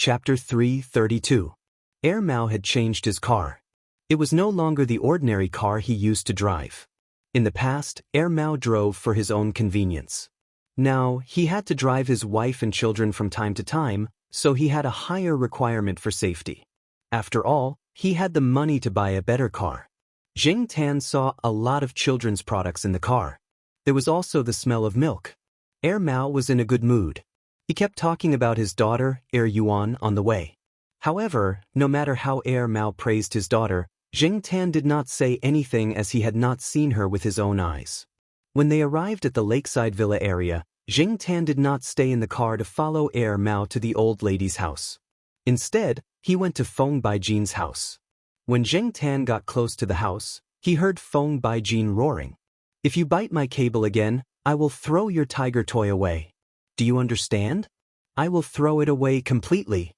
Chapter 332. Mao had changed his car. It was no longer the ordinary car he used to drive. In the past, Mao drove for his own convenience. Now, he had to drive his wife and children from time to time, so he had a higher requirement for safety. After all, he had the money to buy a better car. Jing Tan saw a lot of children's products in the car. There was also the smell of milk. Mao was in a good mood. He kept talking about his daughter, Yuan, on the way. However, no matter how Mao praised his daughter, Jing Tan did not say anything as he had not seen her with his own eyes. When they arrived at the lakeside villa area, Jing Tan did not stay in the car to follow Mao to the old lady's house. Instead, he went to Feng Baijin's house. When Jing Tan got close to the house, he heard Feng Baijin roaring. "If you bite my cable again, I will throw your tiger toy away. Do you understand? I will throw it away completely."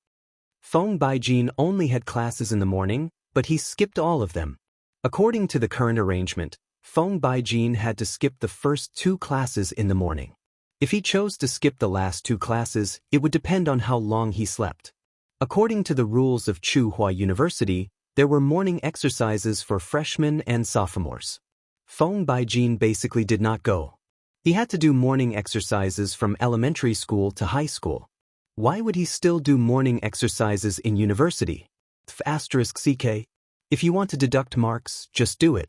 Feng Baijin only had classes in the morning, but he skipped all of them. According to the current arrangement, Feng Baijin had to skip the first 2 classes in the morning. If he chose to skip the last 2 classes, it would depend on how long he slept. According to the rules of Tsinghua University, there were morning exercises for freshmen and sophomores. Feng Baijin basically did not go. He had to do morning exercises from elementary school to high school. Why would he still do morning exercises in university? *CK. If you want to deduct marks, just do it.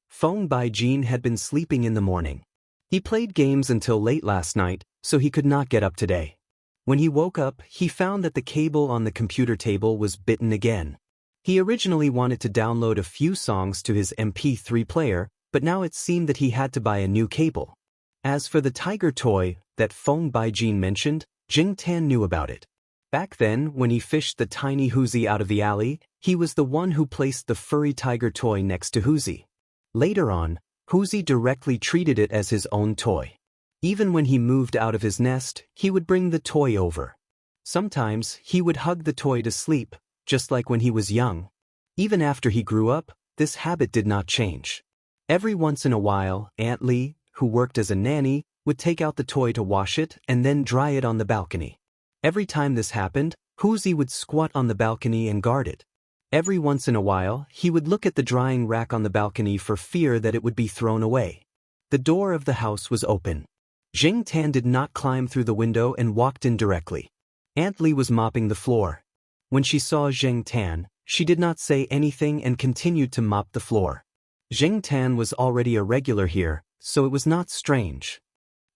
Feng Baijin had been sleeping in the morning. He played games until late last night, so he could not get up today. When he woke up, he found that the cable on the computer table was bitten again. He originally wanted to download a few songs to his MP3 player, but now it seemed that he had to buy a new cable. As for the tiger toy that Feng Baijin mentioned, Jing Tan knew about it. Back then, when he fished the tiny Huzi out of the alley, he was the one who placed the furry tiger toy next to Huzi. Later on, Huzi directly treated it as his own toy. Even when he moved out of his nest, he would bring the toy over. Sometimes, he would hug the toy to sleep, just like when he was young. Even after he grew up, this habit did not change. Every once in a while, Aunt Li, who worked as a nanny, would take out the toy to wash it and then dry it on the balcony. Every time this happened, Huzi would squat on the balcony and guard it. Every once in a while, he would look at the drying rack on the balcony for fear that it would be thrown away. The door of the house was open. Jing Tan did not climb through the window and walked in directly. Aunt Li was mopping the floor. When she saw Jing Tan, she did not say anything and continued to mop the floor. Jing Tan was already a regular here, so it was not strange.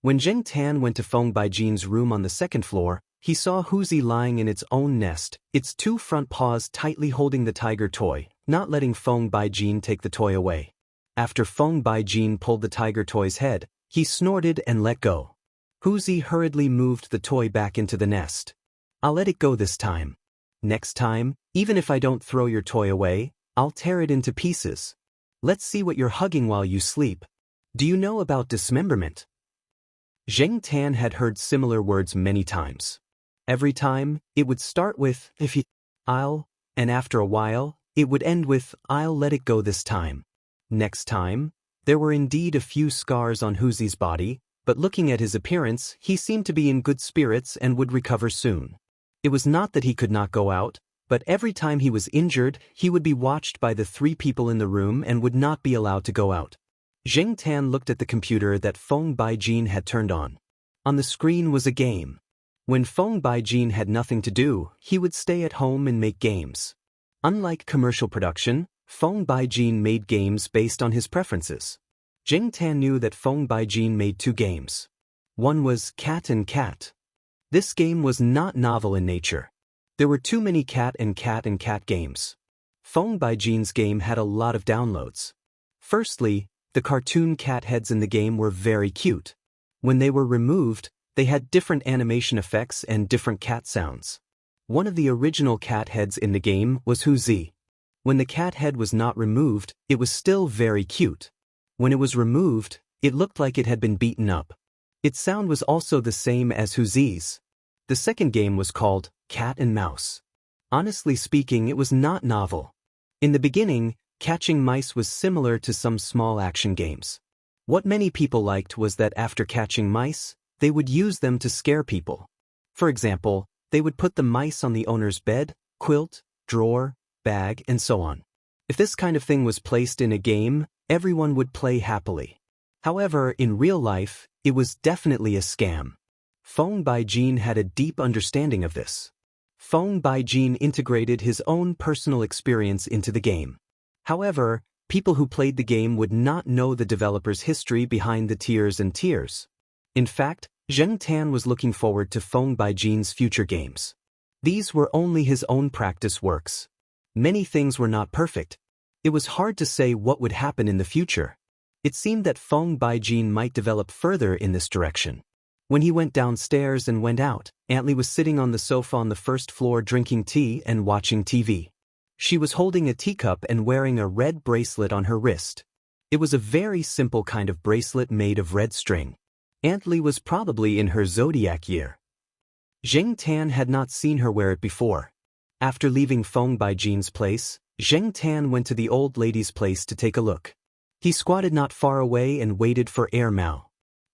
When Jing Tan went to Feng Baijin's room on the 2nd floor, he saw Huzi lying in its own nest, its 2 front paws tightly holding the tiger toy, not letting Feng Baijin take the toy away. After Feng Baijin pulled the tiger toy's head, he snorted and let go. Huzi hurriedly moved the toy back into the nest. "I'll let it go this time. Next time, even if I don't throw your toy away, I'll tear it into pieces. Let's see what you're hugging while you sleep. Do you know about dismemberment?" Jing Tan had heard similar words many times. Every time, it would start with, "If you, I'll," and after a while, it would end with, "I'll let it go this time." Next time, there were indeed a few scars on Huzi's body, but looking at his appearance, he seemed to be in good spirits and would recover soon. It was not that he could not go out, but every time he was injured, he would be watched by the 3 people in the room and would not be allowed to go out. Jing Tan looked at the computer that Feng Baijin had turned on. On the screen was a game. When Feng Baijin had nothing to do, he would stay at home and make games. Unlike commercial production, Feng Baijin made games based on his preferences. Jing Tan knew that Feng Baijin made 2 games. One was Cat and Cat. This game was not novel in nature. There were too many cat and cat games. Feng Baijin's game had a lot of downloads. Firstly, the cartoon cat heads in the game were very cute. When they were removed, they had different animation effects and different cat sounds. One of the original cat heads in the game was Huzi. When the cat head was not removed, it was still very cute. When it was removed, it looked like it had been beaten up. Its sound was also the same as Huzi's. The second game was called Cat and Mouse. Honestly speaking, it was not novel. In the beginning, catching mice was similar to some small action games. What many people liked was that after catching mice, they would use them to scare people. For example, They would put the mice on the owner's bed, quilt, drawer, bag, and so on. If this kind of thing was placed in a game, everyone would play happily. However, in real life, it was definitely a scam. Feng Baijin had a deep understanding of this. Feng Baijin integrated his own personal experience into the game. However, people who played the game would not know the developer's history behind the tiers and tiers. In fact, Zheng Tan was looking forward to Feng Baijin's future games. These were only his own practice works. Many things were not perfect. It was hard to say what would happen in the future. It seemed that Feng Baijin might develop further in this direction. When he went downstairs and went out, Aunt Li was sitting on the sofa on the first floor drinking tea and watching TV. She was holding a teacup and wearing a red bracelet on her wrist. It was a very simple kind of bracelet made of red string. Aunt Li was probably in her zodiac year. Zheng Tan had not seen her wear it before. After leaving Feng Baijin's place, Zheng Tan went to the old lady's place to take a look. He squatted not far away and waited for Mao.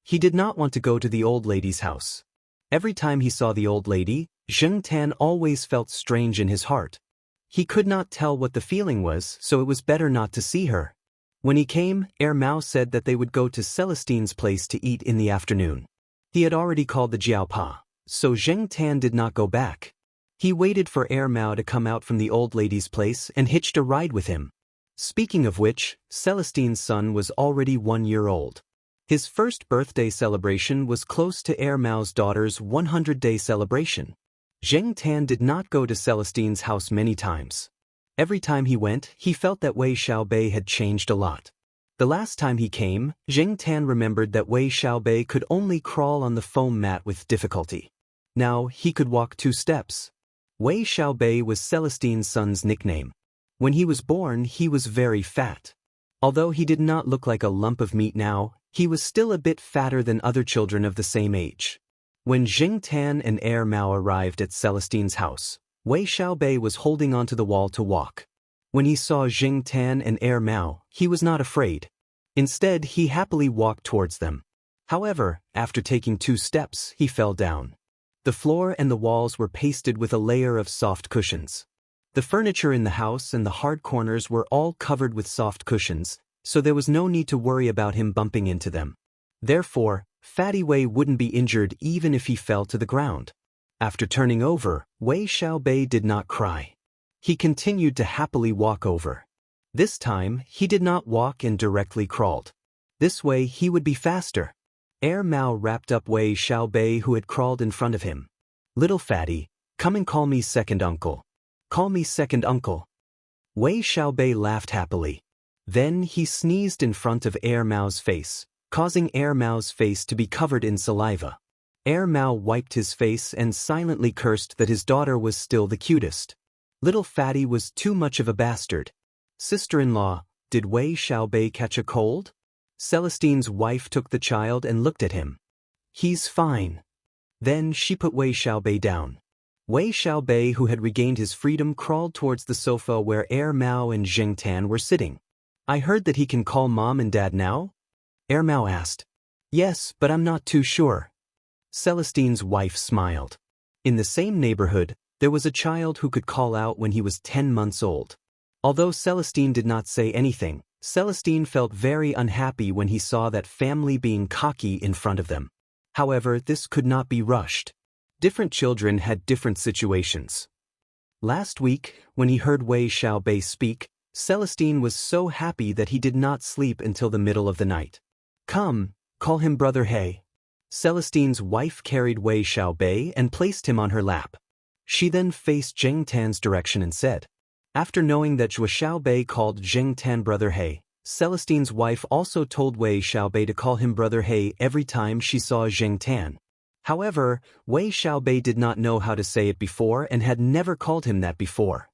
He did not want to go to the old lady's house. Every time he saw the old lady, Zheng Tan always felt strange in his heart. He could not tell what the feeling was, so it was better not to see her. When he came, Mao said that they would go to Celestine's place to eat in the afternoon. He had already called the Jiaopa, so Zheng Tan did not go back. He waited for Mao to come out from the old lady's place and hitched a ride with him. Speaking of which, Celestine's son was already 1 year old. His first birthday celebration was close to Mao's daughter's 100-day celebration. Zheng Tan did not go to Celestine's house many times. Every time he went, he felt that Wei Xiaobei had changed a lot. The last time he came, Zheng Tan remembered that Wei Xiaobei could only crawl on the foam mat with difficulty. Now, he could walk 2 steps. Wei Xiaobei was Celestine's son's nickname. When he was born, he was very fat. Although he did not look like a lump of meat now, he was still a bit fatter than other children of the same age. When Zheng Tan and Mao arrived at Celestine's house, Wei Xiaobei was holding onto the wall to walk. When he saw Zheng Tan and Mao, he was not afraid. Instead, he happily walked towards them. However, after taking 2 steps, he fell down. The floor and the walls were pasted with a layer of soft cushions. The furniture in the house and the hard corners were all covered with soft cushions, so there was no need to worry about him bumping into them. Therefore, Fatty Wei wouldn't be injured even if he fell to the ground. After turning over, Wei Xiaobei did not cry. He continued to happily walk over. This time, he did not walk and directly crawled. This way he would be faster. Mao wrapped up Wei Xiaobei who had crawled in front of him. "Little fatty, come and call me second uncle. Call me second uncle." Wei Xiaobei laughed happily. Then he sneezed in front of Mao's face, causing Mao's face to be covered in saliva. Mao wiped his face and silently cursed that his daughter was still the cutest. Little fatty was too much of a bastard. "Sister-in-law, did Wei Xiaobei catch a cold?" Celestine's wife took the child and looked at him. "He's fine." Then she put Wei Xiaobei down. Wei Xiaobei, who had regained his freedom, crawled towards the sofa where Mao and Zheng Tan were sitting. "I heard that he can call mom and dad now?" Mao asked. "Yes, but I'm not too sure." Celestine's wife smiled. In the same neighborhood, there was a child who could call out when he was 10 months old. Although Celestine did not say anything, Celestine felt very unhappy when he saw that family being cocky in front of them. However, this could not be rushed. Different children had different situations. Last week, when he heard Wei Xiaobei speak, Celestine was so happy that he did not sleep until the middle of the night. "Come, call him Brother He." Celestine's wife carried Wei Xiaobei and placed him on her lap. She then faced Zheng Tan's direction and said. After knowing that Wei Xiaobei called Zheng Tan Brother He, Celestine's wife also told Wei Xiaobei to call him Brother He every time she saw Zheng Tan. However, Wei Xiaobei did not know how to say it before and had never called him that before.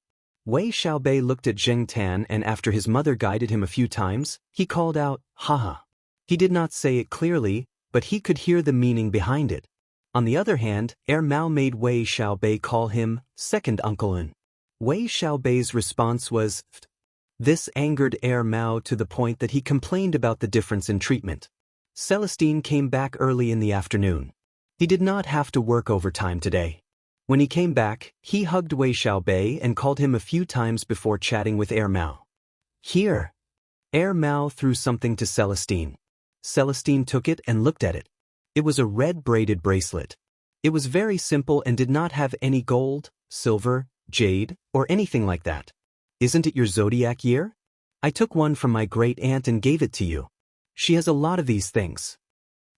Wei Xiaobei looked at Zheng Tan and after his mother guided him a few times, he called out, "Haha." He did not say it clearly, but he could hear the meaning behind it. On the other hand, Mao made Wei Xiaobei call him second uncle. Wei Xiaobei's response was, "Ft." This angered Mao to the point that he complained about the difference in treatment. Celestine came back early in the afternoon. He did not have to work overtime today. When he came back, he hugged Wei Xiaobei and called him a few times before chatting with Air Mao. Here. Air Mao threw something to Celestine. Celestine took it and looked at it. It was a red braided bracelet. It was very simple and did not have any gold, silver, jade, or anything like that. Isn't it your zodiac year? I took one from my great-aunt and gave it to you. She has a lot of these things.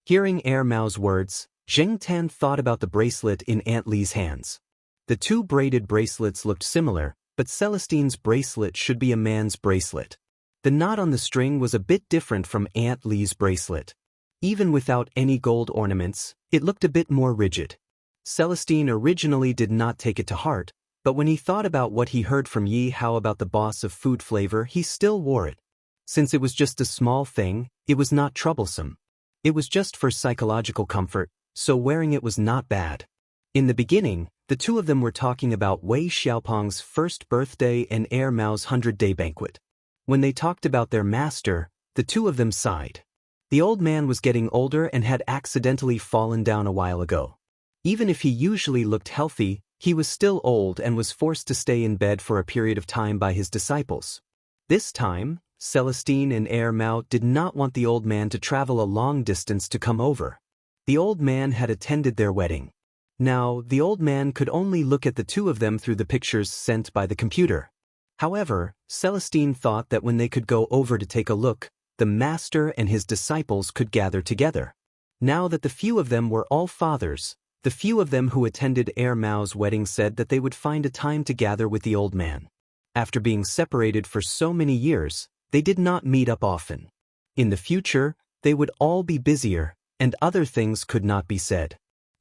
Hearing Air Mao's words, Zheng Tan thought about the bracelet in Aunt Li's hands. The two braided bracelets looked similar, but Celestine's bracelet should be a man's bracelet. The knot on the string was a bit different from Aunt Li's bracelet. Even without any gold ornaments, it looked a bit more rigid. Celestine originally did not take it to heart, but when he thought about what he heard from Yi Hao about the boss of food flavor, he still wore it. Since it was just a small thing, it was not troublesome. It was just for psychological comfort, so wearing it was not bad. In the beginning, the two of them were talking about Wei Xiaopeng's first birthday and Air Mao's 100-day banquet. When they talked about their master, the two of them sighed. The old man was getting older and had accidentally fallen down a while ago. Even if he usually looked healthy, he was still old and was forced to stay in bed for a period of time by his disciples. This time, Celestine and Air Mao did not want the old man to travel a long distance to come over. The old man had attended their wedding. Now, the old man could only look at the two of them through the pictures sent by the computer. However, Celestine thought that when they could go over to take a look, the master and his disciples could gather together. Now that the few of them were all fathers, the few of them who attended Air Mao's wedding said that they would find a time to gather with the old man. After being separated for so many years, they did not meet up often. In the future, they would all be busier, and other things could not be said.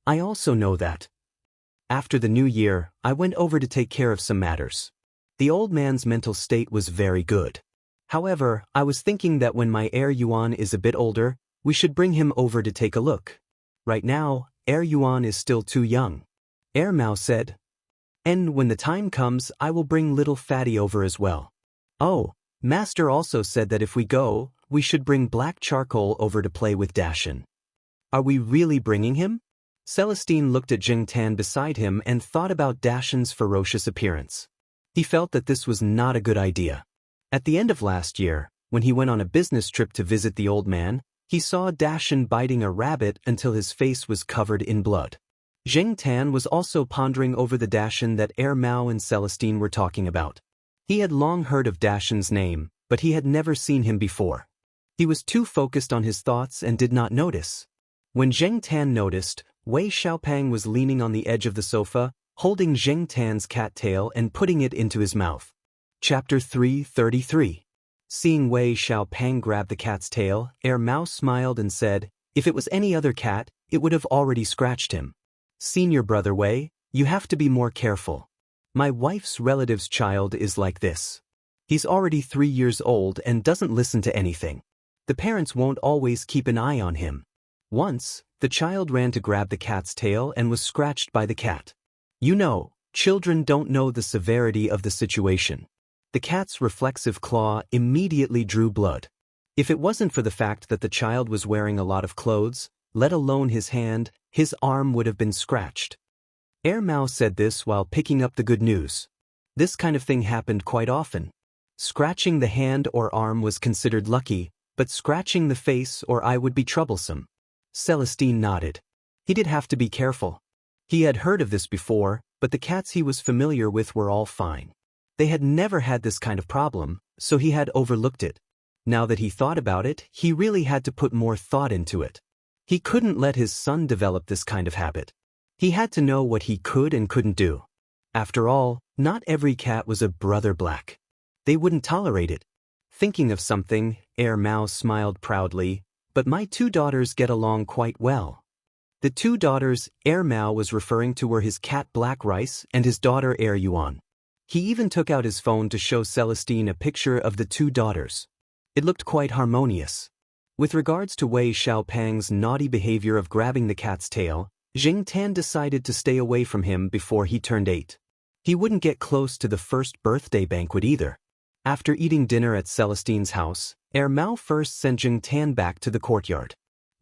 I also know that. After the new year, I went over to take care of some matters. The old man's mental state was very good. However, I was thinking that when my heir Yuan is a bit older, we should bring him over to take a look. Right now, heir Yuan is still too young. Air Mao said. And when the time comes, I will bring little Fatty over as well. Oh, Master also said that if we go, we should bring black charcoal over to play with Dashin. Are we really bringing him? Celestine looked at Jing Tan beside him and thought about Dashin's ferocious appearance. He felt that this was not a good idea. At the end of last year, when he went on a business trip to visit the old man, he saw Dashin biting a rabbit until his face was covered in blood. Jing Tan was also pondering over the Dashin that Air Mao and Celestine were talking about. He had long heard of Dashin's name, but he had never seen him before. He was too focused on his thoughts and did not notice. When Zheng Tan noticed, Wei Xiaopeng was leaning on the edge of the sofa, holding Zheng Tan's cat tail and putting it into his mouth. Chapter 333. Seeing Wei Xiaopeng grab the cat's tail, Air Mao smiled and said, if it was any other cat, it would have already scratched him. Senior brother Wei, you have to be more careful. My wife's relative's child is like this. He's already 3 years old and doesn't listen to anything. The parents won't always keep an eye on him. Once, the child ran to grab the cat's tail and was scratched by the cat. You know, children don't know the severity of the situation. The cat's reflexive claw immediately drew blood. If it wasn't for the fact that the child was wearing a lot of clothes, let alone his hand, his arm would have been scratched. Air Mao said this while picking up the good news. This kind of thing happened quite often. Scratching the hand or arm was considered lucky, but scratching the face or eye would be troublesome. Celestine nodded. He did have to be careful. He had heard of this before, but the cats he was familiar with were all fine. They had never had this kind of problem, so he had overlooked it. Now that he thought about it, he really had to put more thought into it. He couldn't let his son develop this kind of habit. He had to know what he could and couldn't do. After all, not every cat was a brother black. They wouldn't tolerate it. Thinking of something, Air Mao smiled proudly, but my 2 daughters get along quite well. The 2 daughters Air Mao was referring to were his cat Black Rice and his daughter Air Yuan. He even took out his phone to show Celestine a picture of the 2 daughters. It looked quite harmonious. With regards to Wei Xiaopeng's naughty behavior of grabbing the cat's tail, Jing Tan decided to stay away from him before he turned 8. He wouldn't get close to the first birthday banquet either. After eating dinner at Celestine's house, Air Mao first sent Jing Tan back to the courtyard.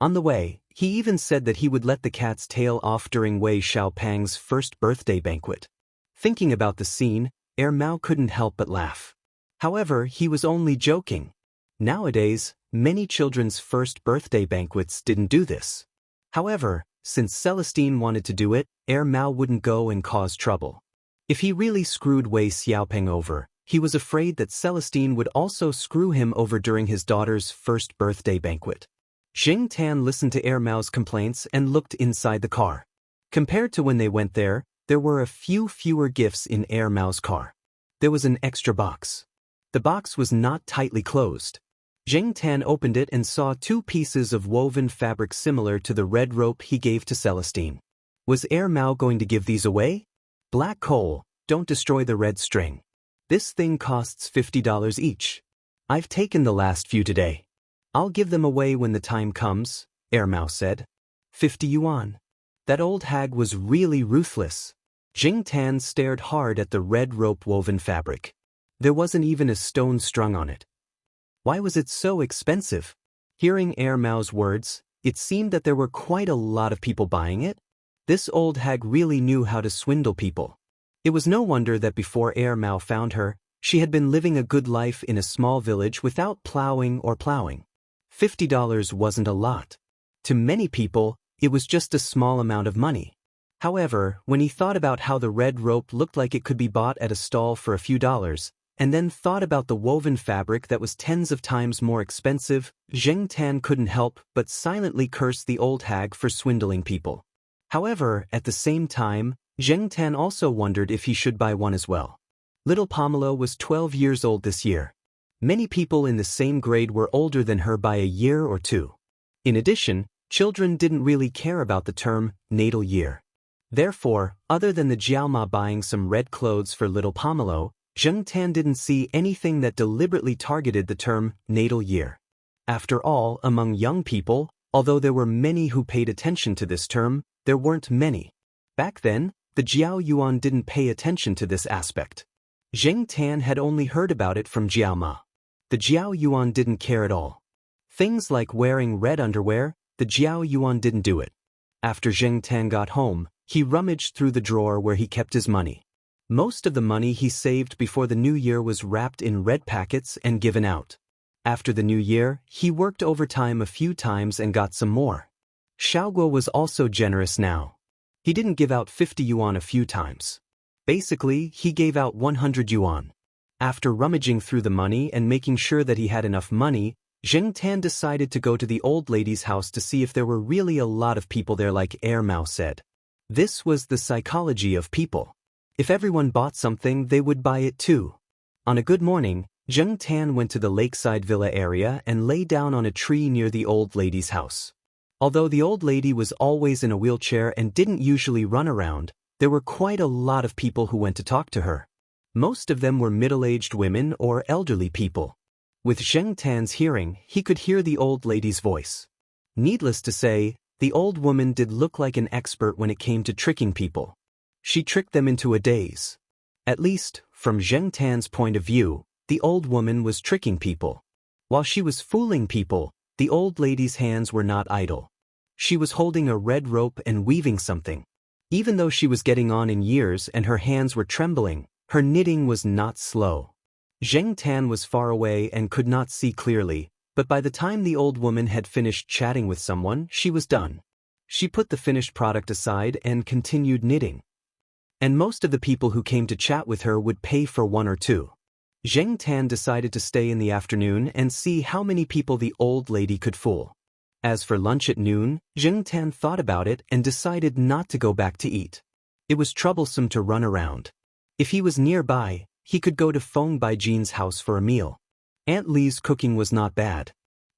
On the way, he even said that he would let the cat's tail off during Wei Xiaopang's first birthday banquet. Thinking about the scene, Mao couldn't help but laugh. However, he was only joking. Nowadays, many children's first birthday banquets didn't do this. However, since Celestine wanted to do it, Mao wouldn't go and cause trouble. If he really screwed Wei Xiaopeng over, he was afraid that Celestine would also screw him over during his daughter's first birthday banquet. Jing Tan listened to Mao's complaints and looked inside the car. Compared to when they went there were a few fewer gifts in Mao's car. There was an extra box. The box was not tightly closed. Jing Tan opened it and saw 2 pieces of woven fabric similar to the red rope he gave to Celestine. Was Mao going to give these away? Black coal, don't destroy the red string. This thing costs $50 each. I've taken the last few today. I'll give them away when the time comes, Mao said. 50 yuan. That old hag was really ruthless. Jing Tan stared hard at the red rope woven fabric. There wasn't even a stone strung on it. Why was it so expensive? Hearing Mao's words, it seemed that there were quite a lot of people buying it. This old hag really knew how to swindle people. It was no wonder that before Mao found her, she had been living a good life in a small village without plowing. $50 wasn't a lot. To many people, it was just a small amount of money. However, when he thought about how the red rope looked like it could be bought at a stall for a few dollars, and then thought about the woven fabric that was tens of times more expensive, Jing Tan couldn't help but silently curse the old hag for swindling people. However, at the same time, Jing Tan also wondered if he should buy one as well. Little Pamela was 12 years old this year. Many people in the same grade were older than her by a year or 2. In addition, children didn't really care about the term natal year. Therefore, other than the Jiaoma buying some red clothes for little Pamela, Jing Tan didn't see anything that deliberately targeted the term natal year. After all, among young people, although there were many who paid attention to this term, there weren't many. Back then, the Jiao Yuan didn't pay attention to this aspect. Jing Tan had only heard about it from Jiaoma. The Jiao Yuan didn't care at all. Things like wearing red underwear, the Jiao Yuan didn't do it. After Jing Tan got home, he rummaged through the drawer where he kept his money. Most of the money he saved before the new year was wrapped in red packets and given out. After the new year, he worked overtime a few times and got some more. Xiaoguo was also generous now. He didn't give out 50 yuan a few times. Basically, he gave out 100 yuan. After rummaging through the money and making sure that he had enough money, Jing Tan decided to go to the old lady's house to see if there were really a lot of people there like Mao said. This was the psychology of people. If everyone bought something, they would buy it too. On a good morning, Jing Tan went to the lakeside villa area and lay down on a tree near the old lady's house. Although the old lady was always in a wheelchair and didn't usually run around, there were quite a lot of people who went to talk to her. Most of them were middle-aged women or elderly people. With Jing Tan's hearing, he could hear the old lady's voice. Needless to say, the old woman did look like an expert when it came to tricking people. She tricked them into a daze. At least, from Jing Tan's point of view, the old woman was tricking people. While she was fooling people, the old lady's hands were not idle. She was holding a red rope and weaving something. Even though she was getting on in years and her hands were trembling, her knitting was not slow. Jing Tan was far away and could not see clearly, but by the time the old woman had finished chatting with someone, she was done. She put the finished product aside and continued knitting. And most of the people who came to chat with her would pay for 1 or 2. Jing Tan decided to stay in the afternoon and see how many people the old lady could fool. As for lunch at noon, Jing Tan thought about it and decided not to go back to eat. It was troublesome to run around. If he was nearby, he could go to Feng Baijin's house for a meal. Aunt Li's cooking was not bad.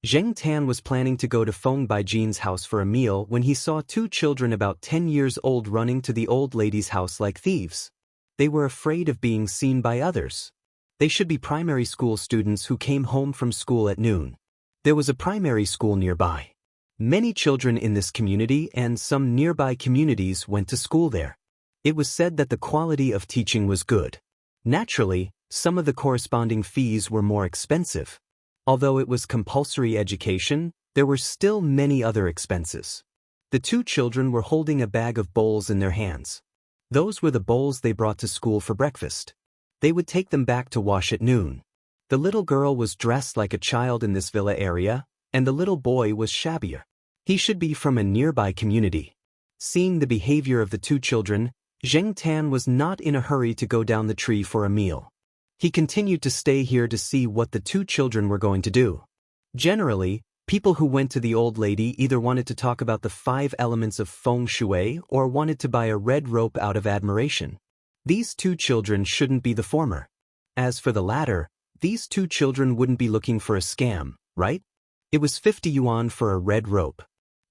Jing Tan was planning to go to Feng Baijin's house for a meal when he saw 2 children about 10 years old running to the old lady's house like thieves. They were afraid of being seen by others. They should be primary school students who came home from school at noon. There was a primary school nearby. Many children in this community and some nearby communities went to school there. It was said that the quality of teaching was good. Naturally, some of the corresponding fees were more expensive. Although it was compulsory education, There were still many other expenses. The two children were holding a bag of bowls in their hands. Those were the bowls they brought to school for breakfast. They would take them back to wash at noon. The little girl was dressed like a child in this villa area, and the little boy was shabbier. He should be from a nearby community. Seeing the behavior of the two children, Zheng Tan was not in a hurry to go down the tree for a meal. He continued to stay here to see what the two children were going to do. Generally, people who went to the old lady either wanted to talk about the 5 elements of feng shui or wanted to buy a red rope out of admiration. These two children shouldn't be the former. As for the latter, these two children wouldn't be looking for a scam, right? It was 50 yuan for a red rope.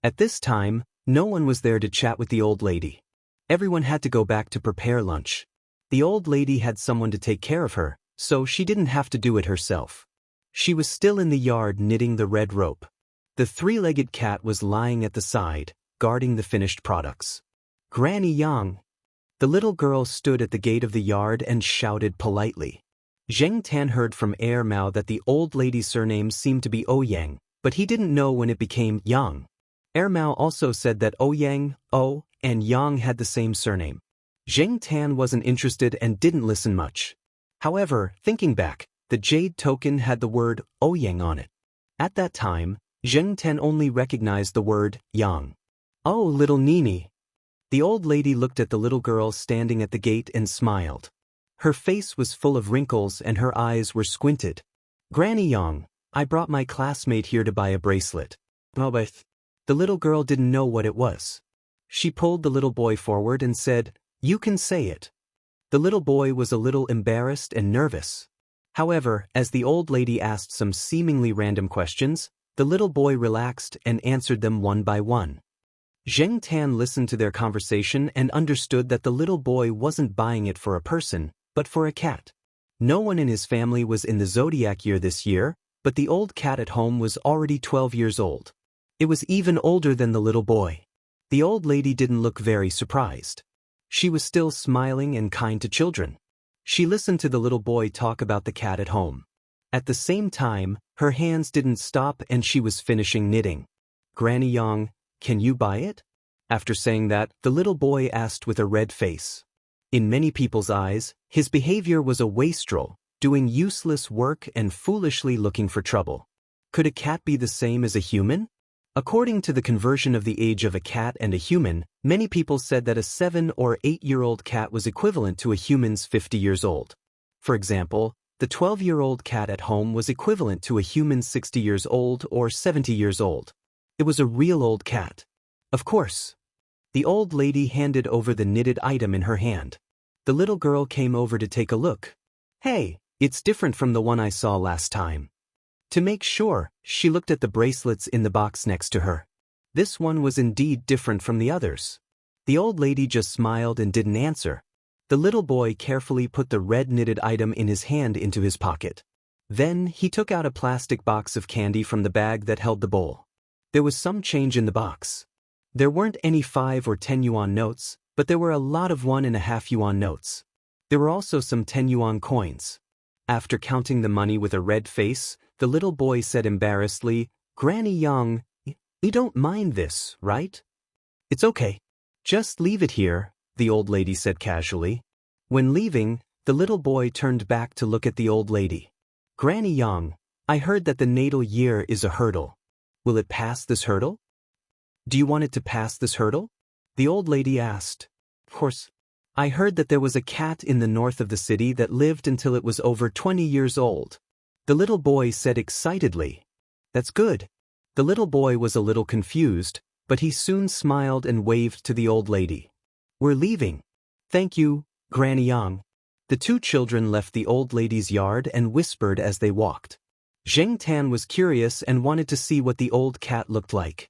At this time, no one was there to chat with the old lady. Everyone had to go back to prepare lunch. The old lady had someone to take care of her, so she didn't have to do it herself. She was still in the yard knitting the red rope. The 3-legged cat was lying at the side, guarding the finished products. Granny Yang. The little girl stood at the gate of the yard and shouted politely. Zheng Tan heard from Air Mao that the old lady's surname seemed to be Ouyang, but he didn't know when it became Yang. Air Mao also said that Ouyang, O, and Yang had the same surname. Zheng Tan wasn't interested and didn't listen much. However, thinking back, the jade token had the word Ouyang on it. At that time, Zheng Tan only recognized the word Yang. Oh, little Nini. The old lady looked at the little girl standing at the gate and smiled. Her face was full of wrinkles and her eyes were squinted. Granny Yang, I brought my classmate here to buy a bracelet. Oh, but the little girl didn't know what it was. She pulled the little boy forward and said, "You can say it." The little boy was a little embarrassed and nervous. However, as the old lady asked some seemingly random questions, the little boy relaxed and answered them one by one. Zheng Tan listened to their conversation and understood that the little boy wasn't buying it for a person, but for a cat. No one in his family was in the zodiac year this year, but the old cat at home was already 12 years old. It was even older than the little boy. The old lady didn't look very surprised. She was still smiling and kind to children. She listened to the little boy talk about the cat at home. At the same time, her hands didn't stop and she was finishing knitting. Granny Yang, can you buy it? After saying that, the little boy asked with a red face. In many people's eyes, his behavior was a wastrel, doing useless work and foolishly looking for trouble. Could a cat be the same as a human? According to the conversion of the age of a cat and a human, many people said that a 7 or 8-year-old cat was equivalent to a human's 50 years old. For example, the 12-year-old cat at home was equivalent to a human's 60 years old or 70 years old. It was a real old cat. Of course. The old lady handed over the knitted item in her hand. The little girl came over to take a look. Hey, it's different from the one I saw last time. To make sure, she looked at the bracelets in the box next to her. This one was indeed different from the others. The old lady just smiled and didn't answer. The little boy carefully put the red knitted item in his hand into his pocket. Then he took out a plastic box of candy from the bag that held the bowl. There was some change in the box. There weren't any 5 or 10 yuan notes, but there were a lot of 1.5 yuan notes. There were also some 10 yuan coins. After counting the money with a red face, the little boy said embarrassedly, "Granny Yang, you don't mind this, right?" "It's okay. Just leave it here," the old lady said casually. When leaving, the little boy turned back to look at the old lady. "Granny Yang, I heard that the natal year is a hurdle. Will it pass this hurdle?" "Do you want it to pass this hurdle?" the old lady asked. "Of course. I heard that there was a cat in the north of the city that lived until it was over 20 years old." The little boy said excitedly. "That's good." The little boy was a little confused, but he soon smiled and waved to the old lady. "We're leaving." "Thank you, Granny Yang." The two children left the old lady's yard and whispered as they walked. Zheng Tan was curious and wanted to see what the old cat looked like.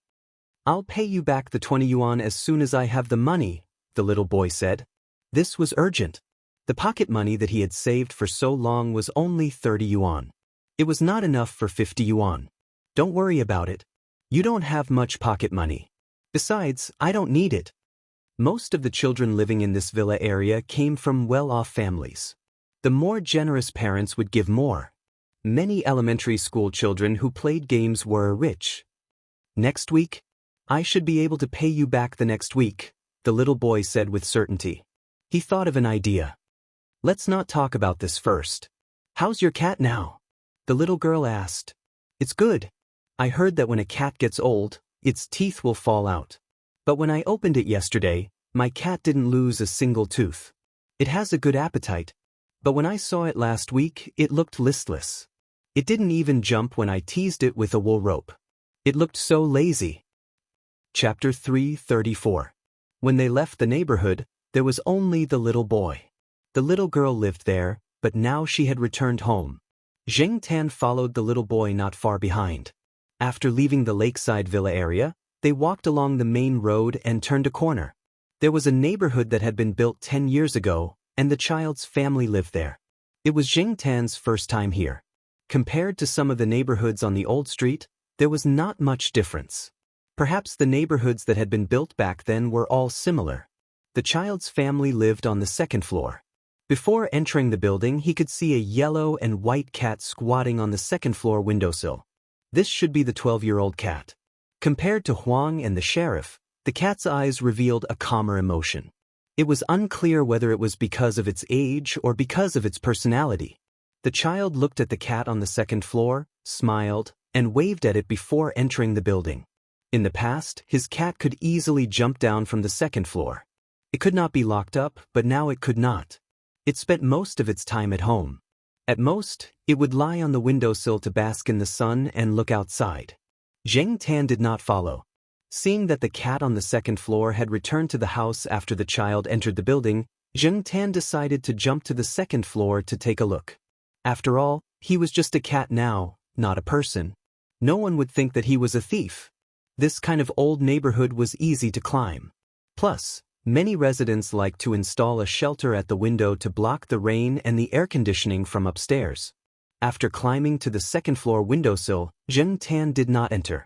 "I'll pay you back the 20 yuan as soon as I have the money," the little boy said. This was urgent. The pocket money that he had saved for so long was only 30 yuan. It was not enough for 50 yuan. "Don't worry about it. You don't have much pocket money. Besides, I don't need it." Most of the children living in this villa area came from well-off families. The more generous parents would give more. Many elementary school children who played games were rich. Next week? I should be able to pay you back the next week, the little boy said with certainty. He thought of an idea. Let's not talk about this first. How's your cat now? The little girl asked. It's good. I heard that when a cat gets old, its teeth will fall out. But when I opened it yesterday, my cat didn't lose a single tooth. It has a good appetite. But when I saw it last week, it looked listless. It didn't even jump when I teased it with a wool rope. It looked so lazy. Chapter 334. When they left the neighborhood, there was only the little boy. The little girl lived there, but now she had returned home. Zheng Tan followed the little boy not far behind. After leaving the lakeside villa area, they walked along the main road and turned a corner. There was a neighborhood that had been built 10 years ago, and the child's family lived there. It was Zheng Tan's first time here. Compared to some of the neighborhoods on the old street, there was not much difference. Perhaps the neighborhoods that had been built back then were all similar. The child's family lived on the second floor. Before entering the building, he could see a yellow and white cat squatting on the second floor windowsill. This should be the 12-year-old cat. Compared to Huang and the sheriff, the cat's eyes revealed a calmer emotion. It was unclear whether it was because of its age or because of its personality. The child looked at the cat on the second floor, smiled, and waved at it before entering the building. In the past, his cat could easily jump down from the second floor. It could not be locked up, but now it could not. It spent most of its time at home. At most, it would lie on the windowsill to bask in the sun and look outside. Zheng Tan did not follow. Seeing that the cat on the second floor had returned to the house after the child entered the building, Zheng Tan decided to jump to the second floor to take a look. After all, he was just a cat now, not a person. No one would think that he was a thief. This kind of old neighborhood was easy to climb. Plus, many residents like to install a shelter at the window to block the rain and the air conditioning from upstairs. After climbing to the second floor windowsill, Zheng Tan did not enter.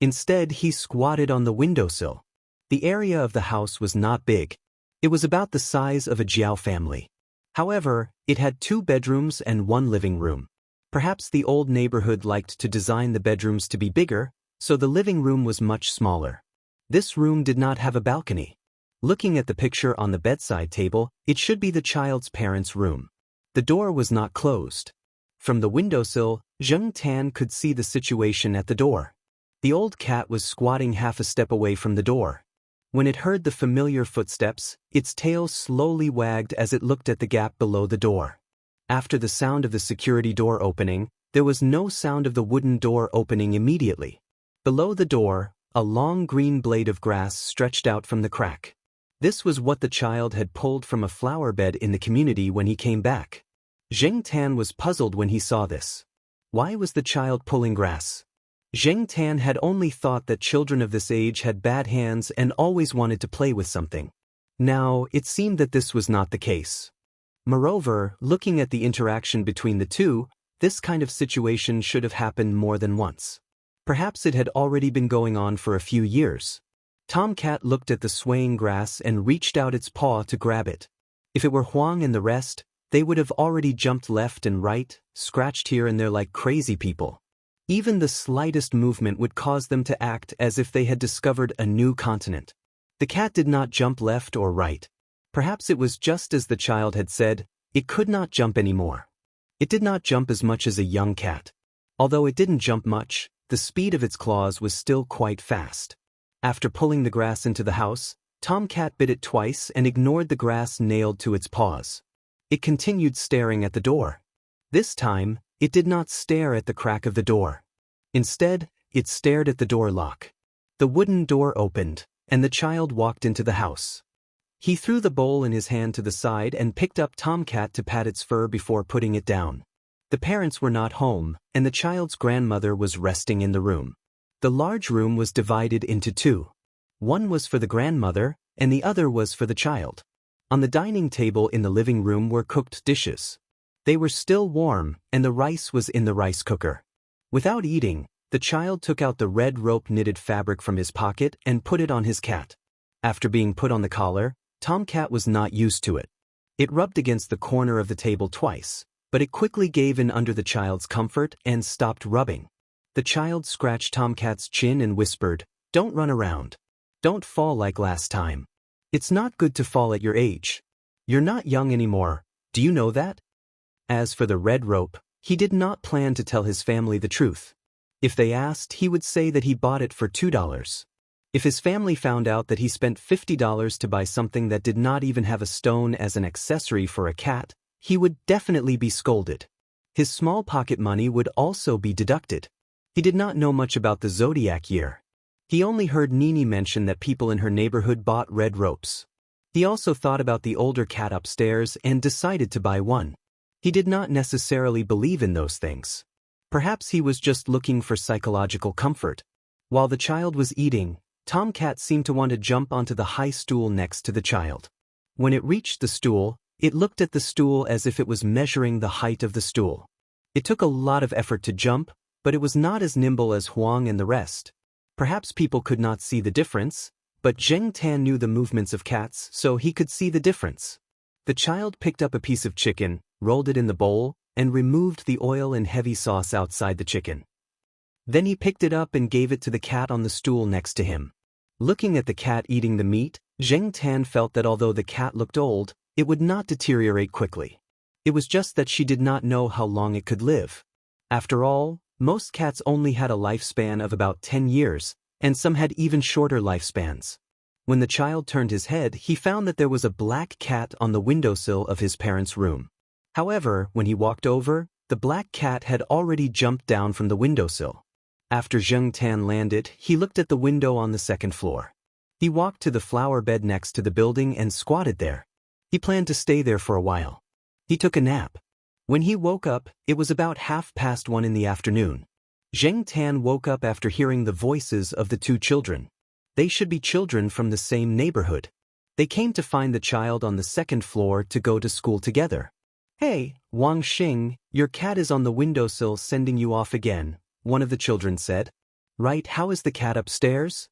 Instead, he squatted on the windowsill. The area of the house was not big. It was about the size of a Jiao family. However, it had 2 bedrooms and 1 living room. Perhaps the old neighborhood liked to design the bedrooms to be bigger, so the living room was much smaller. This room did not have a balcony. Looking at the picture on the bedside table, it should be the child's parents' room. The door was not closed. From the windowsill, Zheng Tan could see the situation at the door. The old cat was squatting half a step away from the door. When it heard the familiar footsteps, its tail slowly wagged as it looked at the gap below the door. After the sound of the security door opening, there was no sound of the wooden door opening immediately. Below the door, a long green blade of grass stretched out from the crack. This was what the child had pulled from a flower bed in the community when he came back. Zheng Tan was puzzled when he saw this. Why was the child pulling grass? Zheng Tan had only thought that children of this age had bad hands and always wanted to play with something. Now, it seemed that this was not the case. Moreover, looking at the interaction between the two, this kind of situation should have happened more than once. Perhaps it had already been going on for a few years. Tomcat looked at the swaying grass and reached out its paw to grab it. If it were Huang and the rest, they would have already jumped left and right, scratched here and there like crazy people. Even the slightest movement would cause them to act as if they had discovered a new continent. The cat did not jump left or right. Perhaps it was just as the child had said, it could not jump anymore. It did not jump as much as a young cat. Although it didn't jump much, the speed of its claws was still quite fast. After pulling the grass into the house, Tomcat bit it twice and ignored the grass nailed to its paws. It continued staring at the door. This time, it did not stare at the crack of the door. Instead, it stared at the door lock. The wooden door opened, and the child walked into the house. He threw the bowl in his hand to the side and picked up Tomcat to pat its fur before putting it down. The parents were not home, and the child's grandmother was resting in the room. The large room was divided into 2. One was for the grandmother, and the other was for the child. On the dining table in the living room were cooked dishes. They were still warm, and the rice was in the rice cooker. Without eating, the child took out the red rope knitted fabric from his pocket and put it on his cat. After being put on the collar, Tomcat was not used to it. It rubbed against the corner of the table twice, but it quickly gave in under the child's comfort and stopped rubbing. The child scratched Tomcat's chin and whispered, "Don't run around. Don't fall like last time. It's not good to fall at your age. You're not young anymore, do you know that?" As for the red rope, he did not plan to tell his family the truth. If they asked, he would say that he bought it for $2. If his family found out that he spent $50 to buy something that did not even have a stone as an accessory for a cat, he would definitely be scolded. His small pocket money would also be deducted. He did not know much about the zodiac year. He only heard Nini mention that people in her neighborhood bought red ropes. He also thought about the older cat upstairs and decided to buy one. He did not necessarily believe in those things. Perhaps he was just looking for psychological comfort. While the child was eating, Tomcat seemed to want to jump onto the high stool next to the child. When it reached the stool, it looked at the stool as if it was measuring the height of the stool. It took a lot of effort to jump, but it was not as nimble as Huang and the rest. Perhaps people could not see the difference, but Zheng Tan knew the movements of cats, so he could see the difference. The child picked up a piece of chicken, rolled it in the bowl, and removed the oil and heavy sauce outside the chicken. Then he picked it up and gave it to the cat on the stool next to him. Looking at the cat eating the meat, Zheng Tan felt that although the cat looked old, it would not deteriorate quickly. It was just that she did not know how long it could live. After all, most cats only had a lifespan of about 10 years, and some had even shorter lifespans. When the child turned his head, he found that there was a black cat on the windowsill of his parents' room. However, when he walked over, the black cat had already jumped down from the windowsill. After Zheng Tan landed, he looked at the window on the second floor. He walked to the flower bed next to the building and squatted there. He planned to stay there for a while. He took a nap. When he woke up, it was about 1:30 in the afternoon. Zheng Tan woke up after hearing the voices of the two children. They should be children from the same neighborhood. They came to find the child on the second floor to go to school together. "Hey, Wang Xing, your cat is on the windowsill sending you off again," one of the children said. "Right, how is the cat upstairs?"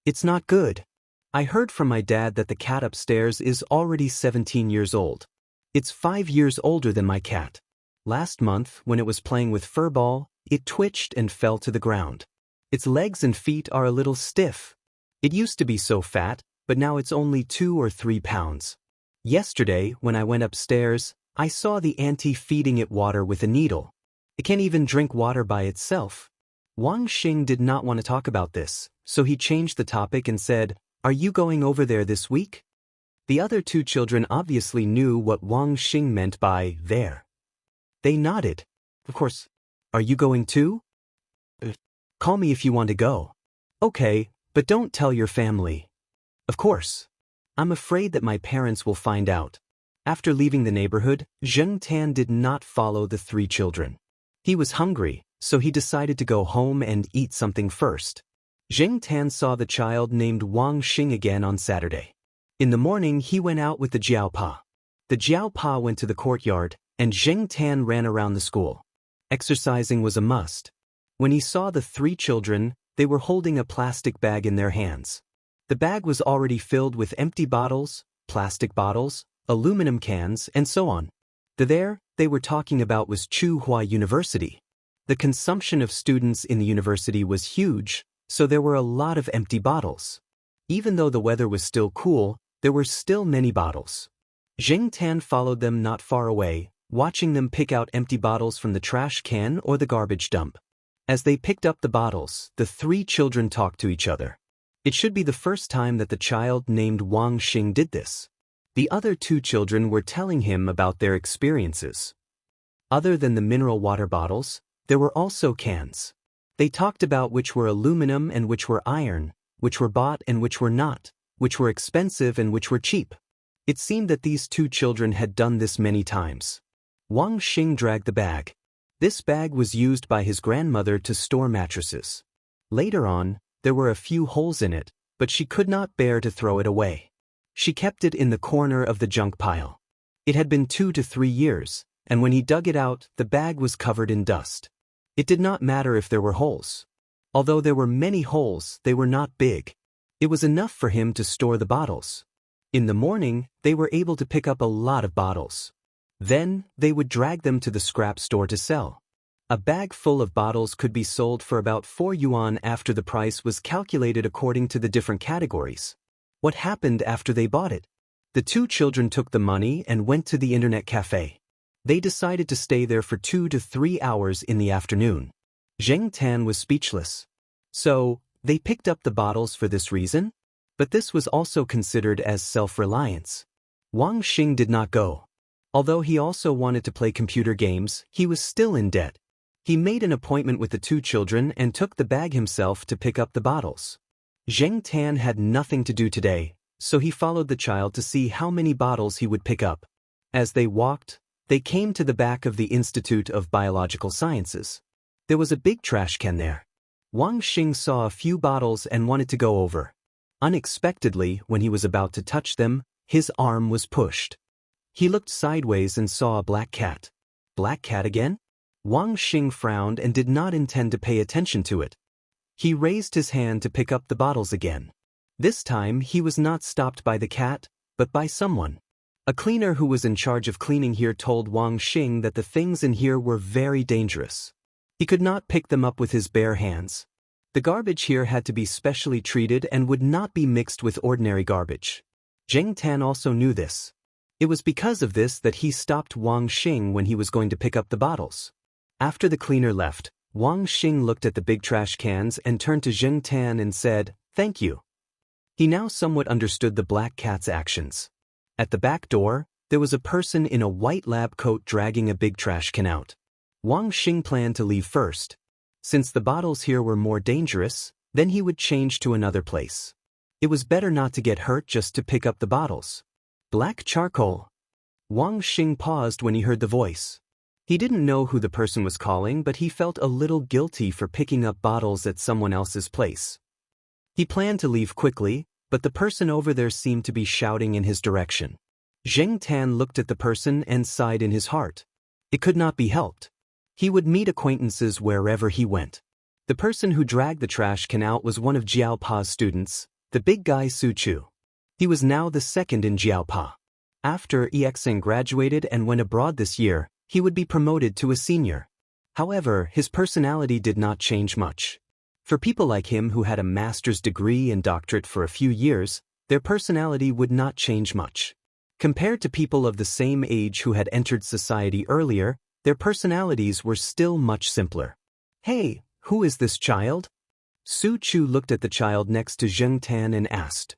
"It's not good. I heard from my dad that the cat upstairs is already 17 years old. It's 5 years older than my cat. Last month, when it was playing with Furball, it twitched and fell to the ground. Its legs and feet are a little stiff. It used to be so fat, but now it's only 2 or 3 pounds. Yesterday, when I went upstairs, I saw the auntie feeding it water with a needle. It can't even drink water by itself." Wang Xing did not want to talk about this, so he changed the topic and said, "Are you going over there this week?" The other two children obviously knew what Wang Xing meant by there. They nodded. "Of course. Are you going too?" "Call me if you want to go." "Okay, but don't tell your family." "Of course. I'm afraid that my parents will find out." After leaving the neighborhood, Zheng Tan did not follow the three children. He was hungry, so he decided to go home and eat something first. Zheng Tan saw the child named Wang Xing again on Saturday. In the morning, he went out with the Jiaopa. The Jiaopa went to the courtyard, and Zheng Tan ran around the school. Exercising was a must. When he saw the three children, they were holding a plastic bag in their hands. The bag was already filled with empty bottles, plastic bottles, aluminum cans, and so on. The there they were talking about was Tsinghua University. The consumption of students in the university was huge, so there were a lot of empty bottles. Even though the weather was still cool, there were still many bottles. Zheng Tan followed them not far away, watching them pick out empty bottles from the trash can or the garbage dump. As they picked up the bottles, the three children talked to each other. It should be the first time that the child named Wang Xing did this. The other two children were telling him about their experiences. Other than the mineral water bottles, there were also cans. They talked about which were aluminum and which were iron, which were bought and which were not, which were expensive and which were cheap. It seemed that these two children had done this many times. Wang Xing dragged the bag. This bag was used by his grandmother to store mattresses. Later on, there were a few holes in it, but she could not bear to throw it away. She kept it in the corner of the junk pile. It had been 2 to 3 years, and when he dug it out, the bag was covered in dust. It did not matter if there were holes. Although there were many holes, they were not big. It was enough for him to store the bottles. In the morning, they were able to pick up a lot of bottles. Then, they would drag them to the scrap store to sell. A bag full of bottles could be sold for about 4 yuan after the price was calculated according to the different categories. What happened after they bought it? The two children took the money and went to the internet cafe. They decided to stay there for 2 to 3 hours in the afternoon. Zheng Tan was speechless. So, they picked up the bottles for this reason? But this was also considered as self-reliance. Wang Xing did not go. Although he also wanted to play computer games, he was still in debt. He made an appointment with the two children and took the bag himself to pick up the bottles. Zheng Tan had nothing to do today, so he followed the child to see how many bottles he would pick up. As they walked, they came to the back of the Institute of Biological Sciences. There was a big trash can there. Wang Xing saw a few bottles and wanted to go over. Unexpectedly, when he was about to touch them, his arm was pushed. He looked sideways and saw a black cat. Black cat again? Wang Xing frowned and did not intend to pay attention to it. He raised his hand to pick up the bottles again. This time he was not stopped by the cat, but by someone. A cleaner who was in charge of cleaning here told Wang Xing that the things in here were very dangerous. He could not pick them up with his bare hands. The garbage here had to be specially treated and would not be mixed with ordinary garbage. Zheng Tan also knew this. It was because of this that he stopped Wang Xing when he was going to pick up the bottles. After the cleaner left, Wang Xing looked at the big trash cans and turned to Zheng Tan and said, "Thank you." He now somewhat understood the black cat's actions. At the back door, there was a person in a white lab coat dragging a big trash can out. Wang Xing planned to leave first. Since the bottles here were more dangerous, then he would change to another place. It was better not to get hurt just to pick up the bottles. Black charcoal. Wang Xing paused when he heard the voice. He didn't know who the person was calling, but he felt a little guilty for picking up bottles at someone else's place. He planned to leave quickly, but the person over there seemed to be shouting in his direction. Zheng Tan looked at the person and sighed in his heart. It could not be helped. He would meet acquaintances wherever he went. The person who dragged the trash can out was one of Jiao Pa's students, the big guy Su Chu. He was now the second in Jiao Pa. After Exing graduated and went abroad this year, he would be promoted to a senior. However, his personality did not change much. For people like him who had a master's degree and doctorate for a few years, their personality would not change much. Compared to people of the same age who had entered society earlier, their personalities were still much simpler. "Hey, who is this child?" Su Chu looked at the child next to Zheng Tan and asked.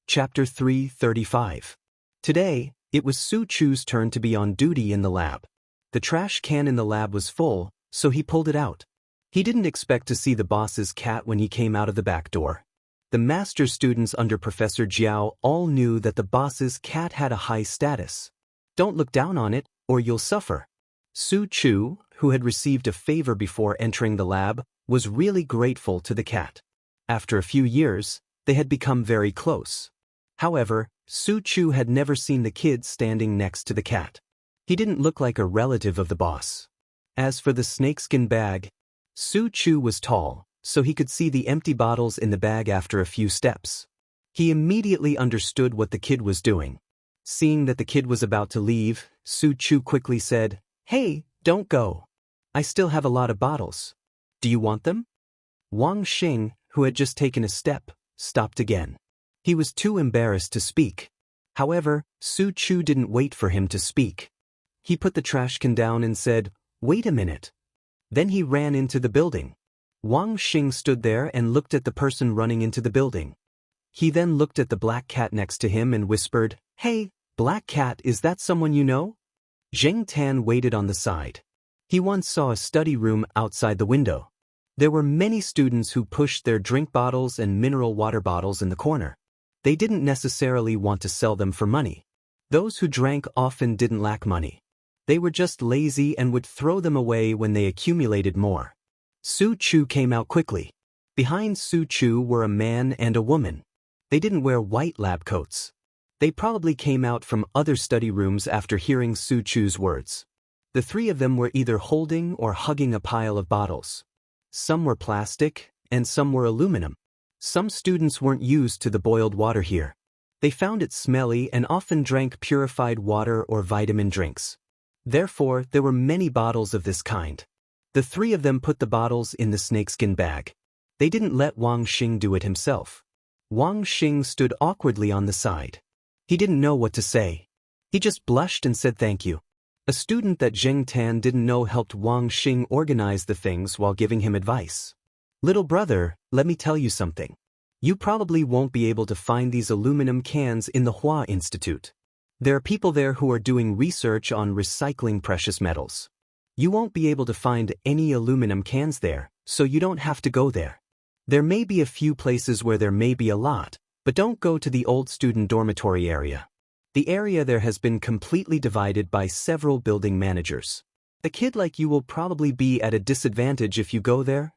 Chapter 335. Today, it was Su Chu's turn to be on duty in the lab. The trash can in the lab was full, so he pulled it out. He didn't expect to see the boss's cat when he came out of the back door. The master students under Professor Jiao all knew that the boss's cat had a high status. Don't look down on it, or you'll suffer. Su Chu, who had received a favor before entering the lab, was really grateful to the cat. After a few years, they had become very close. However, Su Chu had never seen the kid standing next to the cat. He didn't look like a relative of the boss. As for the snakeskin bag, Su Chu was tall, so he could see the empty bottles in the bag after a few steps. He immediately understood what the kid was doing. Seeing that the kid was about to leave, Su Chu quickly said, "Hey, don't go. I still have a lot of bottles. Do you want them?" Wang Xing, who had just taken a step, stopped again. He was too embarrassed to speak. However, Su Chu didn't wait for him to speak. He put the trash can down and said, "Wait a minute." Then he ran into the building. Wang Xing stood there and looked at the person running into the building. He then looked at the black cat next to him and whispered, "Hey, black cat, is that someone you know?" Zheng Tan waited on the side. He once saw a study room outside the window. There were many students who pushed their drink bottles and mineral water bottles in the corner. They didn't necessarily want to sell them for money. Those who drank often didn't lack money. They were just lazy and would throw them away when they accumulated more. Su Chu came out quickly. Behind Su Chu were a man and a woman. They didn't wear white lab coats. They probably came out from other study rooms after hearing Su Chu's words. The three of them were either holding or hugging a pile of bottles. Some were plastic, and some were aluminum. Some students weren't used to the boiled water here. They found it smelly and often drank purified water or vitamin drinks. Therefore, there were many bottles of this kind. The three of them put the bottles in the snakeskin bag. They didn't let Wang Xing do it himself. Wang Xing stood awkwardly on the side. He didn't know what to say. He just blushed and said thank you. A student that Zheng Tan didn't know helped Wang Xing organize the things while giving him advice. Little brother, let me tell you something. You probably won't be able to find these aluminum cans in the Hua Institute. There are people there who are doing research on recycling precious metals. You won't be able to find any aluminum cans there, so you don't have to go there. There may be a few places where there may be a lot, but don't go to the old student dormitory area. The area there has been completely divided by several building managers. A kid like you will probably be at a disadvantage if you go there.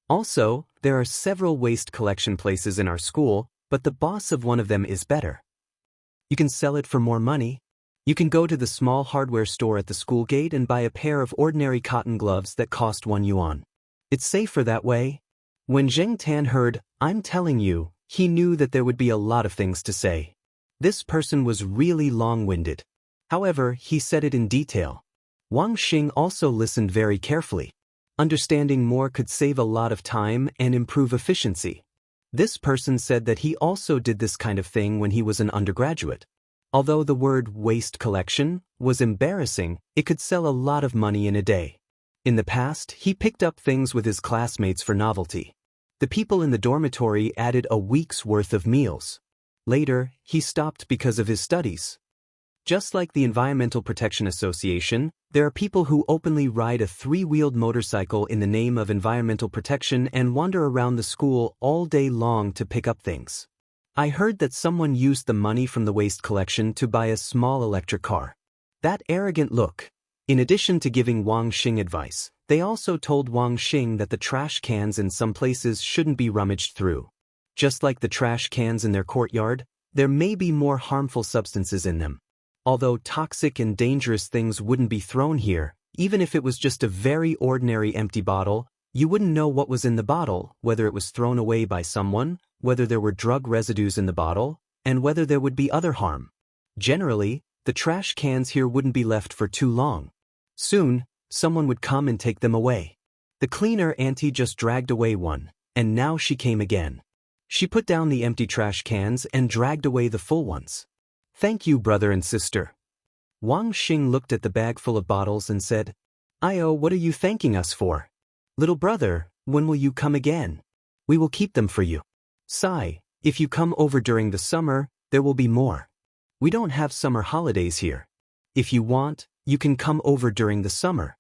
Also, there are several waste collection places in our school, but the boss of one of them is better. You can sell it for more money. You can go to the small hardware store at the school gate and buy a pair of ordinary cotton gloves that cost 1 yuan. It's safer that way. When Zheng Tan heard, "I'm telling you," he knew that there would be a lot of things to say. This person was really long-winded. However, he said it in detail. Wang Xing also listened very carefully. Understanding more could save a lot of time and improve efficiency. This person said that he also did this kind of thing when he was an undergraduate. Although the word waste collection was embarrassing, it could sell a lot of money in a day. In the past, he picked up things with his classmates for novelty. The people in the dormitory added a week's worth of meals. Later, he stopped because of his studies. Just like the Environmental Protection Association, there are people who openly ride a 3-wheeled motorcycle in the name of environmental protection and wander around the school all day long to pick up things. I heard that someone used the money from the waste collection to buy a small electric car. That arrogant look. In addition to giving Wang Xing advice, they also told Wang Xing that the trash cans in some places shouldn't be rummaged through. Just like the trash cans in their courtyard, there may be more harmful substances in them. Although toxic and dangerous things wouldn't be thrown here, even if it was just a very ordinary empty bottle, you wouldn't know what was in the bottle, whether it was thrown away by someone, whether there were drug residues in the bottle, and whether there would be other harm. Generally, the trash cans here wouldn't be left for too long. Soon, someone would come and take them away. The cleaner auntie just dragged away one, and now she came again. She put down the empty trash cans and dragged away the full ones. Thank you, brother and sister. Wang Xing looked at the bag full of bottles and said, "Io, what are you thanking us for? Little brother, when will you come again? We will keep them for you. Sai, if you come over during the summer, there will be more. We don't have summer holidays here. If you want, you can come over during the summer."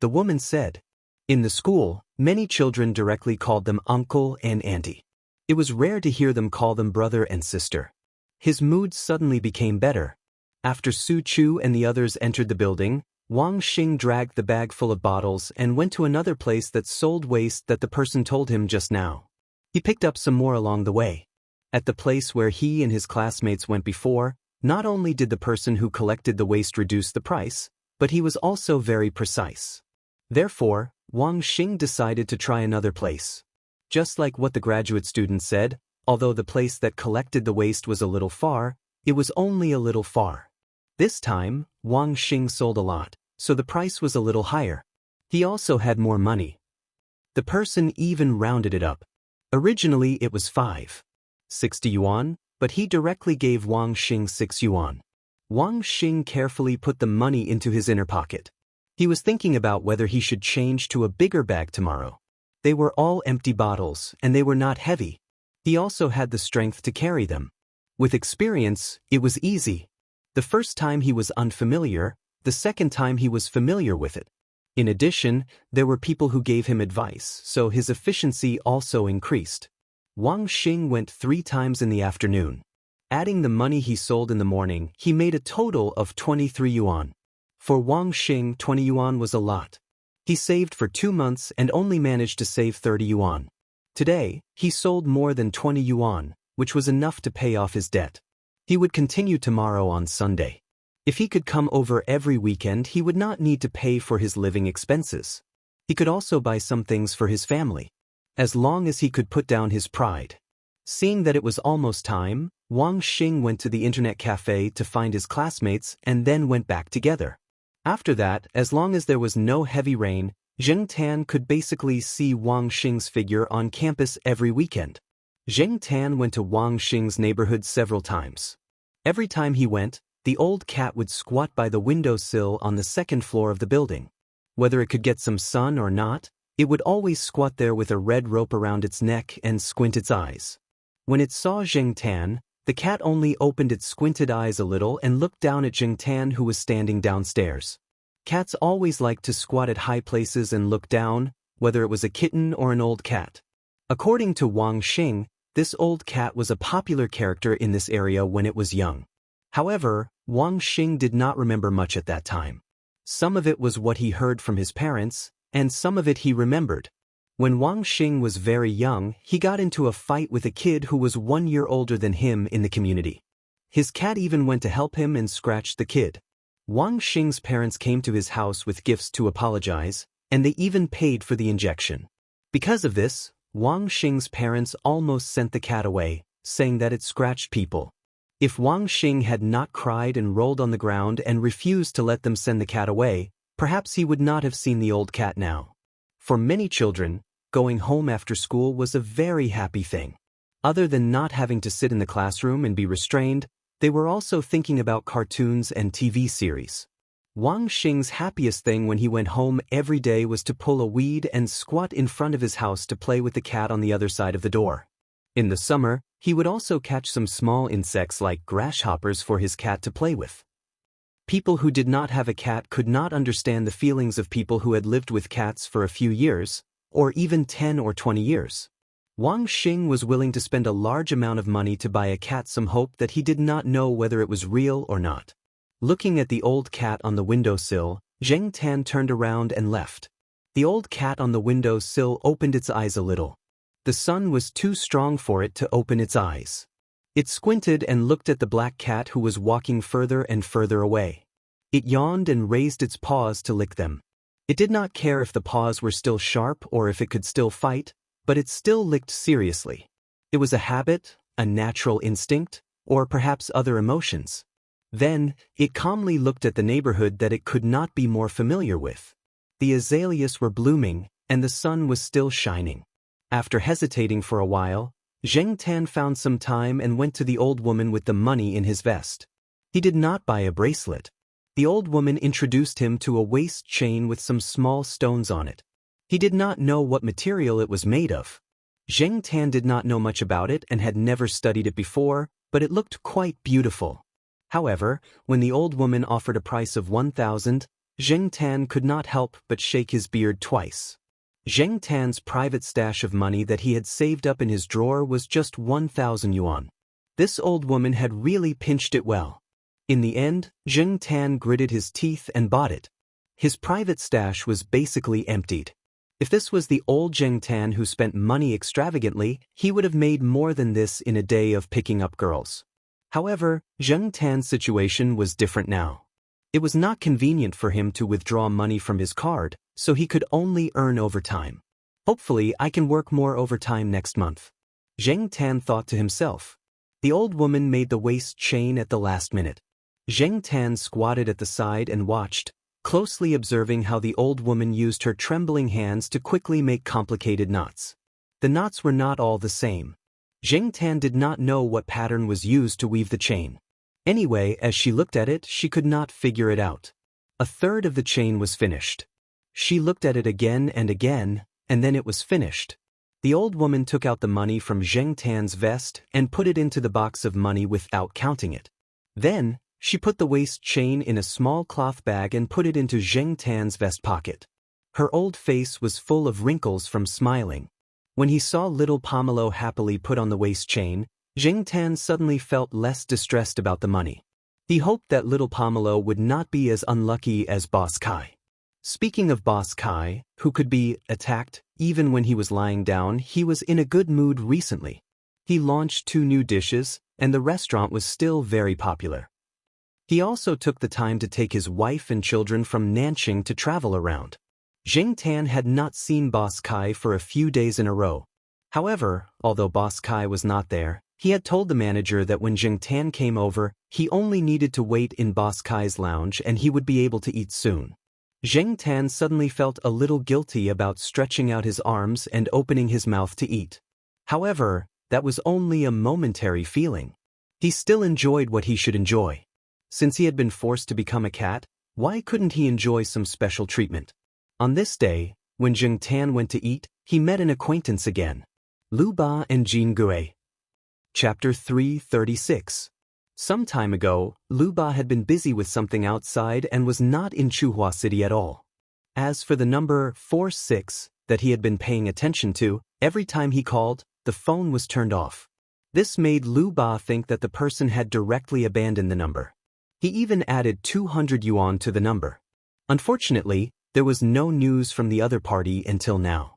The woman said. In the school, many children directly called them uncle and auntie. It was rare to hear them call them brother and sister. His mood suddenly became better. After Su Chu and the others entered the building, Wang Xing dragged the bag full of bottles and went to another place that sold waste that the person told him just now. He picked up some more along the way. At the place where he and his classmates went before, not only did the person who collected the waste reduce the price, but he was also very precise. Therefore, Wang Xing decided to try another place. Just like what the graduate student said, although the place that collected the waste was a little far, it was only a little far. This time, Wang Xing sold a lot, so the price was a little higher. He also had more money. The person even rounded it up. Originally it was 560 yuan, but he directly gave Wang Xing 6 yuan. Wang Xing carefully put the money into his inner pocket. He was thinking about whether he should change to a bigger bag tomorrow. They were all empty bottles, and they were not heavy. He also had the strength to carry them. With experience, it was easy. The first time he was unfamiliar, the second time he was familiar with it. In addition, there were people who gave him advice, so his efficiency also increased. Wang Xing went 3 times in the afternoon. Adding the money he sold in the morning, he made a total of 23 yuan. For Wang Xing, 20 yuan was a lot. He saved for 2 months and only managed to save 30 yuan. Today, he sold more than 20 yuan, which was enough to pay off his debt. He would continue tomorrow on Sunday. If he could come over every weekend, he would not need to pay for his living expenses. He could also buy some things for his family, as long as he could put down his pride. Seeing that it was almost time, Wang Xing went to the internet cafe to find his classmates and then went back together. After that, as long as there was no heavy rain, Zheng Tan could basically see Wang Xing's figure on campus every weekend. Zheng Tan went to Wang Xing's neighborhood several times. Every time he went, the old cat would squat by the windowsill on the second floor of the building. Whether it could get some sun or not, it would always squat there with a red rope around its neck and squint its eyes. When it saw Zheng Tan, the cat only opened its squinted eyes a little and looked down at Zheng Tan, who was standing downstairs. Cats always liked to squat at high places and look down, whether it was a kitten or an old cat. According to Wang Xing, this old cat was a popular character in this area when it was young. However, Wang Xing did not remember much at that time. Some of it was what he heard from his parents, and some of it he remembered. When Wang Xing was very young, he got into a fight with a kid who was 1 year older than him in the community. His cat even went to help him and scratched the kid. Wang Xing's parents came to his house with gifts to apologize, and they even paid for the injection. Because of this, Wang Xing's parents almost sent the cat away, saying that it scratched people. If Wang Xing had not cried and rolled on the ground and refused to let them send the cat away, perhaps he would not have seen the old cat now. For many children, going home after school was a very happy thing. Other than not having to sit in the classroom and be restrained, they were also thinking about cartoons and TV series. Wang Xing's happiest thing when he went home every day was to pull a weed and squat in front of his house to play with the cat on the other side of the door. In the summer, he would also catch some small insects like grasshoppers for his cat to play with. People who did not have a cat could not understand the feelings of people who had lived with cats for a few years, or even 10 or 20 years. Wang Xing was willing to spend a large amount of money to buy a cat some hope that he did not know whether it was real or not. Looking at the old cat on the windowsill, Zheng Tan turned around and left. The old cat on the windowsill opened its eyes a little. The sun was too strong for it to open its eyes. It squinted and looked at the black cat who was walking further and further away. It yawned and raised its paws to lick them. It did not care if the paws were still sharp or if it could still fight, but it still licked seriously. It was a habit, a natural instinct, or perhaps other emotions. Then, it calmly looked at the neighborhood that it could not be more familiar with. The azaleas were blooming, and the sun was still shining. After hesitating for a while, Zheng Tan found some time and went to the old woman with the money in his vest. He did not buy a bracelet. The old woman introduced him to a waist chain with some small stones on it. He did not know what material it was made of. Zheng Tan did not know much about it and had never studied it before, but it looked quite beautiful. However, when the old woman offered a price of 1,000, Zheng Tan could not help but shake his beard twice. Zheng Tan's private stash of money that he had saved up in his drawer was just 1,000 yuan. This old woman had really pinched it well. In the end, Zheng Tan gritted his teeth and bought it. His private stash was basically emptied. If this was the old Zheng Tan who spent money extravagantly, he would have made more than this in a day of picking up girls. However, Zheng Tan's situation was different now. It was not convenient for him to withdraw money from his card, so he could only earn overtime. Hopefully, I can work more overtime next month. Zheng Tan thought to himself. The old woman made the waist chain at the last minute. Zheng Tan squatted at the side and watched, closely observing how the old woman used her trembling hands to quickly make complicated knots. The knots were not all the same. Zheng Tan did not know what pattern was used to weave the chain. Anyway, as she looked at it, she could not figure it out. A third of the chain was finished. She looked at it again, and then it was finished. The old woman took out the money from Zheng Tan's vest and put it into the box of money without counting it. Then, she put the waist chain in a small cloth bag and put it into Zheng Tan's vest pocket. Her old face was full of wrinkles from smiling. When he saw little Pomelo happily put on the waist chain, Zheng Tan suddenly felt less distressed about the money. He hoped that little Pomelo would not be as unlucky as Boss Kai. Speaking of Boss Kai, who could be attacked even when he was lying down, he was in a good mood recently. He launched 2 new dishes, and the restaurant was still very popular. He also took the time to take his wife and children from Nanxing to travel around. Zheng Tan had not seen Boss Kai for a few days in a row. However, although Boss Kai was not there, he had told the manager that when Zheng Tan came over, he only needed to wait in Boss Kai's lounge and he would be able to eat soon. Zheng Tan suddenly felt a little guilty about stretching out his arms and opening his mouth to eat. However, that was only a momentary feeling. He still enjoyed what he should enjoy. Since he had been forced to become a cat, why couldn't he enjoy some special treatment? On this day, when Zheng Tan went to eat, he met an acquaintance again. Lu Ba and Jin Gui. Chapter 336. Some time ago, Lu Ba had been busy with something outside and was not in Chuhua City at all. As for the number 46 that he had been paying attention to, every time he called, the phone was turned off. This made Lu Ba think that the person had directly abandoned the number. He even added 200 yuan to the number. Unfortunately, there was no news from the other party until now.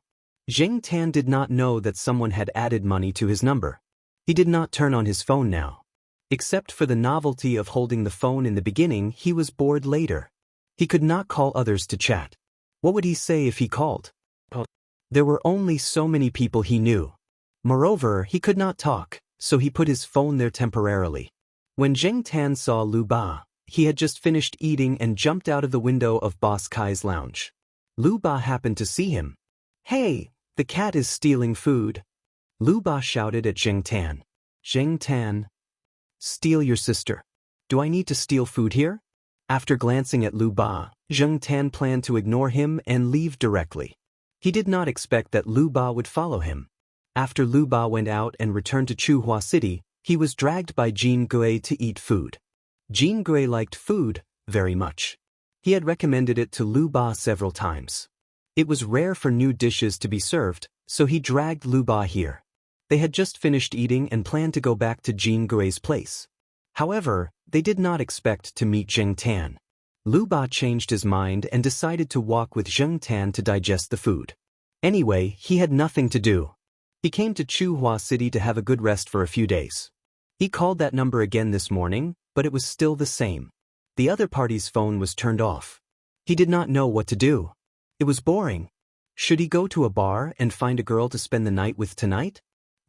Zheng Tan did not know that someone had added money to his number. He did not turn on his phone now. Except for the novelty of holding the phone in the beginning, he was bored later. He could not call others to chat. What would he say if he called? There were only so many people he knew. Moreover, he could not talk, so he put his phone there temporarily. When Zheng Tan saw Lu Ba, he had just finished eating and jumped out of the window of Boss Kai's lounge. Lu Ba happened to see him. "Hey, the cat is stealing food." Lu Ba shouted at Zheng Tan. "Zheng Tan, steal your sister. Do I need to steal food here?" After glancing at Lu Ba, Zheng Tan planned to ignore him and leave directly. He did not expect that Lu Ba would follow him. After Lu Ba went out and returned to Chuhua City, he was dragged by Jin Gui to eat food. Jin Gui liked food very much. He had recommended it to Lu Ba several times. It was rare for new dishes to be served, so he dragged Lu Ba here. They had just finished eating and planned to go back to Jin Gui's place. However, they did not expect to meet Zheng Tan. Lu Ba changed his mind and decided to walk with Zheng Tan to digest the food. Anyway, he had nothing to do. He came to Chuhua City to have a good rest for a few days. He called that number again this morning, but it was still the same. The other party's phone was turned off. He did not know what to do. It was boring. Should he go to a bar and find a girl to spend the night with tonight?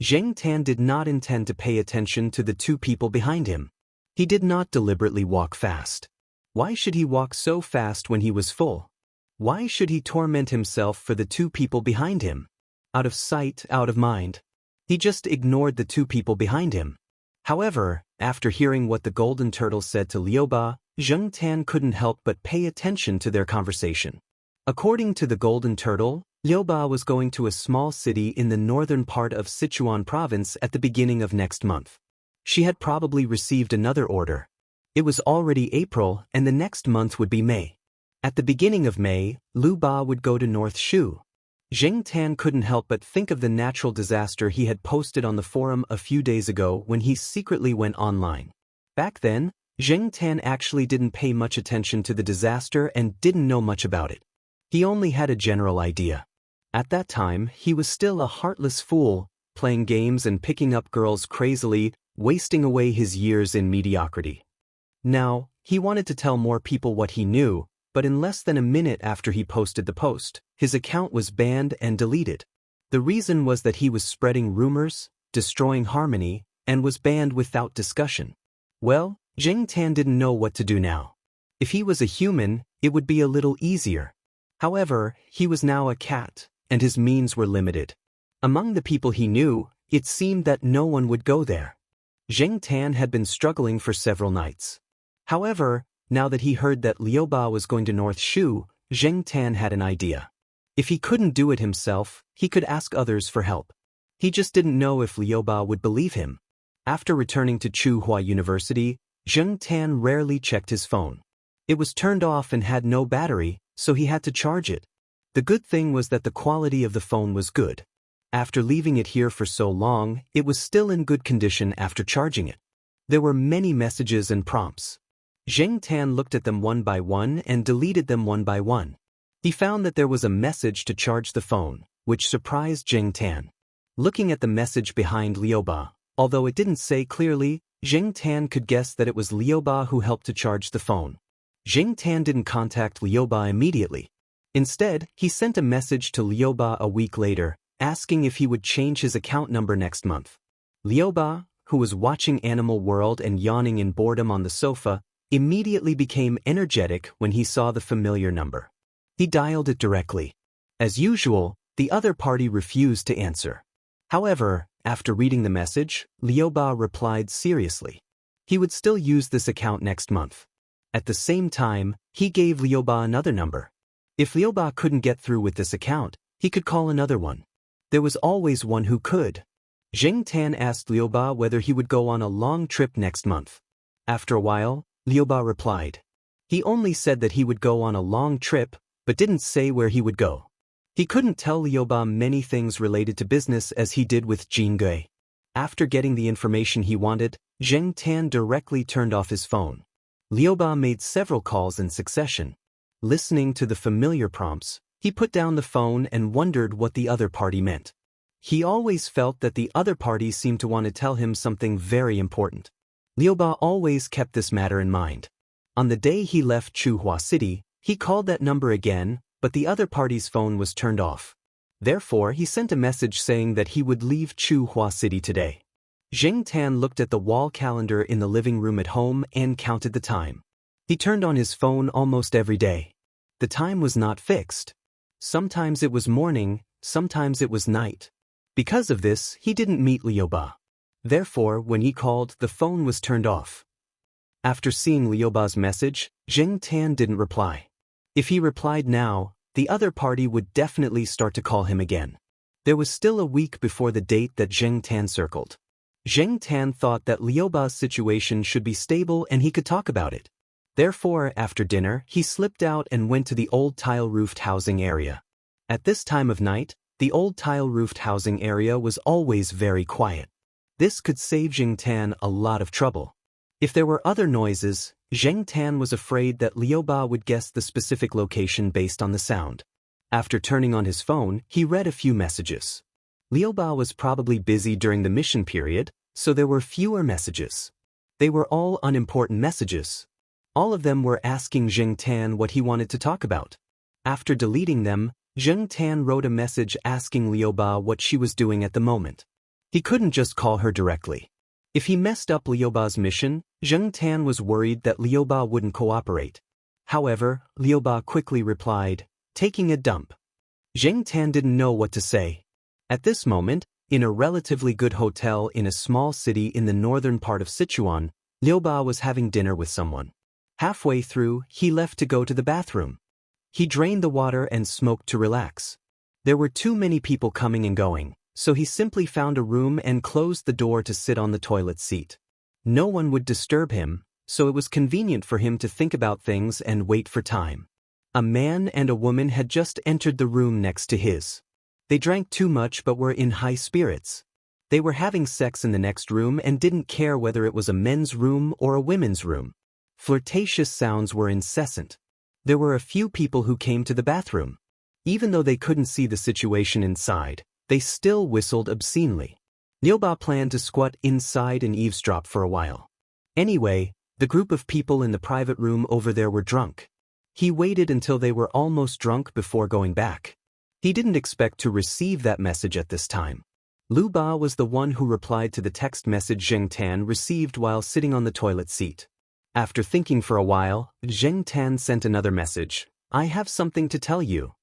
Zheng Tan did not intend to pay attention to the two people behind him. He did not deliberately walk fast. Why should he walk so fast when he was full? Why should he torment himself for the two people behind him? Out of sight, out of mind. He just ignored the two people behind him. However, after hearing what the golden turtle said to Liu Ba, Zheng Tan couldn't help but pay attention to their conversation. According to the golden turtle, Liu Ba was going to a small city in the northern part of Sichuan province at the beginning of next month. She had probably received another order. It was already April and the next month would be May. At the beginning of May, Lu Ba would go to North Shu. Zheng Tan couldn't help but think of the natural disaster he had posted on the forum a few days ago when he secretly went online. Back then, Zheng Tan actually didn't pay much attention to the disaster and didn't know much about it. He only had a general idea. At that time, he was still a heartless fool, playing games and picking up girls crazily, wasting away his years in mediocrity. Now, he wanted to tell more people what he knew, but in less than a minute after he posted the post, his account was banned and deleted. The reason was that he was spreading rumors, destroying harmony, and was banned without discussion. Well, Zheng Tan didn't know what to do now. If he was a human, it would be a little easier. However, he was now a cat, and his means were limited. Among the people he knew, it seemed that no one would go there. Zheng Tan had been struggling for several nights. However, now that he heard that Liu Ba was going to North Shu, Zheng Tan had an idea. If he couldn't do it himself, he could ask others for help. He just didn't know if Liu Ba would believe him. After returning to Chuhua University, Zheng Tan rarely checked his phone. It was turned off and had no battery, so he had to charge it. The good thing was that the quality of the phone was good. After leaving it here for so long, it was still in good condition after charging it. There were many messages and prompts. Zheng Tan looked at them one by one and deleted them one by one. He found that there was a message to charge the phone, which surprised Zheng Tan. Looking at the message behind Liu Ba, although it didn't say clearly, Zheng Tan could guess that it was Liu Ba who helped to charge the phone. Zheng Tan didn't contact Liu Ba immediately. Instead, he sent a message to Liu Ba a week later, asking if he would change his account number next month. Liu Ba, who was watching Animal World and yawning in boredom on the sofa, immediately became energetic when he saw the familiar number. He dialed it directly. As usual, the other party refused to answer. However, after reading the message, Liu Ba replied seriously. He would still use this account next month. At the same time, he gave Liu Ba another number. If Liu Ba couldn't get through with this account, he could call another one. There was always one who could. Zheng Tan asked Liu Ba whether he would go on a long trip next month. After a while, Liu Ba replied. He only said that he would go on a long trip, but didn't say where he would go. He couldn't tell Liu Ba many things related to business as he did with Jin Gui. After getting the information he wanted, Zheng Tan directly turned off his phone. Liu Ba made several calls in succession. Listening to the familiar prompts, he put down the phone and wondered what the other party meant. He always felt that the other party seemed to want to tell him something very important. Liu Ba always kept this matter in mind. On the day he left Chuhua City, he called that number again, but the other party's phone was turned off. Therefore, he sent a message saying that he would leave Chuhua City today. Zheng Tan looked at the wall calendar in the living room at home and counted the time. He turned on his phone almost every day. The time was not fixed. Sometimes it was morning, sometimes it was night. Because of this, he didn't meet Liu Ba. Therefore, when he called, the phone was turned off. After seeing Liu Ba's message, Zheng Tan didn't reply. If he replied now, the other party would definitely start to call him again. There was still a week before the date that Zheng Tan circled. Zheng Tan thought that Liu Ba's situation should be stable and he could talk about it. Therefore, after dinner, he slipped out and went to the old tile-roofed housing area. At this time of night, the old tile-roofed housing area was always very quiet. This could save Zheng Tan a lot of trouble. If there were other noises, Zheng Tan was afraid that Liu Ba would guess the specific location based on the sound. After turning on his phone, he read a few messages. Liu Ba was probably busy during the mission period, so there were fewer messages. They were all unimportant messages. All of them were asking Zheng Tan what he wanted to talk about. After deleting them, Zheng Tan wrote a message asking Liu Ba what she was doing at the moment. He couldn't just call her directly. If he messed up Liu Ba's mission, Zheng Tan was worried that Liu Ba wouldn't cooperate. However, Liu Ba quickly replied, taking a dump. Zheng Tan didn't know what to say. At this moment, in a relatively good hotel in a small city in the northern part of Sichuan, Liu Ba was having dinner with someone. Halfway through, he left to go to the bathroom. He drained the water and smoked to relax. There were too many people coming and going, so he simply found a room and closed the door to sit on the toilet seat. No one would disturb him, so it was convenient for him to think about things and wait for time. A man and a woman had just entered the room next to his. They drank too much but were in high spirits. They were having sex in the next room and didn't care whether it was a men's room or a women's room. Flirtatious sounds were incessant. There were a few people who came to the bathroom. Even though they couldn't see the situation inside, they still whistled obscenely. Liu Ba planned to squat inside and eavesdrop for a while. Anyway, the group of people in the private room over there were drunk. He waited until they were almost drunk before going back. He didn't expect to receive that message at this time. Liu Ba was the one who replied to the text message Zheng Tan received while sitting on the toilet seat. After thinking for a while, Zheng Tan sent another message. I have something to tell you.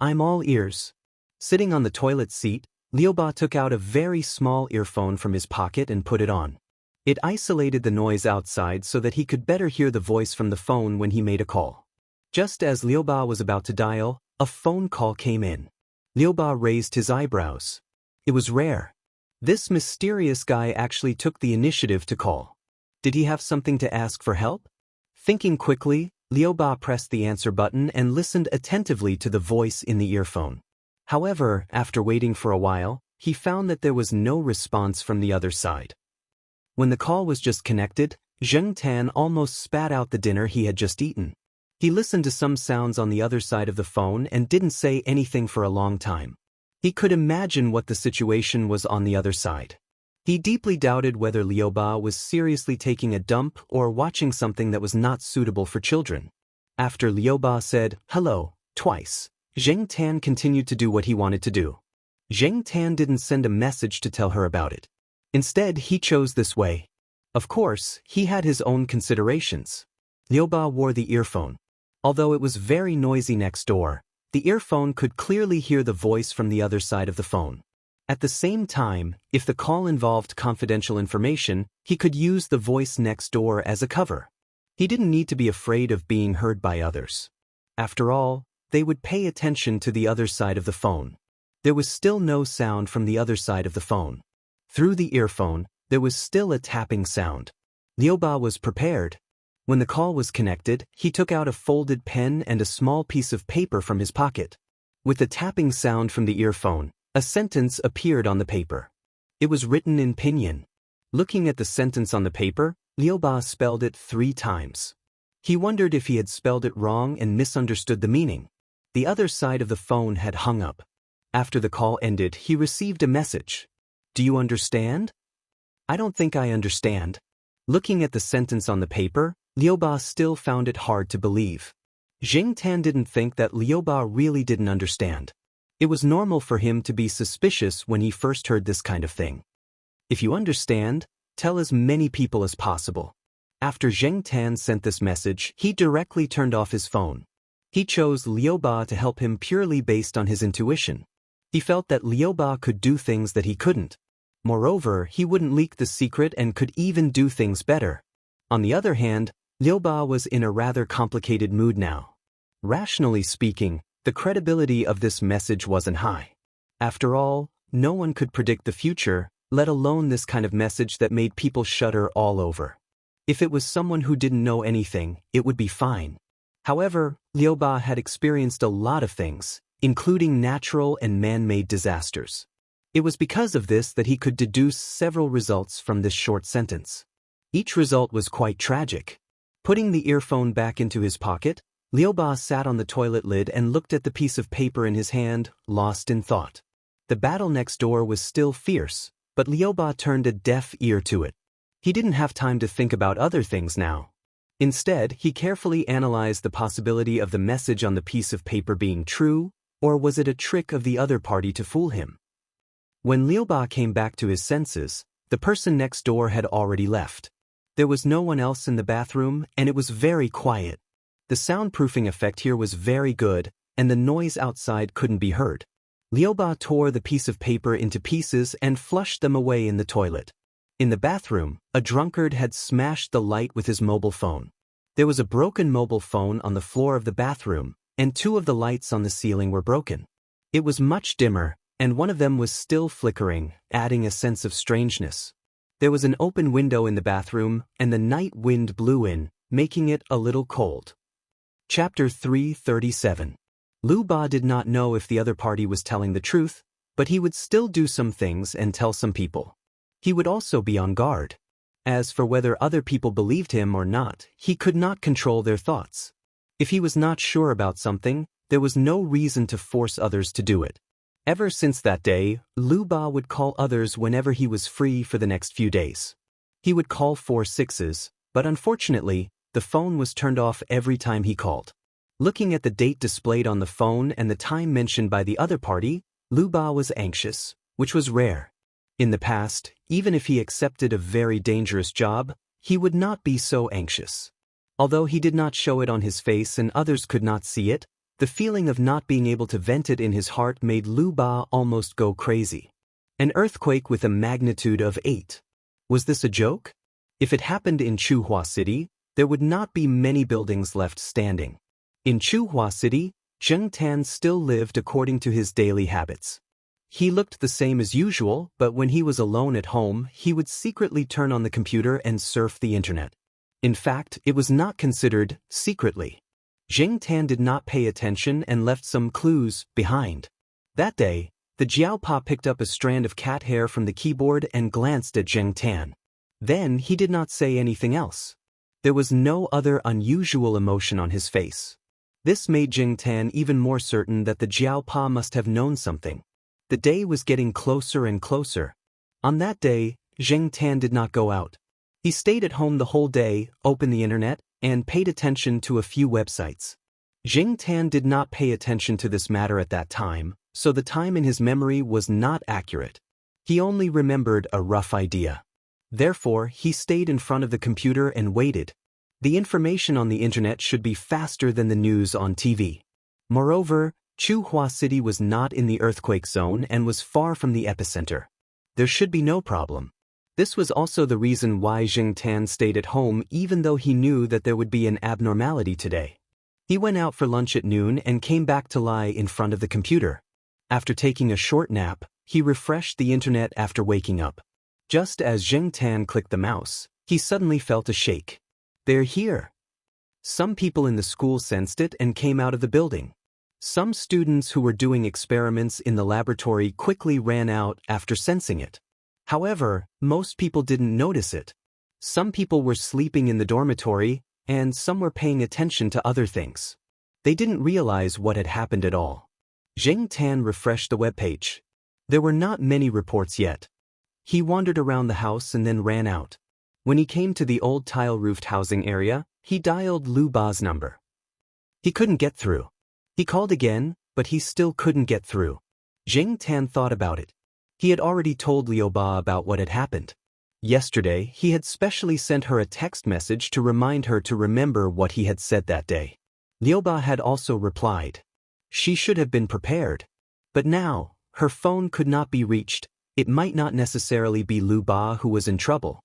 I'm all ears. Sitting on the toilet seat, Liu Ba took out a very small earphone from his pocket and put it on. It isolated the noise outside so that he could better hear the voice from the phone when he made a call. Just as Liu Ba was about to dial, a phone call came in. Liu Ba raised his eyebrows. It was rare. This mysterious guy actually took the initiative to call. Did he have something to ask for help? Thinking quickly, Liu Ba pressed the answer button and listened attentively to the voice in the earphone. However, after waiting for a while, he found that there was no response from the other side. When the call was just connected, Zheng Tan almost spat out the dinner he had just eaten. He listened to some sounds on the other side of the phone and didn't say anything for a long time. He could imagine what the situation was on the other side. He deeply doubted whether Liu Ba was seriously taking a dump or watching something that was not suitable for children. After Liu Ba said, hello, twice, Zheng Tan continued to do what he wanted to do. Zheng Tan didn't send a message to tell her about it. Instead, he chose this way. Of course, he had his own considerations. Liu Ba wore the earphone. Although it was very noisy next door, the earphone could clearly hear the voice from the other side of the phone. At the same time, if the call involved confidential information, he could use the voice next door as a cover. He didn't need to be afraid of being heard by others. After all, they would pay attention to the other side of the phone. There was still no sound from the other side of the phone. Through the earphone, there was still a tapping sound. Liu Ba was prepared. When the call was connected, he took out a folded pen and a small piece of paper from his pocket. With the tapping sound from the earphone, a sentence appeared on the paper. It was written in pinyin. Looking at the sentence on the paper, Liu Ba spelled it 3 times. He wondered if he had spelled it wrong and misunderstood the meaning. The other side of the phone had hung up. After the call ended, he received a message. "Do you understand?" "I don't think I understand." Looking at the sentence on the paper, Liu Ba still found it hard to believe. Jing Tan didn't think that Liu Ba really didn't understand. It was normal for him to be suspicious when he first heard this kind of thing. "If you understand, tell as many people as possible." After Zheng Tan sent this message, he directly turned off his phone. He chose Liu Ba to help him purely based on his intuition. He felt that Liu Ba could do things that he couldn't. Moreover, he wouldn't leak the secret and could even do things better. On the other hand, Liu Ba was in a rather complicated mood now. Rationally speaking, the credibility of this message wasn't high. After all, no one could predict the future, let alone this kind of message that made people shudder all over. If it was someone who didn't know anything, it would be fine. However, Liu Ba had experienced a lot of things, including natural and man-made disasters. It was because of this that he could deduce several results from this short sentence. Each result was quite tragic. Putting the earphone back into his pocket, Liu Ba sat on the toilet lid and looked at the piece of paper in his hand, lost in thought. The battle next door was still fierce, but Liu Ba turned a deaf ear to it. He didn't have time to think about other things now. Instead, he carefully analyzed the possibility of the message on the piece of paper being true, or was it a trick of the other party to fool him? When Liu Ba came back to his senses, the person next door had already left. There was no one else in the bathroom, and it was very quiet. The soundproofing effect here was very good, and the noise outside couldn't be heard. Liu Ba tore the piece of paper into pieces and flushed them away in the toilet. In the bathroom, a drunkard had smashed the light with his mobile phone. There was a broken mobile phone on the floor of the bathroom, and 2 of the lights on the ceiling were broken. It was much dimmer, and one of them was still flickering, adding a sense of strangeness. There was an open window in the bathroom, and the night wind blew in, making it a little cold. Chapter 337. Liu Ba did not know if the other party was telling the truth, but he would still do some things and tell some people. He would also be on guard. As for whether other people believed him or not, he could not control their thoughts. If he was not sure about something, there was no reason to force others to do it. Ever since that day, Liu Ba would call others whenever he was free for the next few days. He would call 4 6s, but unfortunately, the phone was turned off every time he called. Looking at the date displayed on the phone and the time mentioned by the other party, Liu Ba was anxious, which was rare. In the past, even if he accepted a very dangerous job, he would not be so anxious. Although he did not show it on his face and others could not see it, the feeling of not being able to vent it in his heart made Liu Ba almost go crazy. An earthquake with a magnitude of 8. Was this a joke? If it happened in Chuhua City, there would not be many buildings left standing. In Chuhua City, Zheng Tan still lived according to his daily habits. He looked the same as usual, but when he was alone at home, he would secretly turn on the computer and surf the internet. In fact, it was not considered secretly. Zheng Tan did not pay attention and left some clues behind. That day, the Jiaopa picked up a strand of cat hair from the keyboard and glanced at Zheng Tan. Then he did not say anything else. There was no other unusual emotion on his face. This made Zheng Tan even more certain that the Jiaopa must have known something. The day was getting closer and closer. On that day, Zheng Tan did not go out. He stayed at home the whole day, opened the internet, and paid attention to a few websites. Zheng Tan did not pay attention to this matter at that time, so the time in his memory was not accurate. He only remembered a rough idea. Therefore, he stayed in front of the computer and waited. The information on the internet should be faster than the news on TV. Moreover, Chuhua City was not in the earthquake zone and was far from the epicenter. There should be no problem. This was also the reason why Jing Tan stayed at home even though he knew that there would be an abnormality today. He went out for lunch at noon and came back to lie in front of the computer. After taking a short nap, he refreshed the internet after waking up. Just as Jing Tan clicked the mouse, he suddenly felt a shake. They're here. Some people in the school sensed it and came out of the building. Some students who were doing experiments in the laboratory quickly ran out after sensing it. However, most people didn't notice it. Some people were sleeping in the dormitory, and some were paying attention to other things. They didn't realize what had happened at all. Jing Tan refreshed the webpage. There were not many reports yet. He wandered around the house and then ran out. When he came to the old tile-roofed housing area, he dialed Lu Ba's number. He couldn't get through. He called again, but he still couldn't get through. Jing Tan thought about it. He had already told Liu Ba about what had happened. Yesterday, he had specially sent her a text message to remind her to remember what he had said that day. Liu Ba had also replied. She should have been prepared. But now, her phone could not be reached. It might not necessarily be Liu Ba who was in trouble.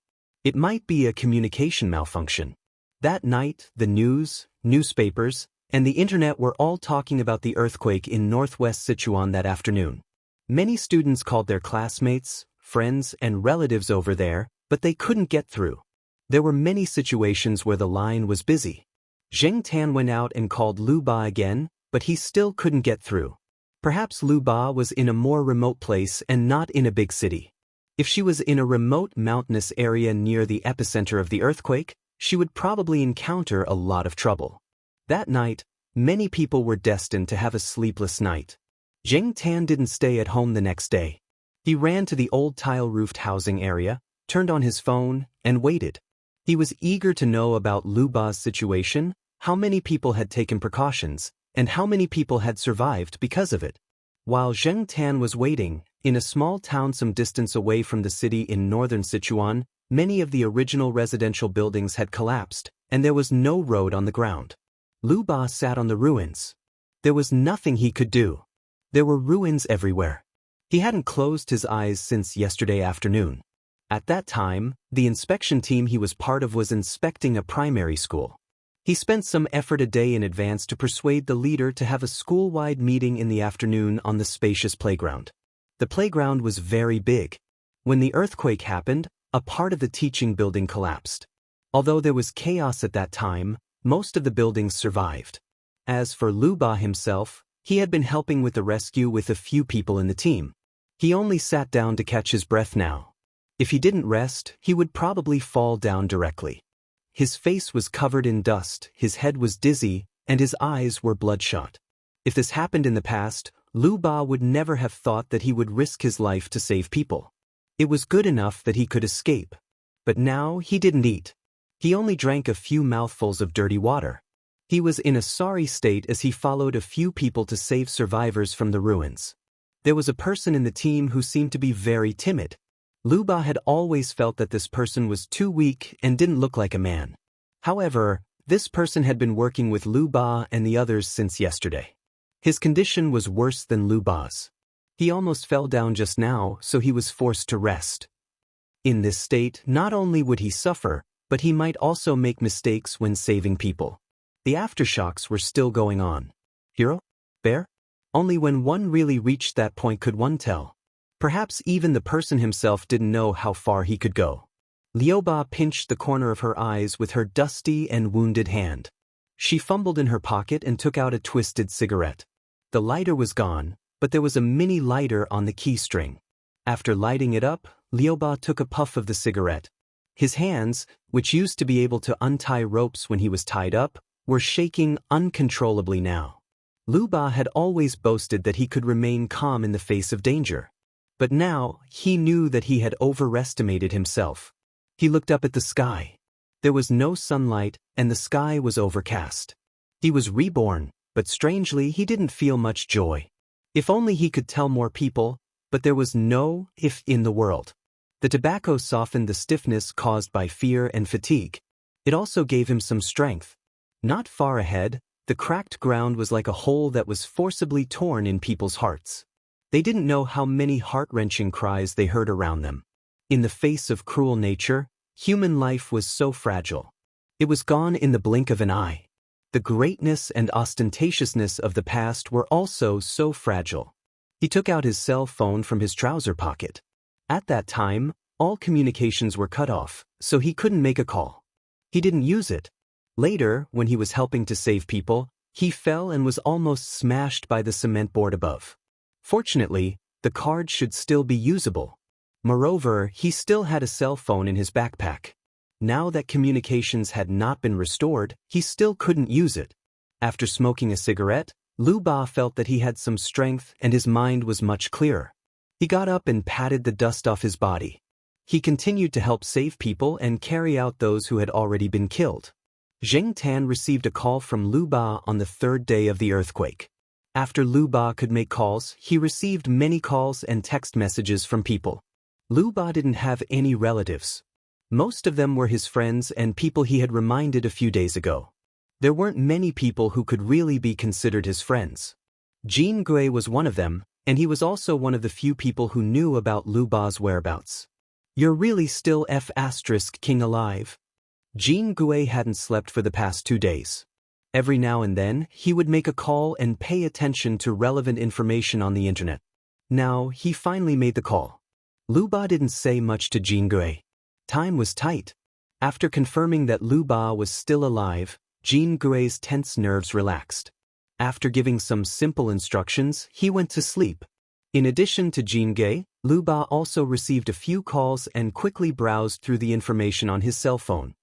It might be a communication malfunction. That night, the news, newspapers, and the internet were all talking about the earthquake in northwest Sichuan that afternoon. Many students called their classmates, friends, and relatives over there, but they couldn't get through. There were many situations where the line was busy. Jing Tan went out and called Liu Ba again, but he still couldn't get through. Perhaps Liu Ba was in a more remote place and not in a big city. If she was in a remote mountainous area near the epicenter of the earthquake, she would probably encounter a lot of trouble. That night, many people were destined to have a sleepless night. Jing Tan didn't stay at home the next day. He ran to the old tile-roofed housing area, turned on his phone, and waited. He was eager to know about Liu Ba's situation, how many people had taken precautions, and how many people had survived because of it. While Jing Tan was waiting, in a small town some distance away from the city in northern Sichuan, many of the original residential buildings had collapsed, and there was no road on the ground. Liu Ba sat on the ruins. There was nothing he could do. There were ruins everywhere. He hadn't closed his eyes since yesterday afternoon. At that time, the inspection team he was part of was inspecting a primary school. He spent some effort a day in advance to persuade the leader to have a school-wide meeting in the afternoon on the spacious playground. The playground was very big. When the earthquake happened, a part of the teaching building collapsed. Although there was chaos at that time, most of the buildings survived. As for Liu Ba himself, he had been helping with the rescue with a few people in the team. He only sat down to catch his breath now. If he didn't rest, he would probably fall down directly. His face was covered in dust, his head was dizzy, and his eyes were bloodshot. If this happened in the past, Liu Ba would never have thought that he would risk his life to save people. It was good enough that he could escape. But now he didn't eat. He only drank a few mouthfuls of dirty water. He was in a sorry state as he followed a few people to save survivors from the ruins. There was a person in the team who seemed to be very timid. Liu Ba had always felt that this person was too weak and didn't look like a man. However, this person had been working with Liu Ba and the others since yesterday. His condition was worse than Liu Ba's. He almost fell down just now, so he was forced to rest. In this state, not only would he suffer, but he might also make mistakes when saving people. The aftershocks were still going on. Hero? Bear? Only when one really reached that point could one tell. Perhaps even the person himself didn't know how far he could go. Liu Ba pinched the corner of her eyes with her dusty and wounded hand. She fumbled in her pocket and took out a twisted cigarette. The lighter was gone, but there was a mini lighter on the key string. After lighting it up, Liu Ba took a puff of the cigarette. His hands, which used to be able to untie ropes when he was tied up, were shaking uncontrollably now. Liu Ba had always boasted that he could remain calm in the face of danger. But now, he knew that he had overestimated himself. He looked up at the sky. There was no sunlight, and the sky was overcast. He was reborn, but strangely he didn't feel much joy. If only he could tell more people, but there was no if in the world. The tobacco softened the stiffness caused by fear and fatigue. It also gave him some strength. Not far ahead, the cracked ground was like a hole that was forcibly torn in people's hearts. They didn't know how many heart-wrenching cries they heard around them. In the face of cruel nature, human life was so fragile. It was gone in the blink of an eye. The greatness and ostentatiousness of the past were also so fragile. He took out his cell phone from his trouser pocket. At that time, all communications were cut off, so he couldn't make a call. He didn't use it. Later, when he was helping to save people, he fell and was almost smashed by the cement board above. Fortunately, the card should still be usable. Moreover, he still had a cell phone in his backpack. Now that communications had not been restored, he still couldn't use it. After smoking a cigarette, Lu Ba felt that he had some strength and his mind was much clearer. He got up and patted the dust off his body. He continued to help save people and carry out those who had already been killed. Zheng Tan received a call from Lu Ba on the third day of the earthquake. After Lu Ba could make calls, he received many calls and text messages from people. Lu Ba didn't have any relatives. Most of them were his friends and people he had reminded a few days ago. There weren't many people who could really be considered his friends. Jean Gui was one of them, and he was also one of the few people who knew about Lu Ba's whereabouts. "You're really still King alive?" Jean Gui hadn't slept for the past 2 days. Every now and then, he would make a call and pay attention to relevant information on the internet. Now, he finally made the call. Lu Ba didn't say much to Jean Gui. Time was tight. After confirming that Lu Ba was still alive, Jean Gui's tense nerves relaxed. After giving some simple instructions, he went to sleep. In addition to Jean Gui, Lu Ba also received a few calls and quickly browsed through the information on his cell phone.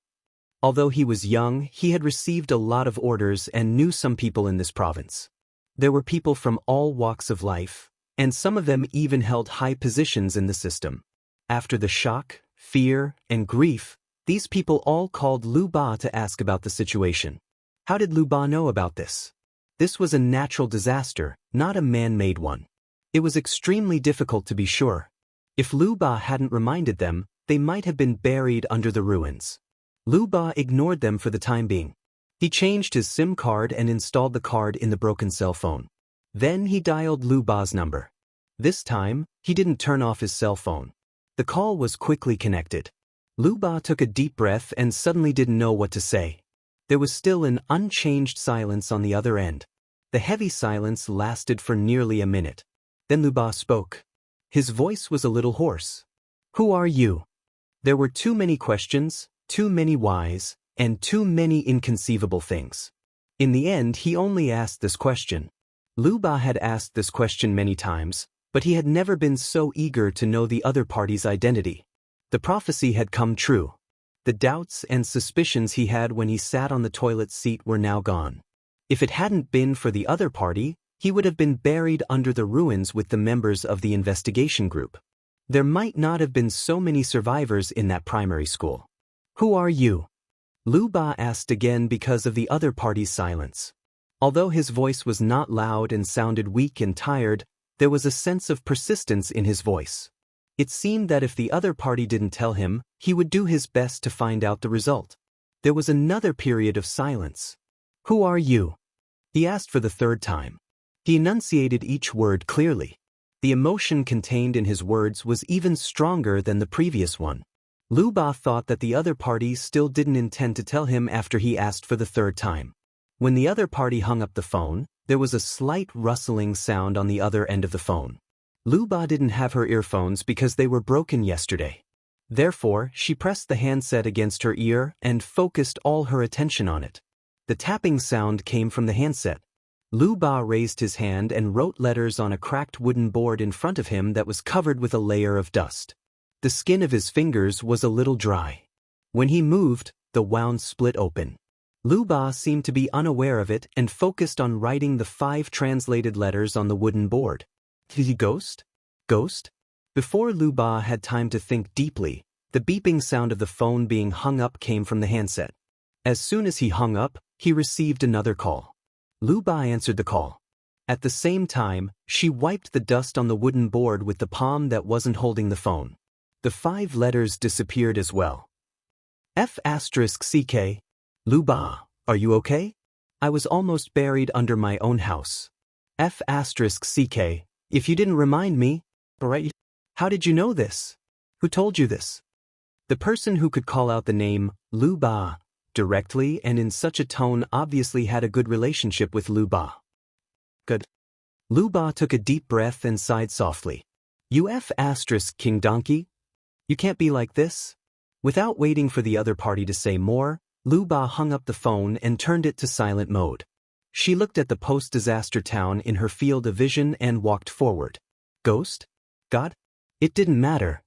Although he was young, he had received a lot of orders and knew some people in this province. There were people from all walks of life, and some of them even held high positions in the system. After the shock, fear, and grief, these people all called Lu Ba to ask about the situation. How did Lu Ba know about this? This was a natural disaster, not a man-made one. It was extremely difficult to be sure. If Lu Ba hadn't reminded them, they might have been buried under the ruins. Lu Ba ignored them for the time being. He changed his SIM card and installed the card in the broken cell phone. Then he dialed Lu Ba's number. This time, he didn't turn off his cell phone. The call was quickly connected. Lu Ba took a deep breath and suddenly didn't know what to say. There was still an unchanged silence on the other end. The heavy silence lasted for nearly a minute. Then Lu Ba spoke. His voice was a little hoarse. "Who are you?" There were too many questions, too many whys, and too many inconceivable things. In the end, he only asked this question. Lu Ba had asked this question many times, but he had never been so eager to know the other party's identity. The prophecy had come true. The doubts and suspicions he had when he sat on the toilet seat were now gone. If it hadn't been for the other party, he would have been buried under the ruins with the members of the investigation group. There might not have been so many survivors in that primary school. "Who are you?" Lu Ba asked again because of the other party's silence. Although his voice was not loud and sounded weak and tired, there was a sense of persistence in his voice. It seemed that if the other party didn't tell him, he would do his best to find out the result. There was another period of silence. "Who are you?" he asked for the third time. He enunciated each word clearly. The emotion contained in his words was even stronger than the previous one. Lu Ba thought that the other party still didn't intend to tell him after he asked for the third time. When the other party hung up the phone, there was a slight rustling sound on the other end of the phone. Lu Ba didn't have her earphones because they were broken yesterday. Therefore, she pressed the handset against her ear and focused all her attention on it. The tapping sound came from the handset. Lu Ba raised his hand and wrote letters on a cracked wooden board in front of him that was covered with a layer of dust. The skin of his fingers was a little dry. When he moved, the wound split open. Lu Ba seemed to be unaware of it and focused on writing the 5 translated letters on the wooden board. Ghost? Ghost? Before Lu Ba had time to think deeply, the beeping sound of the phone being hung up came from the handset. As soon as he hung up, he received another call. Lu Ba answered the call. At the same time, she wiped the dust on the wooden board with the palm that wasn't holding the phone. The 5 letters disappeared as well. F*ck. Lu Ba, are you okay? I was almost buried under my own house. F*ck. If you didn't remind me, right? How did you know this? Who told you this? The person who could call out the name Lu Ba directly and in such a tone obviously had a good relationship with Lu Ba. Good. Lu Ba took a deep breath and sighed softly. You King Donkey? You can't be like this? Without waiting for the other party to say more, Lu Ba hung up the phone and turned it to silent mode. She looked at the post-disaster town in her field of vision and walked forward. Ghost? God? It didn't matter.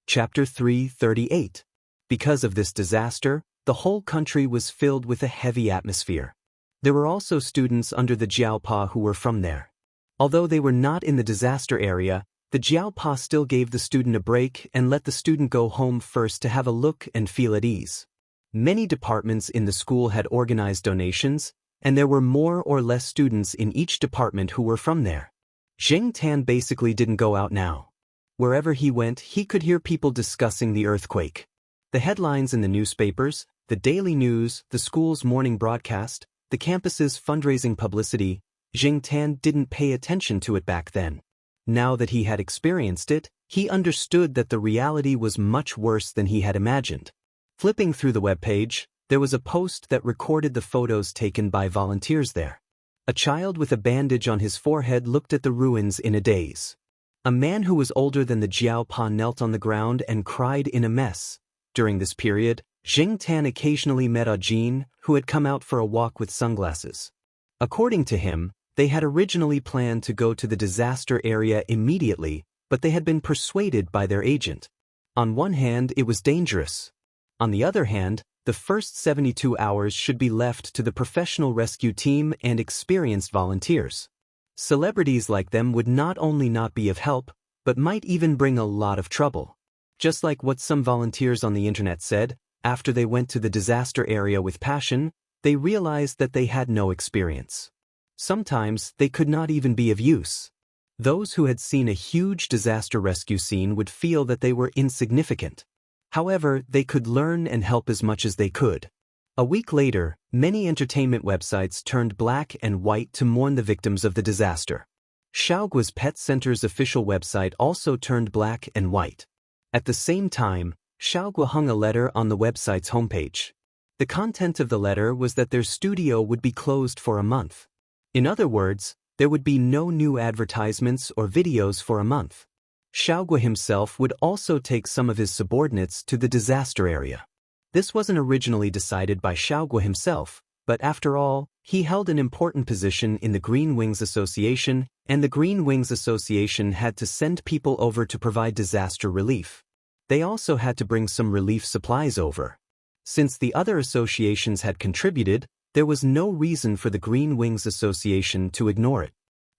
Chapter 338. Because of this disaster, the whole country was filled with a heavy atmosphere. There were also students under the Jiaopa who were from there. Although they were not in the disaster area, the Jiaopa still gave the student a break and let the student go home first to have a look and feel at ease. Many departments in the school had organized donations, and there were more or less students in each department who were from there. Zheng Tan basically didn't go out now. Wherever he went, he could hear people discussing the earthquake. The headlines in the newspapers, the daily news, the school's morning broadcast, the campus's fundraising publicity, Zheng Tan didn't pay attention to it back then. Now that he had experienced it, he understood that the reality was much worse than he had imagined. Flipping through the webpage, there was a post that recorded the photos taken by volunteers there. A child with a bandage on his forehead looked at the ruins in a daze. A man who was older than the Jiaopa knelt on the ground and cried in a mess. During this period, Zheng Tan occasionally met a Jin, who had come out for a walk with sunglasses. According to him, they had originally planned to go to the disaster area immediately, but they had been persuaded by their agent. On one hand, it was dangerous. On the other hand, the first 72 hours should be left to the professional rescue team and experienced volunteers. Celebrities like them would not only not be of help, but might even bring a lot of trouble. Just like what some volunteers on the internet said, after they went to the disaster area with passion, they realized that they had no experience. Sometimes they could not even be of use. Those who had seen a huge disaster rescue scene would feel that they were insignificant. However, they could learn and help as much as they could. A week later, many entertainment websites turned black and white to mourn the victims of the disaster. Xiaoguo's Pet Center's official website also turned black and white. At the same time, Xiaoguo hung a letter on the website's homepage. The content of the letter was that their studio would be closed for a month. In other words, there would be no new advertisements or videos for a month. Xiaoguo himself would also take some of his subordinates to the disaster area. This wasn't originally decided by Xiaoguo himself, but after all, he held an important position in the Green Wings Association, and the Green Wings Association had to send people over to provide disaster relief. They also had to bring some relief supplies over. Since the other associations had contributed, there was no reason for the Green Wings Association to ignore it.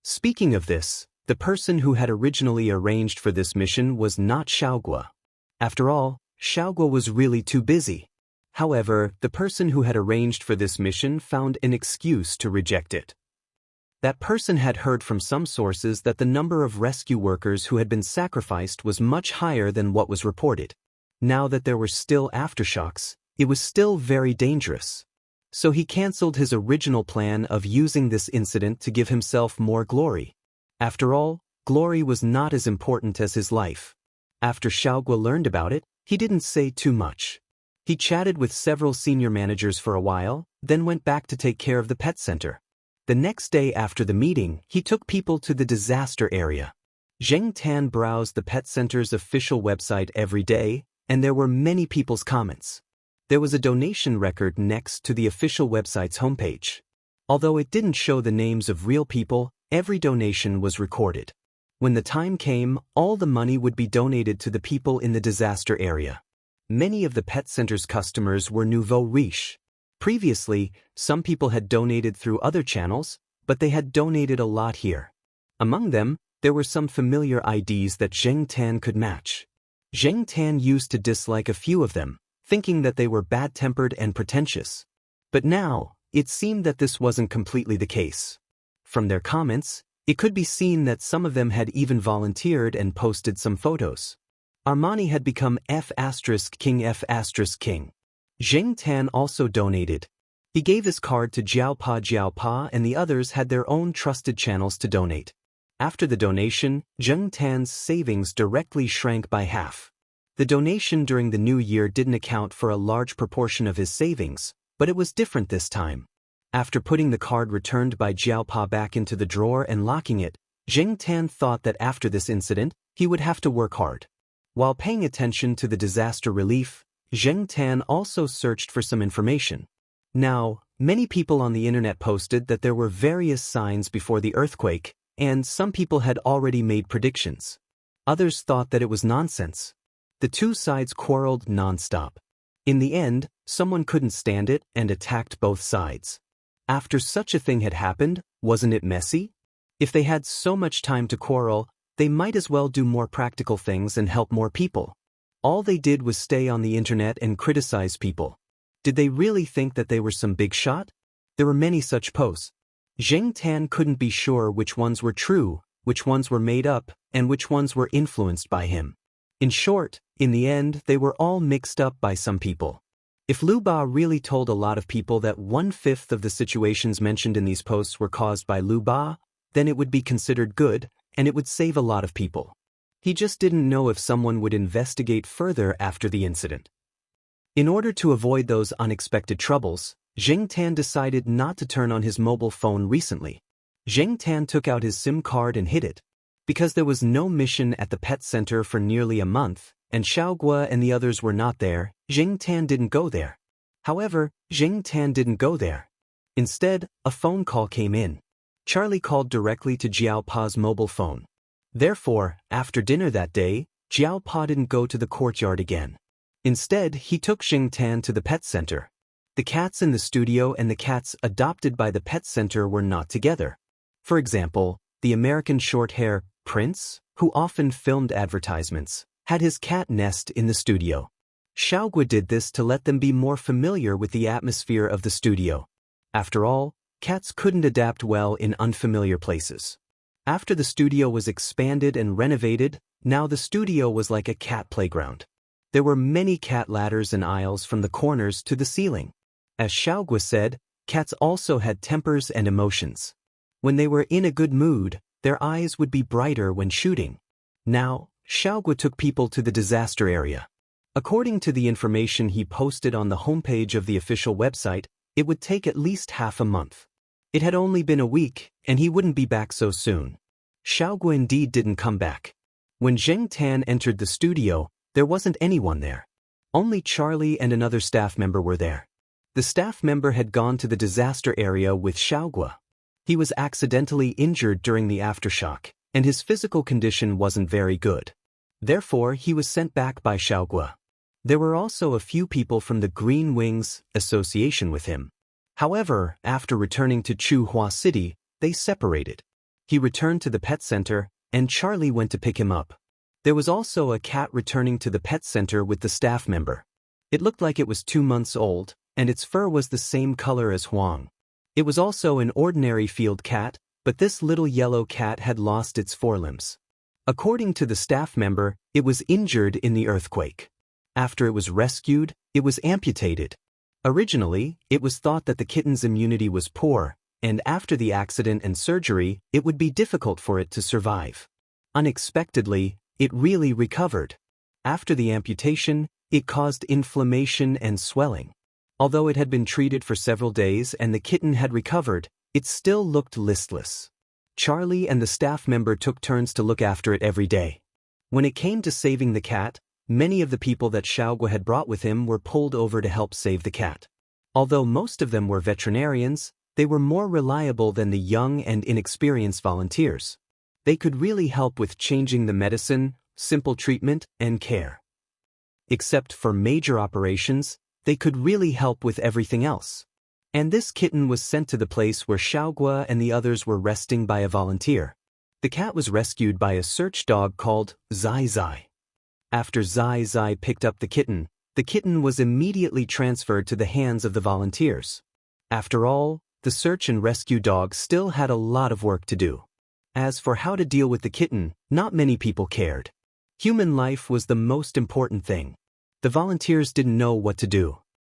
Speaking of this, the person who had originally arranged for this mission was not Xiaoguo. After all, Xiaoguo was really too busy. However, the person who had arranged for this mission found an excuse to reject it. That person had heard from some sources that the number of rescue workers who had been sacrificed was much higher than what was reported. Now that there were still aftershocks, it was still very dangerous. So he cancelled his original plan of using this incident to give himself more glory. After all, glory was not as important as his life. After Xiaoguo learned about it, he didn't say too much. He chatted with several senior managers for a while, then went back to take care of the pet center. The next day after the meeting, he took people to the disaster area. Zheng Tan browsed the pet center's official website every day, and there were many people's comments. There was a donation record next to the official website's homepage. Although it didn't show the names of real people, every donation was recorded. When the time came, all the money would be donated to the people in the disaster area. Many of the pet center's customers were nouveau riche. Previously, some people had donated through other channels, but they had donated a lot here. Among them, there were some familiar IDs that Zheng Tan could match. Zheng Tan used to dislike a few of them, thinking that they were bad-tempered and pretentious. But now, it seemed that this wasn't completely the case. From their comments, it could be seen that some of them had even volunteered and posted some photos. Armani had become F*King. Zheng Tan also donated. He gave his card to Jiao Pa and the others had their own trusted channels to donate. After the donation, Zheng Tan's savings directly shrank by half. The donation during the new year didn't account for a large proportion of his savings, but it was different this time. After putting the card returned by Jiao Pa back into the drawer and locking it, Zheng Tan thought that after this incident, he would have to work hard. While paying attention to the disaster relief, Zheng Tan also searched for some information. Now, many people on the internet posted that there were various signs before the earthquake, and some people had already made predictions. Others thought that it was nonsense. The two sides quarreled non-stop. In the end, someone couldn't stand it and attacked both sides. After such a thing had happened, wasn't it messy? If they had so much time to quarrel, they might as well do more practical things and help more people. All they did was stay on the internet and criticize people. Did they really think that they were some big shot? There were many such posts. Zheng Tan couldn't be sure which ones were true, which ones were made up, and which ones were influenced by him. In short, in the end, they were all mixed up by some people. If Lu Ba really told a lot of people that 1/5 of the situations mentioned in these posts were caused by Lu Ba, then it would be considered good, and it would save a lot of people. He just didn't know if someone would investigate further after the incident. In order to avoid those unexpected troubles, Zheng Tan decided not to turn on his mobile phone recently. Zheng Tan took out his SIM card and hid it. Because there was no mission at the pet center for nearly a month, and Xiaogua and the others were not there, Zheng Tan didn't go there. However, Zheng Tan didn't go there. Instead, a phone call came in. Charlie called directly to Jiao Pa's mobile phone. Therefore, after dinner that day, Jiao Pa didn't go to the courtyard again. Instead, he took Zheng Tan to the pet center. The cats in the studio and the cats adopted by the pet center were not together. For example, the American short-hair Prince, who often filmed advertisements, had his cat nest in the studio. Xiaogua did this to let them be more familiar with the atmosphere of the studio. After all, cats couldn't adapt well in unfamiliar places. After the studio was expanded and renovated, now the studio was like a cat playground. There were many cat ladders and aisles from the corners to the ceiling. As Xiaogua said, cats also had tempers and emotions. When they were in a good mood, their eyes would be brighter when shooting. Now, Xiaogua took people to the disaster area. According to the information he posted on the homepage of the official website, it would take at least half a month. It had only been a week, and he wouldn't be back so soon. Xiaogua indeed didn't come back. When Zheng Tan entered the studio, there wasn't anyone there. Only Charlie and another staff member were there. The staff member had gone to the disaster area with Xiaogua. He was accidentally injured during the aftershock, and his physical condition wasn't very good. Therefore, he was sent back by Xiaogua. There were also a few people from the Green Wings Association with him. However, after returning to Chuhua City, they separated. He returned to the pet center, and Charlie went to pick him up. There was also a cat returning to the pet center with the staff member. It looked like it was 2 months old, and its fur was the same color as Huang. It was also an ordinary field cat, but this little yellow cat had lost its forelimbs. According to the staff member, it was injured in the earthquake. After it was rescued, it was amputated. Originally, it was thought that the kitten's immunity was poor, and after the accident and surgery, it would be difficult for it to survive. Unexpectedly, it really recovered. After the amputation, it caused inflammation and swelling. Although it had been treated for several days and the kitten had recovered, it still looked listless. Charlie and the staff member took turns to look after it every day. When it came to saving the cat, many of the people that Xiaogua had brought with him were pulled over to help save the cat. Although most of them were veterinarians, they were more reliable than the young and inexperienced volunteers. They could really help with changing the medicine, simple treatment, and care. Except for major operations, they could really help with everything else. And this kitten was sent to the place where Xiaogua and the others were resting by a volunteer. The cat was rescued by a search dog called Zai Zai. After Zai Zai picked up the kitten was immediately transferred to the hands of the volunteers. After all, the search and rescue dog still had a lot of work to do. As for how to deal with the kitten, not many people cared. Human life was the most important thing. The volunteers didn't know what to do.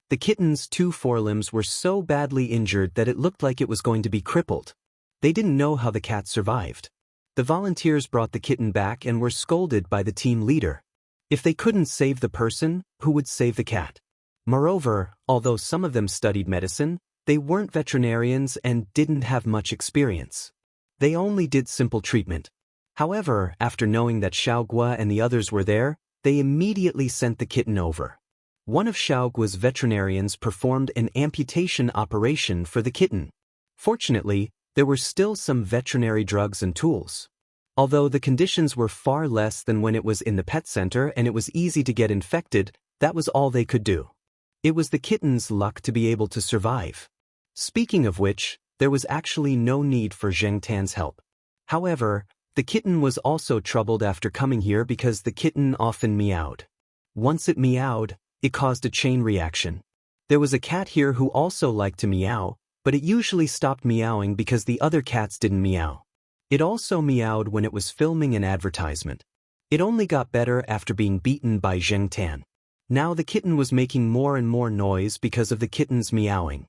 The kitten's two forelimbs were so badly injured that it looked like it was going to be crippled. They didn't know how the cat survived. The volunteers brought the kitten back and were scolded by the team leader. If they couldn't save the person, who would save the cat? Moreover, although some of them studied medicine, they weren't veterinarians and didn't have much experience. They only did simple treatment. However, after knowing that Xiaogua and the others were there, they immediately sent the kitten over. One of Xiaogua's veterinarians performed an amputation operation for the kitten. Fortunately, there were still some veterinary drugs and tools. Although the conditions were far less than when it was in the pet center and it was easy to get infected, that was all they could do. It was the kitten's luck to be able to survive. Speaking of which, there was actually no need for Zheng Tan's help. However, the kitten was also troubled after coming here because the kitten often meowed. Once it meowed, it caused a chain reaction. There was a cat here who also liked to meow, but it usually stopped meowing because the other cats didn't meow. It also meowed when it was filming an advertisement. It only got better after being beaten by Zheng Tan. Now the kitten was making more and more noise because of the kitten's meowing.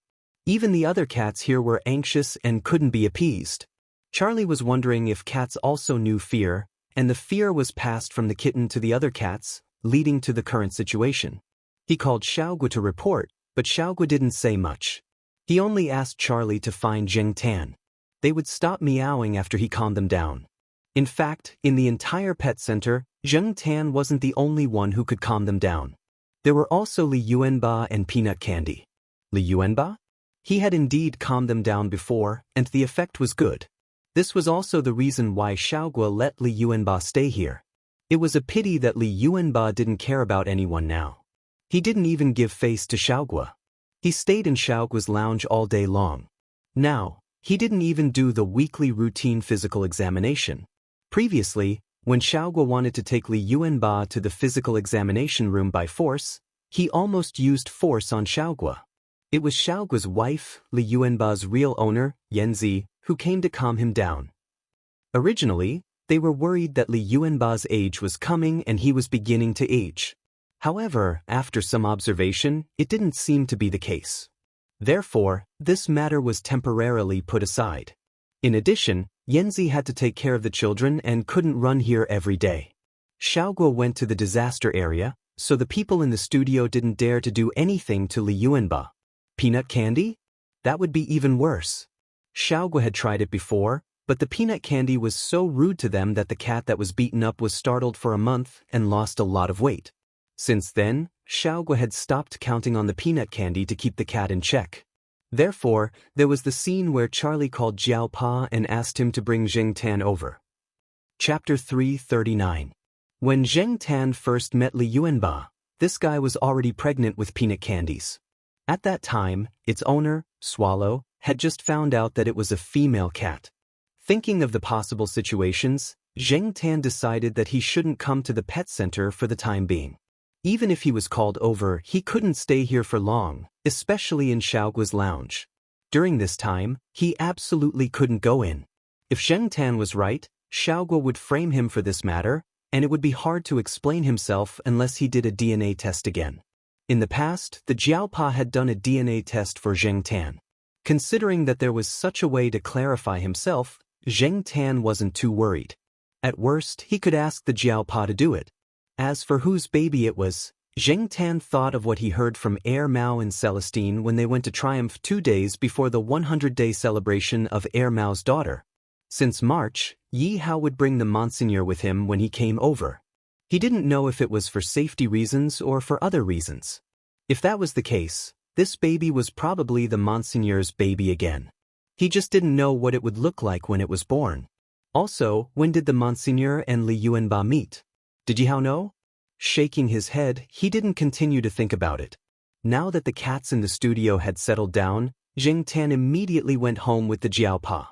Even the other cats here were anxious and couldn't be appeased. Charlie was wondering if cats also knew fear, and the fear was passed from the kitten to the other cats, leading to the current situation. He called Xiaogua to report, but Xiaogua didn't say much. He only asked Charlie to find Zheng Tan. They would stop meowing after he calmed them down. In fact, in the entire pet center, Zheng Tan wasn't the only one who could calm them down. There were also Li Yuanba and Peanut Candy. Li Yuanba? He had indeed calmed them down before, and the effect was good. This was also the reason why Xiaogua let Li Yuanba stay here. It was a pity that Li Yuanba didn't care about anyone now. He didn't even give face to Xiaogua. He stayed in Xiaogua's lounge all day long. Now, he didn't even do the weekly routine physical examination. Previously, when Xiaogua wanted to take Li Yuanba to the physical examination room by force, he almost used force on Xiaogua. It was Xiaogua's wife, Li Yuanba's real owner, Yanzi, who came to calm him down. Originally, they were worried that Li Yuanba's age was coming and he was beginning to age. However, after some observation, it didn't seem to be the case. Therefore, this matter was temporarily put aside. In addition, Yanzi had to take care of the children and couldn't run here every day. Xiaogua went to the disaster area, so the people in the studio didn't dare to do anything to Li Yuanba. Peanut candy? That would be even worse. Xiaogua had tried it before, but the peanut candy was so rude to them that the cat that was beaten up was startled for a month and lost a lot of weight. Since then, Xiaogua had stopped counting on the peanut candy to keep the cat in check. Therefore, there was the scene where Charlie called Jiao Pa and asked him to bring Zheng Tan over. Chapter 339. When Zheng Tan first met Li Yuanba, this guy was already pregnant with peanut candies. At that time, its owner, Swallow, had just found out that it was a female cat. Thinking of the possible situations, Zheng Tan decided that he shouldn't come to the pet center for the time being. Even if he was called over, he couldn't stay here for long, especially in Xiaogua's lounge. During this time, he absolutely couldn't go in. If Zheng Tan was right, Xiaogua would frame him for this matter, and it would be hard to explain himself unless he did a DNA test again. In the past, the Jiaopa had done a DNA test for Zheng Tan. Considering that there was such a way to clarify himself, Zheng Tan wasn't too worried. At worst, he could ask the Jiaopa to do it. As for whose baby it was, Zheng Tan thought of what he heard from Air Mao and Celestine when they went to Triumph 2 days before the 100-day celebration of Air Mao's daughter. Since March, Yi Hao would bring the Monseigneur with him when he came over. He didn't know if it was for safety reasons or for other reasons. If that was the case, this baby was probably the Monseigneur's baby again. He just didn't know what it would look like when it was born. Also, when did the Monseigneur and Li Yuanba meet? Did Yi Hao know? Shaking his head, he didn't continue to think about it. Now that the cats in the studio had settled down, Zheng Tan immediately went home with the Jiaopa.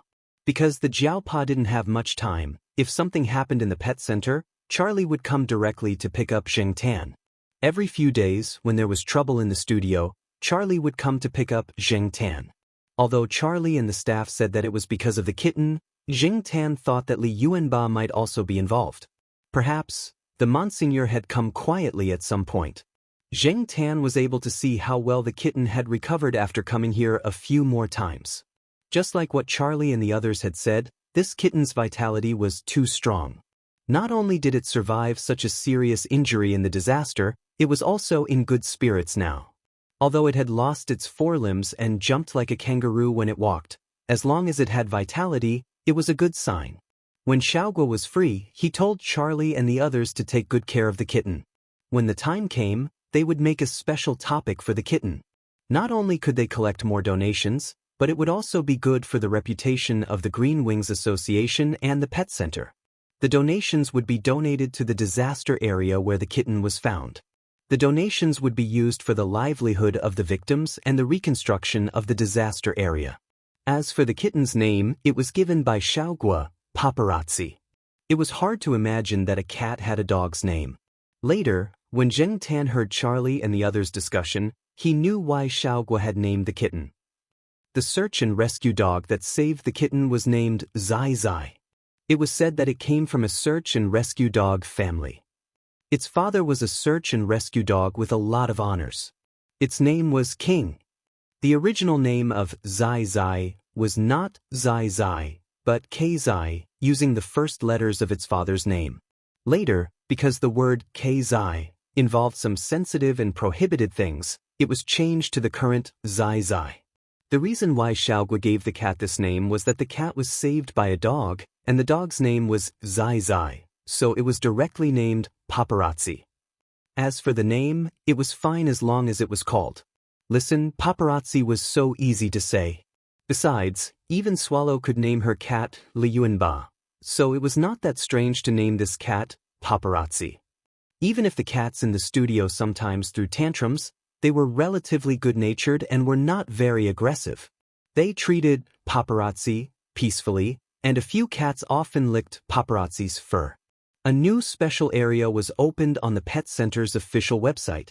Because the Jiaopa didn't have much time, if something happened in the pet center, Charlie would come directly to pick up Zheng Tan. Every few days, when there was trouble in the studio, Charlie would come to pick up Zheng Tan. Although Charlie and the staff said that it was because of the kitten, Zheng Tan thought that Li Yuanba might also be involved. Perhaps, the Monseigneur had come quietly at some point. Zheng Tan was able to see how well the kitten had recovered after coming here a few more times. Just like what Charlie and the others had said, this kitten's vitality was too strong. Not only did it survive such a serious injury in the disaster, it was also in good spirits now. Although it had lost its forelimbs and jumped like a kangaroo when it walked, as long as it had vitality, it was a good sign. When Xiaoguo was free, he told Charlie and the others to take good care of the kitten. When the time came, they would make a special topic for the kitten. Not only could they collect more donations, but it would also be good for the reputation of the Green Wings Association and the pet center. The donations would be donated to the disaster area where the kitten was found. The donations would be used for the livelihood of the victims and the reconstruction of the disaster area. As for the kitten's name, it was given by Xiaoguo, Paparazzi. It was hard to imagine that a cat had a dog's name. Later, when Zheng Tan heard Charlie and the others' discussion, he knew why Xiaoguo had named the kitten. The search and rescue dog that saved the kitten was named Zai Zai. It was said that it came from a search and rescue dog family. Its father was a search and rescue dog with a lot of honors. Its name was King. The original name of Zai Zai was not Zai Zai, but K-Zai, using the first letters of its father's name. Later, because the word K-Zai involved some sensitive and prohibited things, it was changed to the current Zai Zai. The reason why Xiaoguo gave the cat this name was that the cat was saved by a dog, and the dog's name was Zai Zai, so it was directly named Paparazzi. As for the name, it was fine as long as it was called. Listen, Paparazzi was so easy to say. Besides, even Swallow could name her cat Li Yuanba, so it was not that strange to name this cat Paparazzi. Even if the cats in the studio sometimes threw tantrums, they were relatively good-natured and were not very aggressive. They treated Paparazzi peacefully, and a few cats often licked Paparazzi's fur. A new special area was opened on the Pet Center's official website.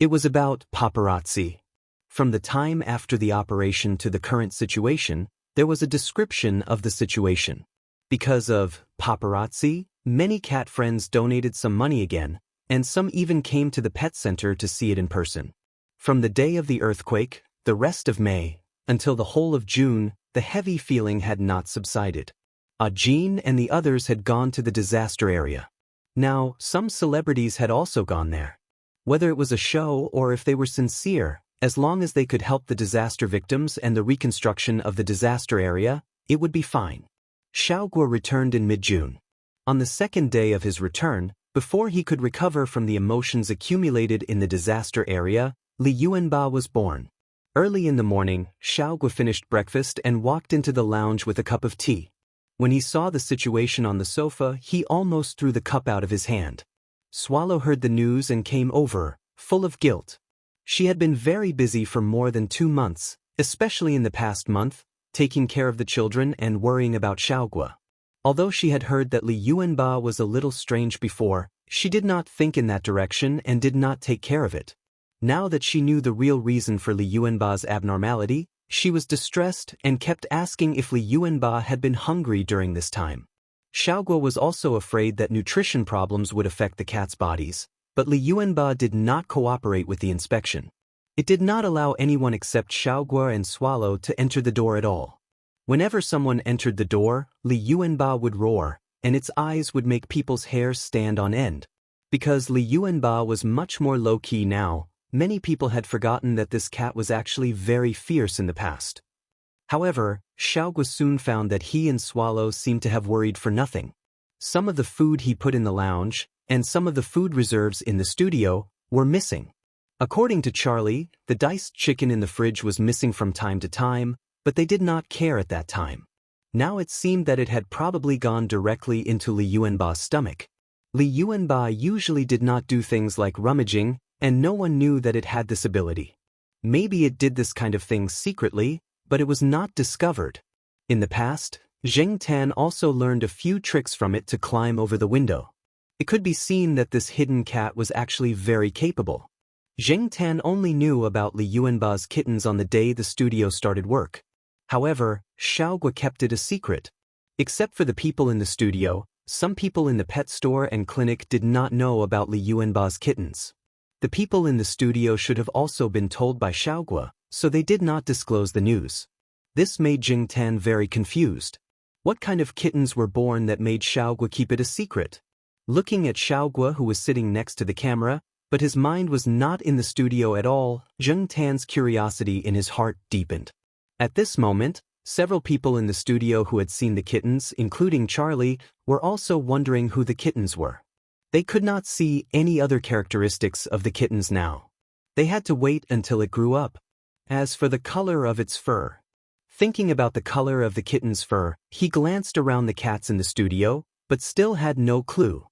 It was about Paparazzi. From the time after the operation to the current situation, there was a description of the situation. Because of Paparazzi, many cat friends donated some money again, and some even came to the Pet Center to see it in person. From the day of the earthquake, the rest of May, until the whole of June, the heavy feeling had not subsided. Jean and the others had gone to the disaster area. Now, some celebrities had also gone there. Whether it was a show or if they were sincere, as long as they could help the disaster victims and the reconstruction of the disaster area, it would be fine. Xiaoguo returned in mid-June. On the second day of his return, before he could recover from the emotions accumulated in the disaster area, Li Yuanba was born. Early in the morning, Xiaoguo finished breakfast and walked into the lounge with a cup of tea. When he saw the situation on the sofa, he almost threw the cup out of his hand. Swallow heard the news and came over, full of guilt. She had been very busy for more than 2 months, especially in the past month, taking care of the children and worrying about Xiaoguo. Although she had heard that Li Yuanba was a little strange before, she did not think in that direction and did not take care of it. Now that she knew the real reason for Li Yuanba's abnormality, she was distressed and kept asking if Li Yuanba had been hungry during this time. Xiaoguo was also afraid that nutrition problems would affect the cats' bodies, but Li Yuanba did not cooperate with the inspection. It did not allow anyone except Xiaoguo and Swallow to enter the door at all. Whenever someone entered the door, Li Yuanba would roar, and its eyes would make people's hair stand on end. Because Li Yuanba was much more low-key now, many people had forgotten that this cat was actually very fierce in the past. However, Xiaoguo soon found that he and Swallow seemed to have worried for nothing. Some of the food he put in the lounge, and some of the food reserves in the studio, were missing. According to Charlie, the diced chicken in the fridge was missing from time to time, but they did not care at that time. Now it seemed that it had probably gone directly into Li Yuanba's stomach. Li Yuanba usually did not do things like rummaging, and no one knew that it had this ability. Maybe it did this kind of thing secretly, but it was not discovered. In the past, Zheng Tan also learned a few tricks from it to climb over the window. It could be seen that this hidden cat was actually very capable. Zheng Tan only knew about Li Yuanba's kittens on the day the studio started work. However, Xiaoguo kept it a secret. Except for the people in the studio, some people in the pet store and clinic did not know about Li Yuanba's kittens. The people in the studio should have also been told by Xiaogua, so they did not disclose the news. This made Jing Tan very confused. What kind of kittens were born that made Xiaogua keep it a secret? Looking at Xiaogua, who was sitting next to the camera, but his mind was not in the studio at all, Jing Tan's curiosity in his heart deepened. At this moment, several people in the studio who had seen the kittens, including Charlie, were also wondering who the kittens were. They could not see any other characteristics of the kittens now. They had to wait until it grew up. As for the color of its fur, thinking about the color of the kitten's fur, he glanced around the cats in the studio, but still had no clue.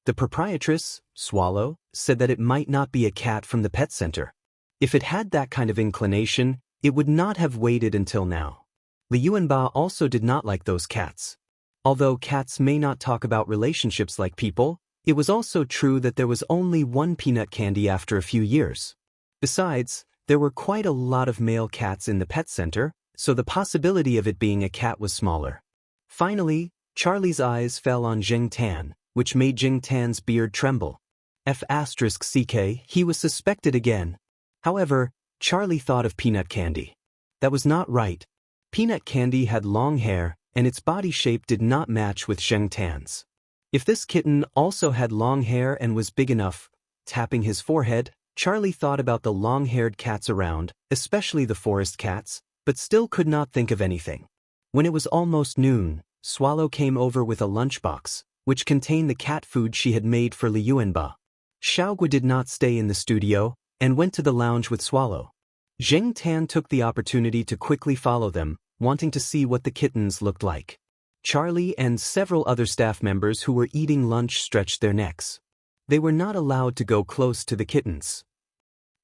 The proprietress, Swallow, said that it might not be a cat from the pet center. If it had that kind of inclination, it would not have waited until now. Li Yuanba also did not like those cats. Although cats may not talk about relationships like people, it was also true that there was only one peanut candy after a few years. Besides, there were quite a lot of male cats in the pet center, so the possibility of it being a cat was smaller. Finally, Charlie's eyes fell on Jing Tan, which made Jing Tan's beard tremble. F***ck, he was suspected again. However, Charlie thought of peanut candy. That was not right. Peanut candy had long hair, and its body shape did not match with Jing Tan's. If this kitten also had long hair and was big enough, tapping his forehead, Charlie thought about the long-haired cats around, especially the forest cats, but still could not think of anything. When it was almost noon, Swallow came over with a lunchbox, which contained the cat food she had made for Li Yuanba. Xiaogua did not stay in the studio, and went to the lounge with Swallow. Jing Tan took the opportunity to quickly follow them, wanting to see what the kittens looked like. Charlie and several other staff members who were eating lunch stretched their necks. They were not allowed to go close to the kittens.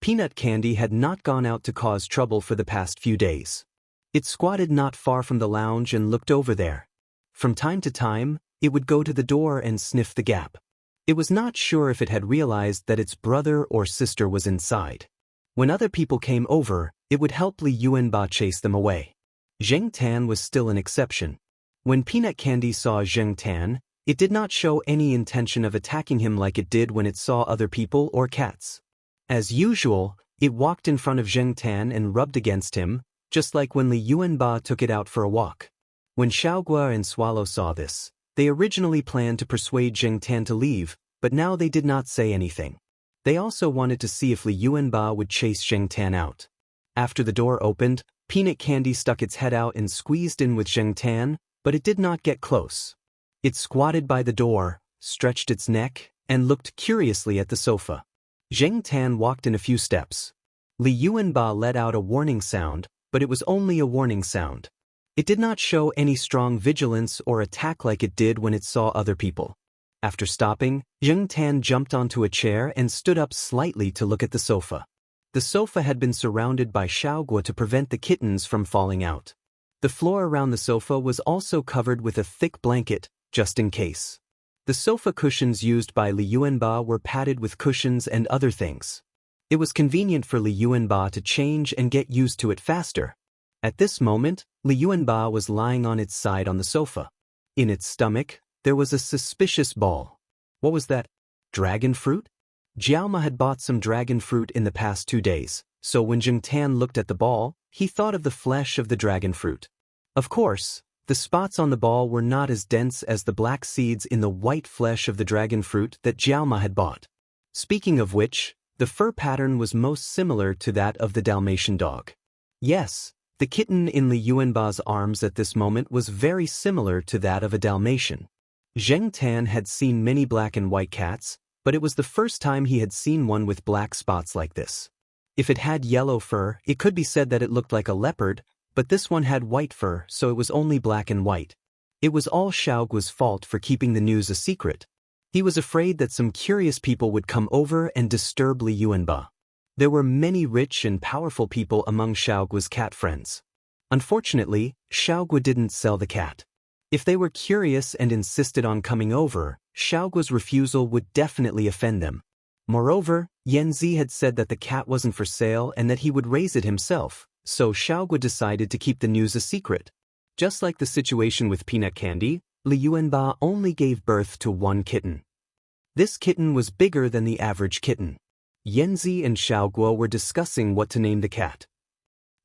Peanut candy had not gone out to cause trouble for the past few days. It squatted not far from the lounge and looked over there. From time to time, it would go to the door and sniff the gap. It was not sure if it had realized that its brother or sister was inside. When other people came over, it would help Li Yuanba chase them away. Jing Tan was still an exception. When Peanut Candy saw Jing Tan, it did not show any intention of attacking him like it did when it saw other people or cats. As usual, it walked in front of Jing Tan and rubbed against him, just like when Li Yuanba took it out for a walk. When Xiaogua and Swallow saw this, they originally planned to persuade Jing Tan to leave, but now they did not say anything. They also wanted to see if Li Yuanba would chase Jing Tan out. After the door opened, Peanut Candy stuck its head out and squeezed in with Jing Tan, but it did not get close. It squatted by the door, stretched its neck, and looked curiously at the sofa. Jing Tan walked in a few steps. Li Yuanba let out a warning sound, but it was only a warning sound. It did not show any strong vigilance or attack like it did when it saw other people. After stopping, Jing Tan jumped onto a chair and stood up slightly to look at the sofa. The sofa had been surrounded by Xiaogua to prevent the kittens from falling out. The floor around the sofa was also covered with a thick blanket, just in case. The sofa cushions used by Li Yuanba were padded with cushions and other things. It was convenient for Li Yuanba to change and get used to it faster. At this moment, Li Yuanba was lying on its side on the sofa. In its stomach, there was a suspicious ball. What was that? Dragon fruit? Jiaoma had bought some dragon fruit in the past 2 days, so when Jing Tan looked at the ball, he thought of the flesh of the dragon fruit. Of course, the spots on the ball were not as dense as the black seeds in the white flesh of the dragon fruit that Jiaoma had bought. Speaking of which, the fur pattern was most similar to that of the Dalmatian dog. Yes, the kitten in Li Yuanba's arms at this moment was very similar to that of a Dalmatian. Jing Tan had seen many black and white cats, but it was the first time he had seen one with black spots like this. If it had yellow fur, it could be said that it looked like a leopard, but this one had white fur, so it was only black and white. It was all Xiaogua's fault for keeping the news a secret. He was afraid that some curious people would come over and disturb Li Yuanba. There were many rich and powerful people among Xiaogua's cat friends. Unfortunately, Xiaogua didn't sell the cat. If they were curious and insisted on coming over, Xiaogua's refusal would definitely offend them. Moreover, Yanzi had said that the cat wasn't for sale and that he would raise it himself, so Xiaogua decided to keep the news a secret. Just like the situation with Peanut Candy, Li Yuanba only gave birth to one kitten. This kitten was bigger than the average kitten. Yanzi and Xiaoguo were discussing what to name the cat.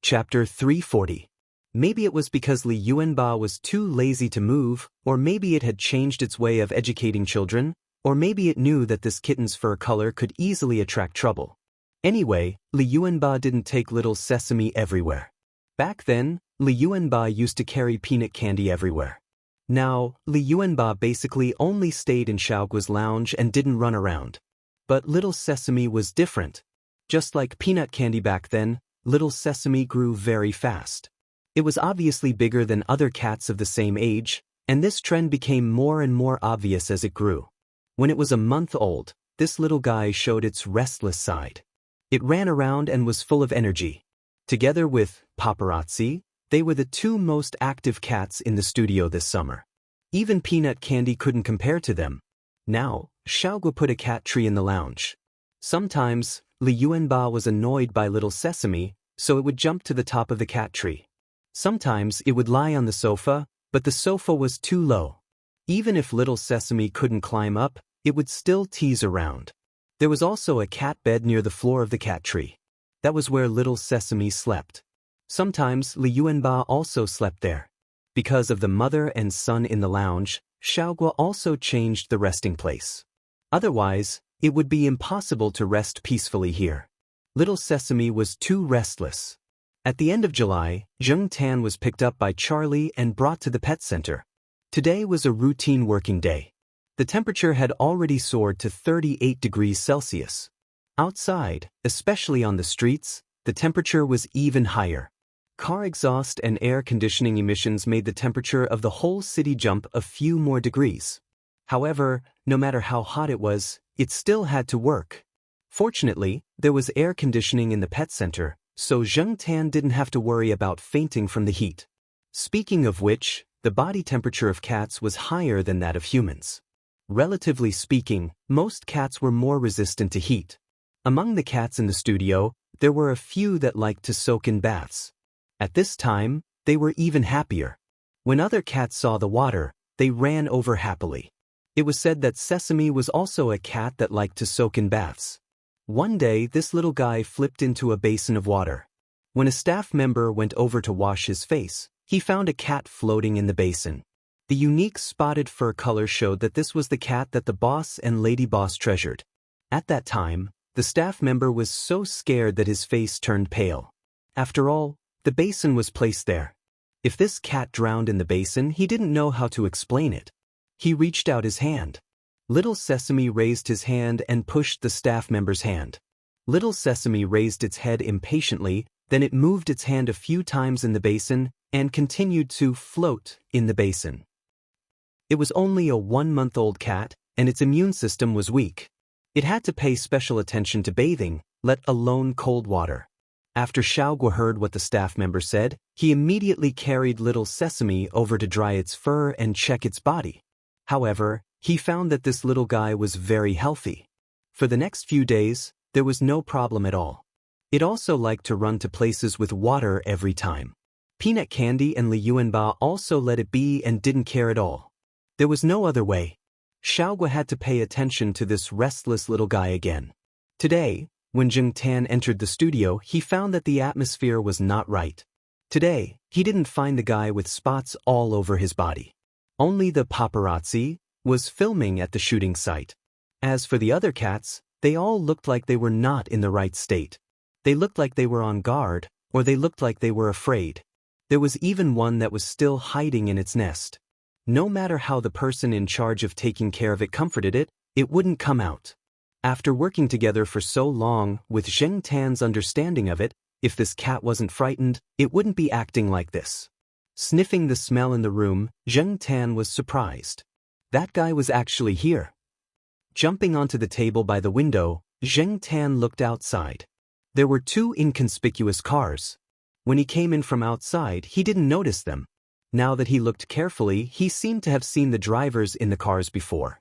Chapter 340. Maybe it was because Li Yuanba was too lazy to move, or maybe it had changed its way of educating children, or maybe it knew that this kitten's fur color could easily attract trouble. Anyway, Li Yuanba didn't take little Sesame everywhere. Back then, Li Yuanba used to carry peanut candy everywhere. Now, Li Yuanba basically only stayed in Xiaoguo's lounge and didn't run around. But little Sesame was different. Just like peanut candy back then, little Sesame grew very fast. It was obviously bigger than other cats of the same age, and this trend became more and more obvious as it grew. When it was a month old, this little guy showed its restless side. It ran around and was full of energy. Together with Paparazzi, they were the two most active cats in the studio this summer. Even peanut candy couldn't compare to them. Now, Xiaoguo put a cat tree in the lounge. Sometimes, Li Yuanba was annoyed by little Sesame, so it would jump to the top of the cat tree. Sometimes it would lie on the sofa, but the sofa was too low. Even if little Sesame couldn't climb up, it would still tease around. There was also a cat bed near the floor of the cat tree. That was where little Sesame slept. Sometimes Li Yuanba also slept there. Because of the mother and son in the lounge, Xiaoguo also changed the resting place. Otherwise, it would be impossible to rest peacefully here. Little Sesame was too restless. At the end of July, Zheng Tan was picked up by Charlie and brought to the pet center. Today was a routine working day. The temperature had already soared to 38 degrees Celsius. Outside, especially on the streets, the temperature was even higher. Car exhaust and air conditioning emissions made the temperature of the whole city jump a few more degrees. However, no matter how hot it was, it still had to work. Fortunately, there was air conditioning in the pet center, so Zheng Tan didn't have to worry about fainting from the heat. Speaking of which, the body temperature of cats was higher than that of humans. Relatively speaking, most cats were more resistant to heat. Among the cats in the studio, there were a few that liked to soak in baths. At this time, they were even happier. When other cats saw the water, they ran over happily. It was said that Sesame was also a cat that liked to soak in baths. One day, this little guy flipped into a basin of water. When a staff member went over to wash his face, he found a cat floating in the basin. The unique spotted fur color showed that this was the cat that the boss and lady boss treasured. At that time, the staff member was so scared that his face turned pale. After all, the basin was placed there. If this cat drowned in the basin, he didn't know how to explain it. He reached out his hand. Little Sesame raised his hand and pushed the staff member's hand. Little Sesame raised its head impatiently, then it moved its hand a few times in the basin and continued to float in the basin. It was only a 1-month-old cat, and its immune system was weak. It had to pay special attention to bathing, let alone cold water. After Xiaoguo heard what the staff member said, he immediately carried little Sesame over to dry its fur and check its body. However, he found that this little guy was very healthy. For the next few days, there was no problem at all. It also liked to run to places with water every time. Peanut Candy and Li Yuanba also let it be and didn't care at all. There was no other way. Xiaoguo had to pay attention to this restless little guy again. Today, when Zheng Tan entered the studio, he found that the atmosphere was not right. Today, he didn't find the guy with spots all over his body. Only the paparazzi was filming at the shooting site. As for the other cats, they all looked like they were not in the right state. They looked like they were on guard, or they looked like they were afraid. There was even one that was still hiding in its nest. No matter how the person in charge of taking care of it comforted it, it wouldn't come out. After working together for so long, with Zheng Tan's understanding of it, if this cat wasn't frightened, it wouldn't be acting like this. Sniffing the smell in the room, Zheng Tan was surprised. That guy was actually here. Jumping onto the table by the window, Zheng Tan looked outside. There were 2 inconspicuous cars. When he came in from outside, he didn't notice them. Now that he looked carefully, he seemed to have seen the drivers in the cars before.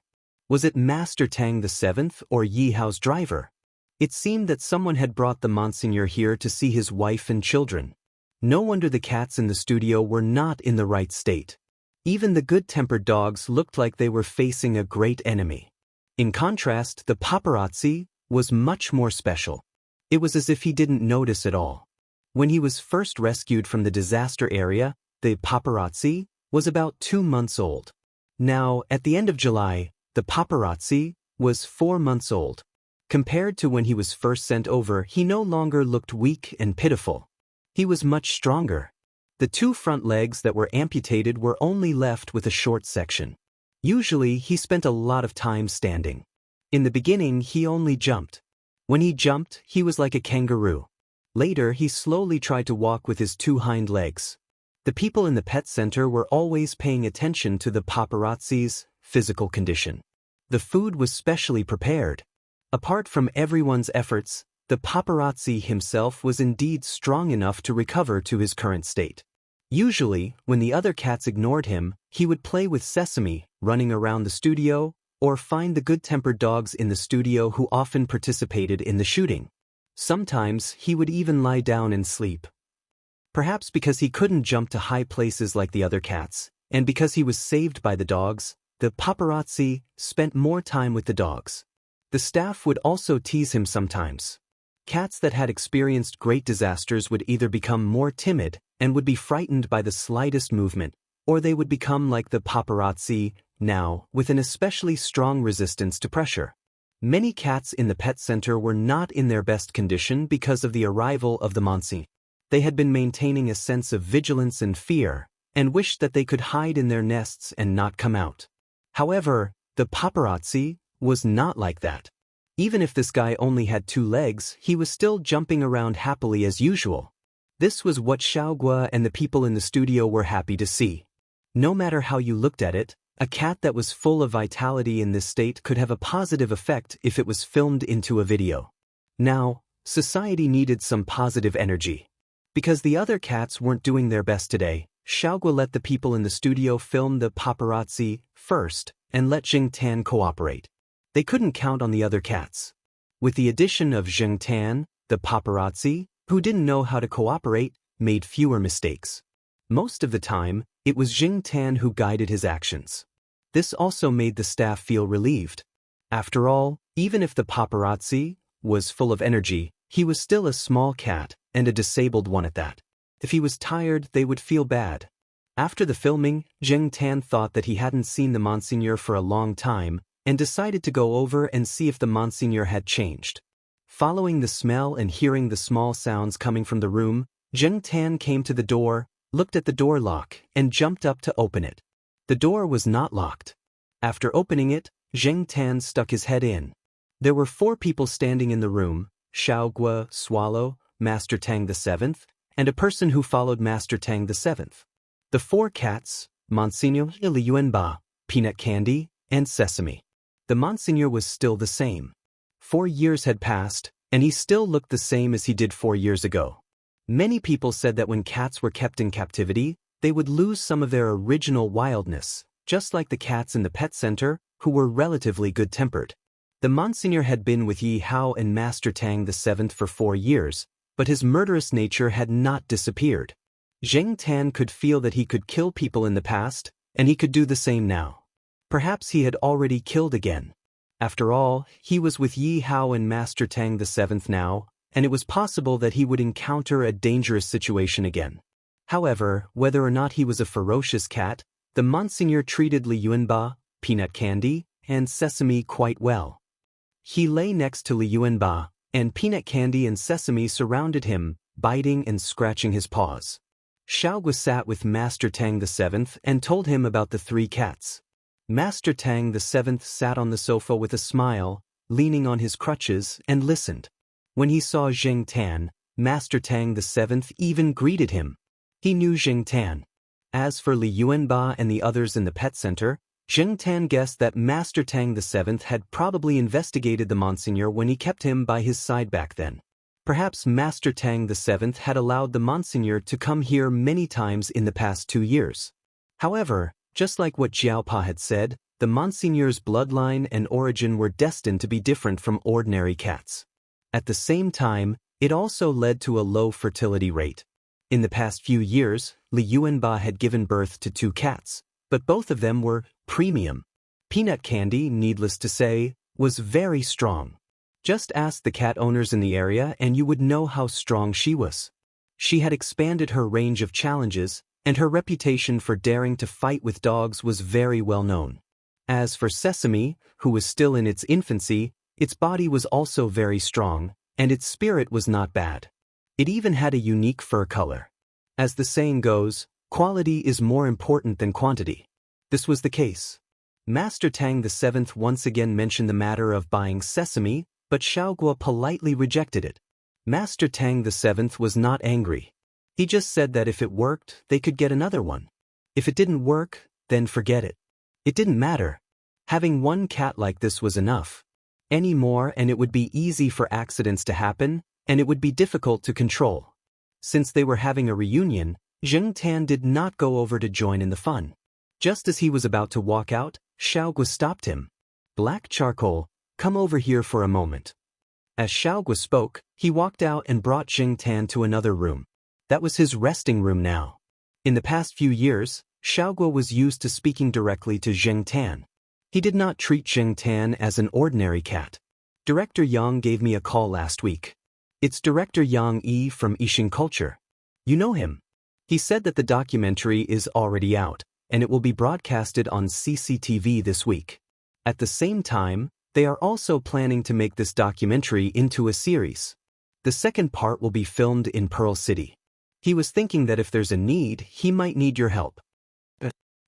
Was it Master Tang the 7th or Yi Hao's driver? It seemed that someone had brought the Monsignor here to see his wife and children. No wonder the cats in the studio were not in the right state. Even the good-tempered dogs looked like they were facing a great enemy. In contrast, the paparazzi was much more special. It was as if he didn't notice at all. When he was first rescued from the disaster area, the paparazzi was about 2 months old. Now, at the end of July, the paparazzi was 4 months old. Compared to when he was first sent over, he no longer looked weak and pitiful. He was much stronger. The 2 front legs that were amputated were only left with a short section. Usually, he spent a lot of time standing. In the beginning, he only jumped. When he jumped, he was like a kangaroo. Later, he slowly tried to walk with his 2 hind legs. The people in the pet center were always paying attention to the paparazzi's physical condition. The food was specially prepared. Apart from everyone's efforts, the paparazzi himself was indeed strong enough to recover to his current state. Usually, when the other cats ignored him, he would play with Sesame, running around the studio, or find the good-tempered dogs in the studio who often participated in the shooting. Sometimes, he would even lie down and sleep. Perhaps because he couldn't jump to high places like the other cats, and because he was saved by the dogs, the paparazzi spent more time with the dogs. The staff would also tease him sometimes. Cats that had experienced great disasters would either become more timid and would be frightened by the slightest movement, or they would become like the paparazzi, now, with an especially strong resistance to pressure. Many cats in the pet center were not in their best condition because of the arrival of the monsoon. They had been maintaining a sense of vigilance and fear, and wished that they could hide in their nests and not come out. However, the paparazzi was not like that. Even if this guy only had 2 legs, he was still jumping around happily as usual. This was what Xiaogua and the people in the studio were happy to see. No matter how you looked at it, a cat that was full of vitality in this state could have a positive effect if it was filmed into a video. Now, society needed some positive energy. Because the other cats weren't doing their best today, Xiaogua let the people in the studio film the paparazzi first and let Jingtan cooperate. They couldn't count on the other cats. With the addition of Jingtan, the paparazzi, who didn't know how to cooperate, made fewer mistakes. Most of the time, it was Jingtan who guided his actions. This also made the staff feel relieved. After all, even if the paparazzi was full of energy, he was still a small cat, and a disabled one at that. If he was tired, they would feel bad. After the filming, Jingtan thought that he hadn't seen the Monsignor for a long time, and decided to go over and see if the Monsignor had changed. Following the smell and hearing the small sounds coming from the room, Jingtan came to the door, looked at the door lock, and jumped up to open it. The door was not locked. After opening it, Jingtan stuck his head in. There were 4 people standing in the room: Xiaogua, Swallow, Master Tang VII, and a person who followed Master Tang VII. The 4 cats, Monsignor Li Yuanba, Peanut Candy, and Sesame. The Monsignor was still the same. 4 years had passed, and he still looked the same as he did 4 years ago. Many people said that when cats were kept in captivity, they would lose some of their original wildness, just like the cats in the pet center, who were relatively good-tempered. The Monsignor had been with Yi Hao and Master Tang VII for 4 years, but his murderous nature had not disappeared. Zheng Tan could feel that he could kill people in the past, and he could do the same now. Perhaps he had already killed again. After all, he was with Yi Hao and Master Tang VII now, and it was possible that he would encounter a dangerous situation again. However, whether or not he was a ferocious cat, the Monsignor treated Li Yuanba, Peanut Candy, and Sesame quite well. He lay next to Li Yuanba, and Peanut Candy and Sesame surrounded him, biting and scratching his paws. Xiaogua sat with Master Tang VII and told him about the 3 cats. Master Tang VII sat on the sofa with a smile, leaning on his crutches, and listened. When he saw Zheng Tan, Master Tang VII even greeted him. He knew Zheng Tan. As for Li Yuanba and the others in the pet center, Zheng Tan guessed that Master Tang VII had probably investigated the Monsignor when he kept him by his side back then. Perhaps Master Tang VII had allowed the Monsignor to come here many times in the past 2 years. However, just like what Jiaopa had said, the Monsignor's bloodline and origin were destined to be different from ordinary cats. At the same time, it also led to a low fertility rate. In the past few years, Li Yuanba had given birth to 2 cats, but both of them were premium. Peanut Candy, needless to say, was very strong. Just ask the cat owners in the area and you would know how strong she was. She had expanded her range of challenges, and her reputation for daring to fight with dogs was very well known. As for Sesame, who was still in its infancy, its body was also very strong, and its spirit was not bad. It even had a unique fur color. As the saying goes, quality is more important than quantity. This was the case. Master Tang VII once again mentioned the matter of buying Sesame, but Xiaoguo politely rejected it. Master Tang VII was not angry. He just said that if it worked, they could get another one. If it didn't work, then forget it. It didn't matter. Having one cat like this was enough. Any more and it would be easy for accidents to happen, and it would be difficult to control. Since they were having a reunion, Zheng Tan did not go over to join in the fun. Just as he was about to walk out, Xiaoguo stopped him. "Black Charcoal, come over here for a moment." As Xiaoguo spoke, he walked out and brought Zheng Tan to another room. That was his resting room now. In the past few years, Xiaoguo was used to speaking directly to Zheng Tan. He did not treat Zheng Tan as an ordinary cat. "Director Yang gave me a call last week. It's Director Yang Yi from Yixing Culture. You know him. He said that the documentary is already out, and it will be broadcasted on CCTV this week. At the same time, they are also planning to make this documentary into a series. The second part will be filmed in Pearl City. He was thinking that if there's a need, he might need your help."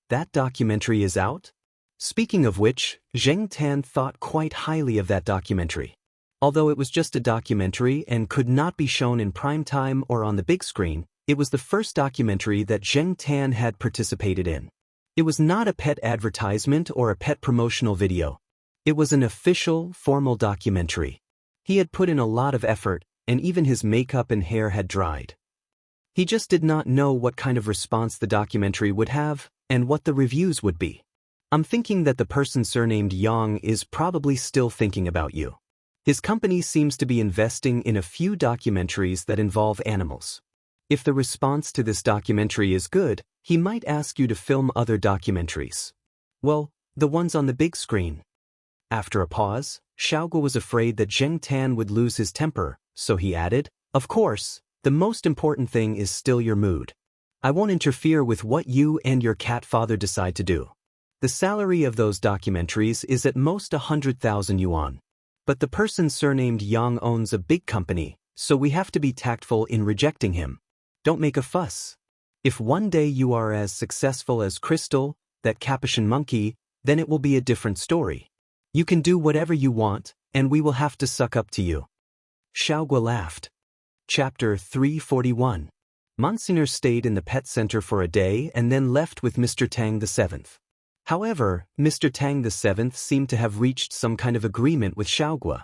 That documentary is out? Speaking of which, Zheng Tan thought quite highly of that documentary. Although it was just a documentary and could not be shown in prime time or on the big screen, it was the first documentary that Zheng Tan had participated in. It was not a pet advertisement or a pet promotional video. It was an official, formal documentary. He had put in a lot of effort, and even his makeup and hair had dried. He just did not know what kind of response the documentary would have, and what the reviews would be. "I'm thinking that the person surnamed Yang is probably still thinking about you. His company seems to be investing in a few documentaries that involve animals. If the response to this documentary is good, he might ask you to film other documentaries. Well, the ones on the big screen." After a pause, Xiaoguo was afraid that Zheng Tan would lose his temper, so he added, "Of course, the most important thing is still your mood. I won't interfere with what you and your cat father decide to do. The salary of those documentaries is at most 100,000 yuan. But the person surnamed Yang owns a big company, so we have to be tactful in rejecting him. Don't make a fuss. If one day you are as successful as Crystal, that Capuchin monkey, then it will be a different story. You can do whatever you want, and we will have to suck up to you." Xiaoguo laughed. Chapter 341. Monsignor stayed in the pet center for a day and then left with Mr. Tang VII. However, Mr. Tang VII seemed to have reached some kind of agreement with Xiaoguo.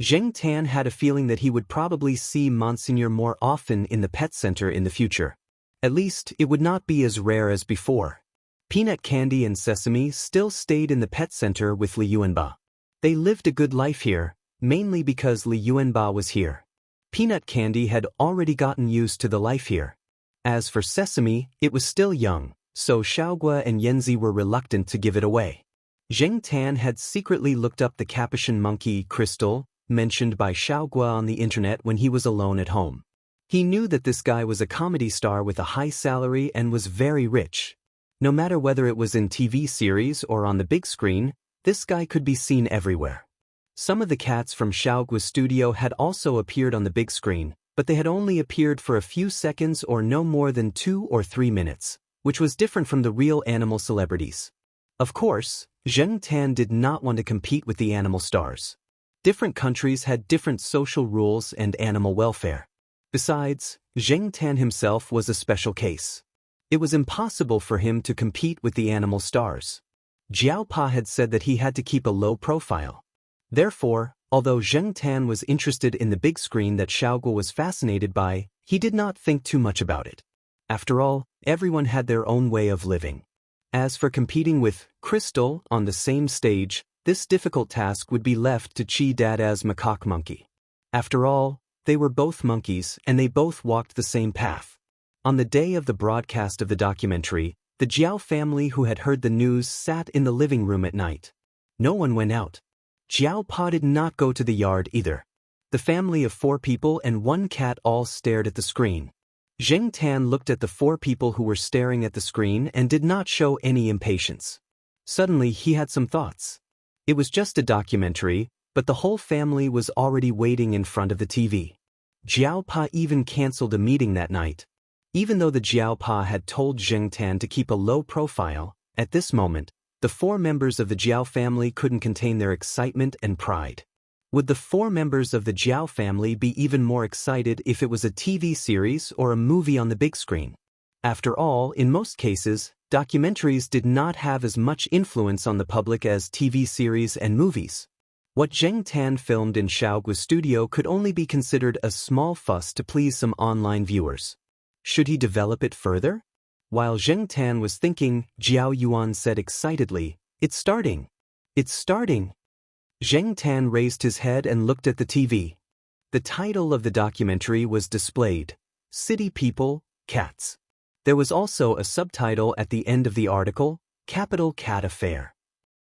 Zheng Tan had a feeling that he would probably see Monsignor more often in the pet center in the future. At least, it would not be as rare as before. Peanut Candy and Sesame still stayed in the pet center with Li Yuanba. They lived a good life here, mainly because Li Yuanba was here. Peanut Candy had already gotten used to the life here. As for Sesame, it was still young, so Xiaoguo and Yanzi were reluctant to give it away. Zheng Tan had secretly looked up the Capuchin monkey, Crystal, mentioned by Xiaoguo on the internet when he was alone at home. He knew that this guy was a comedy star with a high salary and was very rich. No matter whether it was in TV series or on the big screen, this guy could be seen everywhere. Some of the cats from Xiaoguo's studio had also appeared on the big screen, but they had only appeared for a few seconds or no more than 2 or 3 minutes, which was different from the real animal celebrities. Of course, Zheng Tan did not want to compete with the animal stars. Different countries had different social rules and animal welfare. Besides, Zheng Tan himself was a special case. It was impossible for him to compete with the animal stars. Jiao Pa had said that he had to keep a low profile. Therefore, although Zheng Tan was interested in the big screen that Xiaoguo was fascinated by, he did not think too much about it. After all, everyone had their own way of living. As for competing with Crystal on the same stage, this difficult task would be left to Chi Dada's macaque monkey. After all, they were both monkeys and they both walked the same path. On the day of the broadcast of the documentary, the Jiao family who had heard the news sat in the living room at night. No one went out. Jiao Pa did not go to the yard either. The family of 4 people and 1 cat all stared at the screen. Zheng Tan looked at the 4 people who were staring at the screen and did not show any impatience. Suddenly he had some thoughts. It was just a documentary, but the whole family was already waiting in front of the TV. Jiao Pa even cancelled a meeting that night. Even though the Jiao Pa had told Zheng Tan to keep a low profile, at this moment, the 4 members of the Jiao family couldn't contain their excitement and pride. Would the 4 members of the Jiao family be even more excited if it was a TV series or a movie on the big screen? After all, in most cases, documentaries did not have as much influence on the public as TV series and movies. What Zheng Tan filmed in Xiaogui's studio could only be considered a small fuss to please some online viewers. Should he develop it further? While Zheng Tan was thinking, Jiao Yuan said excitedly, "It's starting! It's starting!" Zheng Tan raised his head and looked at the TV. The title of the documentary was displayed, City People, Cats. There was also a subtitle at the end of the article, Capital Cat Affair.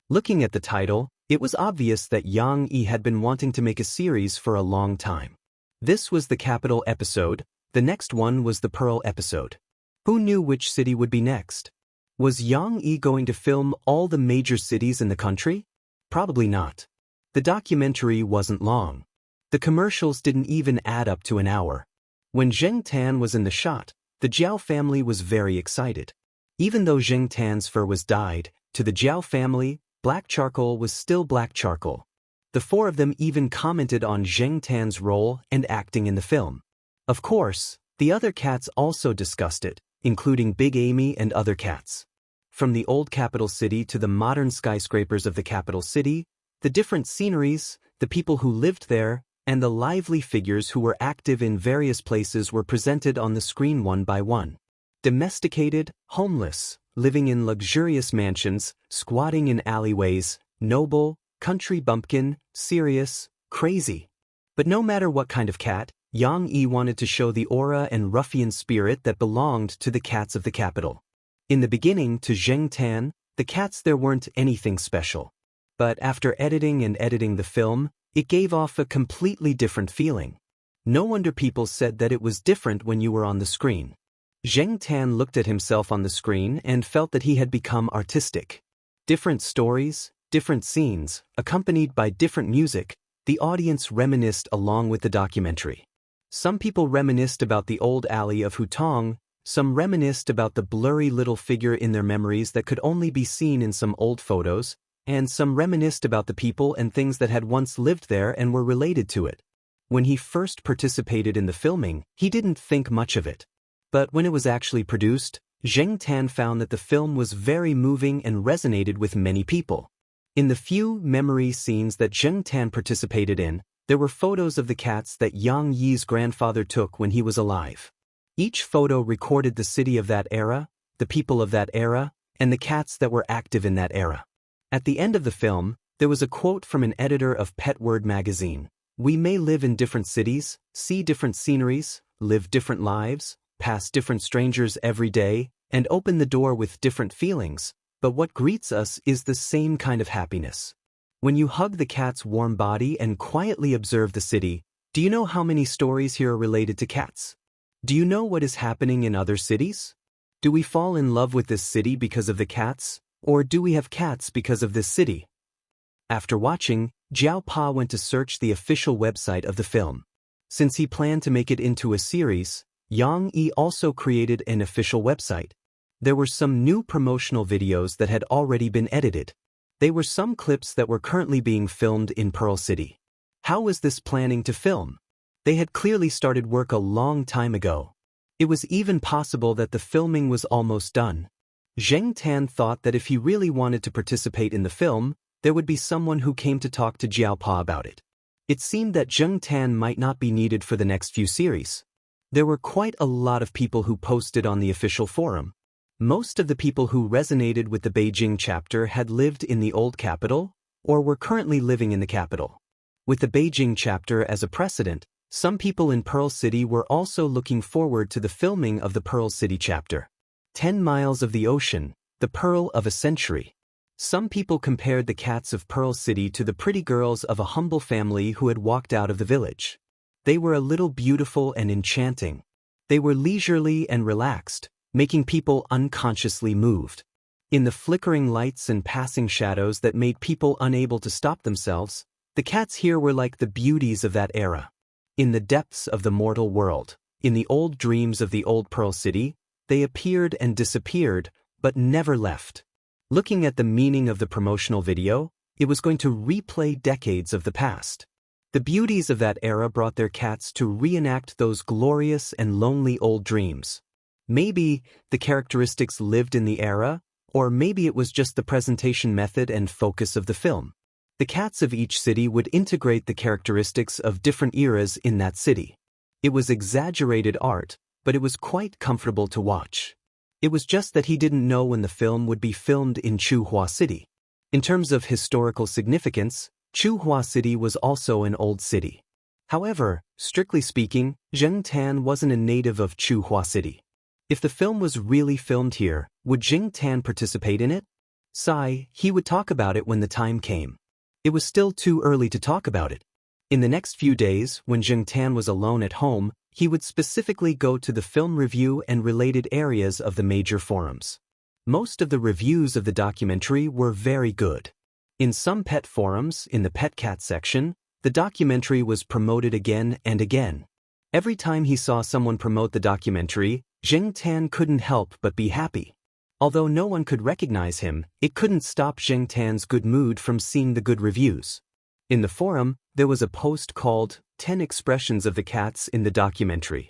Looking at the title, it was obvious that Yang Yi had been wanting to make a series for a long time. This was the capital episode, the next one was the Pearl episode. Who knew which city would be next? Was Yang Yi going to film all the major cities in the country? Probably not. The documentary wasn't long. The commercials didn't even add up to an hour. When Zheng Tan was in the shot, the Jiao family was very excited. Even though Zheng Tan's fur was dyed, to the Jiao family, black charcoal was still black charcoal. The 4 of them even commented on Zheng Tan's role and acting in the film. Of course, the other cats also discussed it, including Big Amy and other cats. From the old capital city to the modern skyscrapers of the capital city, the different sceneries, the people who lived there, and the lively figures who were active in various places were presented on the screen one by one. Domesticated, homeless, living in luxurious mansions, squatting in alleyways, noble, country bumpkin, serious, crazy. But no matter what kind of cat, Yang Yi wanted to show the aura and ruffian spirit that belonged to the cats of the capital. In the beginning, to Zheng Tan, the cats there weren't anything special. But after editing the film, it gave off a completely different feeling. No wonder people said that it was different when you were on the screen. Zheng Tan looked at himself on the screen and felt that he had become artistic. Different stories, different scenes, accompanied by different music, the audience reminisced along with the documentary. Some people reminisced about the old alley of Hutong, some reminisced about the blurry little figure in their memories that could only be seen in some old photos, and some reminisced about the people and things that had once lived there and were related to it. When he first participated in the filming, he didn't think much of it. But when it was actually produced, Zheng Tan found that the film was very moving and resonated with many people. In the few memory scenes that Zheng Tan participated in, there were photos of the cats that Yang Yi's grandfather took when he was alive. Each photo recorded the city of that era, the people of that era, and the cats that were active in that era. At the end of the film, there was a quote from an editor of Pet Word magazine. "We may live in different cities, see different sceneries, live different lives, pass different strangers every day, and open the door with different feelings, but what greets us is the same kind of happiness." When you hug the cat's warm body and quietly observe the city, do you know how many stories here are related to cats? Do you know what is happening in other cities? Do we fall in love with this city because of the cats, or do we have cats because of this city? After watching, Jiao Pa went to search the official website of the film. Since he planned to make it into a series, Yang Yi also created an official website. There were some new promotional videos that had already been edited. They were some clips that were currently being filmed in Pearl City. How was this planning to film? They had clearly started work a long time ago. It was even possible that the filming was almost done. Zheng Tan thought that if he really wanted to participate in the film, there would be someone who came to talk to Jiao Pa about it. It seemed that Zheng Tan might not be needed for the next few series. There were quite a lot of people who posted on the official forum. Most of the people who resonated with the Beijing chapter had lived in the old capital, or were currently living in the capital. With the Beijing chapter as a precedent, some people in Pearl City were also looking forward to the filming of the Pearl City chapter. 10 miles of the ocean, the pearl of a century. Some people compared the cats of Pearl City to the pretty girls of a humble family who had walked out of the village. They were a little beautiful and enchanting. They were leisurely and relaxed, making people unconsciously moved. In the flickering lights and passing shadows that made people unable to stop themselves, the cats here were like the beauties of that era. In the depths of the mortal world, in the old dreams of the old Pearl City, they appeared and disappeared, but never left. Looking at the meaning of the promotional video, it was going to replay decades of the past. The beauties of that era brought their cats to reenact those glorious and lonely old dreams. Maybe the characteristics lived in the era, or maybe it was just the presentation method and focus of the film. The cats of each city would integrate the characteristics of different eras in that city. It was exaggerated art, but it was quite comfortable to watch. It was just that he didn't know when the film would be filmed in Chuhua City. In terms of historical significance, Chuhua City was also an old city. However, strictly speaking, Jing Tan wasn't a native of Chuhua City. If the film was really filmed here, would Jing Tan participate in it? He would talk about it when the time came. It was still too early to talk about it. In the next few days, when Jing Tan was alone at home, he would specifically go to the film review and related areas of the major forums. Most of the reviews of the documentary were very good. In some pet forums, in the pet cat section, the documentary was promoted again and again. Every time he saw someone promote the documentary, Jing Tan couldn't help but be happy. Although no one could recognize him, it couldn't stop Jing Tan's good mood from seeing the good reviews. In the forum, there was a post called 10 Expressions of the Cats in the Documentary.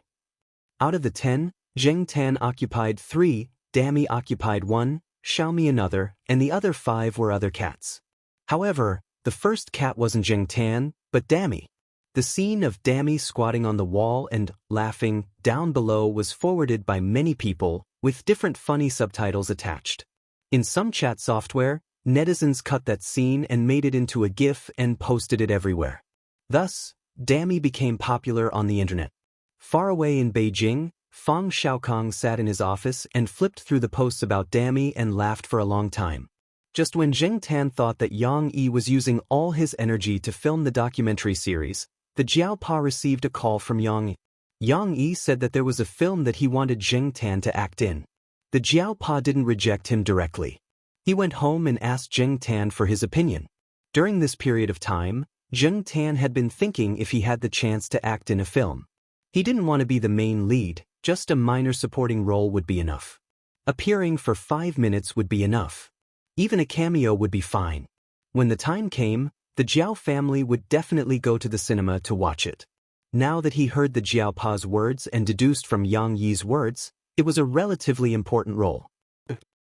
Out of the 10, Jing Tan occupied 3, Dammy occupied 1, Xiaomi another, and the other 5 were other cats. However, the first cat wasn't Jing Tan, but Dammy. The scene of Dammy squatting on the wall and laughing down below was forwarded by many people, with different funny subtitles attached. In some chat software, netizens cut that scene and made it into a GIF and posted it everywhere. Thus, Dammy became popular on the internet. Far away in Beijing, Fang Xiaokong sat in his office and flipped through the posts about Dammy and laughed for a long time. Just when Jing Tan thought that Yang Yi was using all his energy to film the documentary series, the Jiaopa received a call from Yang Yi. Yang Yi said that there was a film that he wanted Jing Tan to act in. The Jiaopa didn't reject him directly. He went home and asked Jing Tan for his opinion. During this period of time, Jing Tan had been thinking if he had the chance to act in a film. He didn't want to be the main lead, just a minor supporting role would be enough. Appearing for 5 minutes would be enough. Even a cameo would be fine. When the time came, the Jiao family would definitely go to the cinema to watch it. Now that he heard the Jiaopa's words and deduced from Yang Yi's words, it was a relatively important role.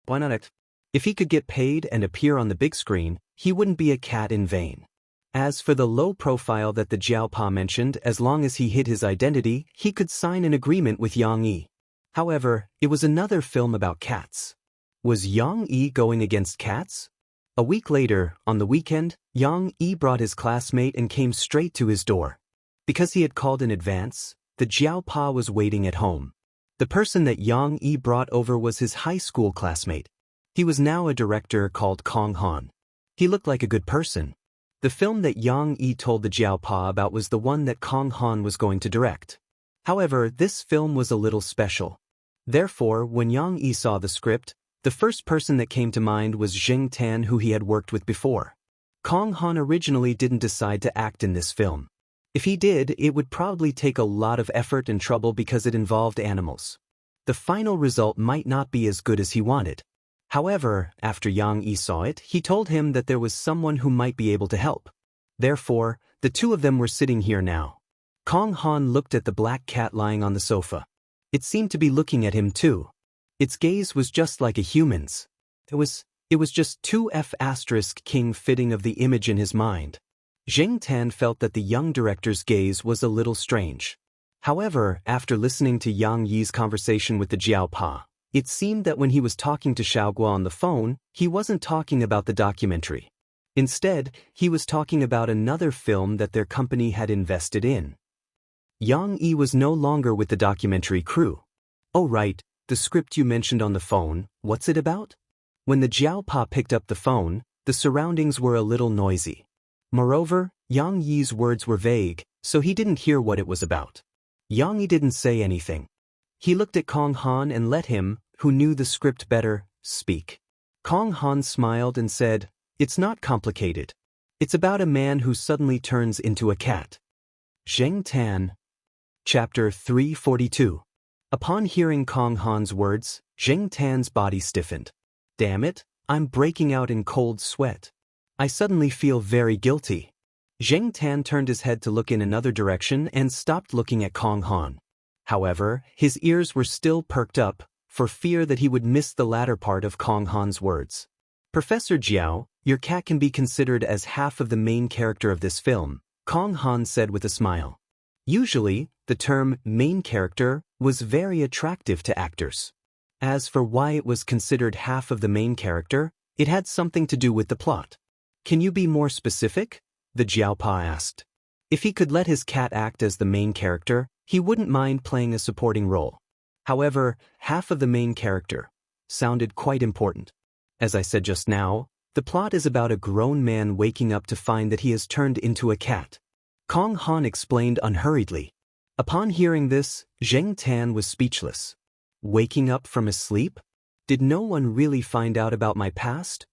Why not act? If he could get paid and appear on the big screen, he wouldn't be a cat in vain. As for the low profile that the Jiaopa mentioned, as long as he hid his identity, he could sign an agreement with Yang Yi. However, it was another film about cats. Was Yang Yi going against cats? A week later, on the weekend, Yang Yi brought his classmate and came straight to his door. Because he had called in advance, the Jiaopa was waiting at home. The person that Yang Yi brought over was his high school classmate. He was now a director called Kong Han. He looked like a good person. The film that Yang Yi told the Jiaopa about was the one that Kong Han was going to direct. However, this film was a little special. Therefore, when Yang Yi saw the script, the first person that came to mind was Jing Tan, who he had worked with before. Kong Han originally didn't decide to act in this film. If he did, it would probably take a lot of effort and trouble because it involved animals. The final result might not be as good as he wanted. However, after Yang Yi saw it, he told him that there was someone who might be able to help. Therefore, the two of them were sitting here now. Kong Han looked at the black cat lying on the sofa. It seemed to be looking at him too. Its gaze was just like a human's. It was just 2F** king fitting of the image in his mind. Jing Tan felt that the young director's gaze was a little strange. However, after listening to Yang Yi's conversation with the Jiaopa, it seemed that when he was talking to Xiaoguo on the phone, he wasn't talking about the documentary. Instead, he was talking about another film that their company had invested in. Yang Yi was no longer with the documentary crew. "Oh right, the script you mentioned on the phone, what's it about?" When the Jiaopa picked up the phone, the surroundings were a little noisy. Moreover, Yang Yi's words were vague, so he didn't hear what it was about. Yang Yi didn't say anything. He looked at Kong Han and let him, who knew the script better, speak. Kong Han smiled and said, "It's not complicated. It's about a man who suddenly turns into a cat." Zheng Tan. Chapter 342. Upon hearing Kong Han's words, Zheng Tan's body stiffened. "Damn it, I'm breaking out in cold sweat. I suddenly feel very guilty." Zheng Tan turned his head to look in another direction and stopped looking at Kong Han. However, his ears were still perked up, for fear that he would miss the latter part of Kong Han's words. "Professor Jiao, your cat can be considered as half of the main character of this film," Kong Han said with a smile. Usually, the term main character was very attractive to actors. As for why it was considered half of the main character, it had something to do with the plot. "Can you be more specific?" the Jiaopa asked. If he could let his cat act as the main character, he wouldn't mind playing a supporting role. However, half of the main character sounded quite important. As I said just now, the plot is about a grown man waking up to find that he has turned into a cat. Kong Han explained unhurriedly. Upon hearing this, Zheng Tan was speechless. Waking up from his sleep? Did no one really find out about my past?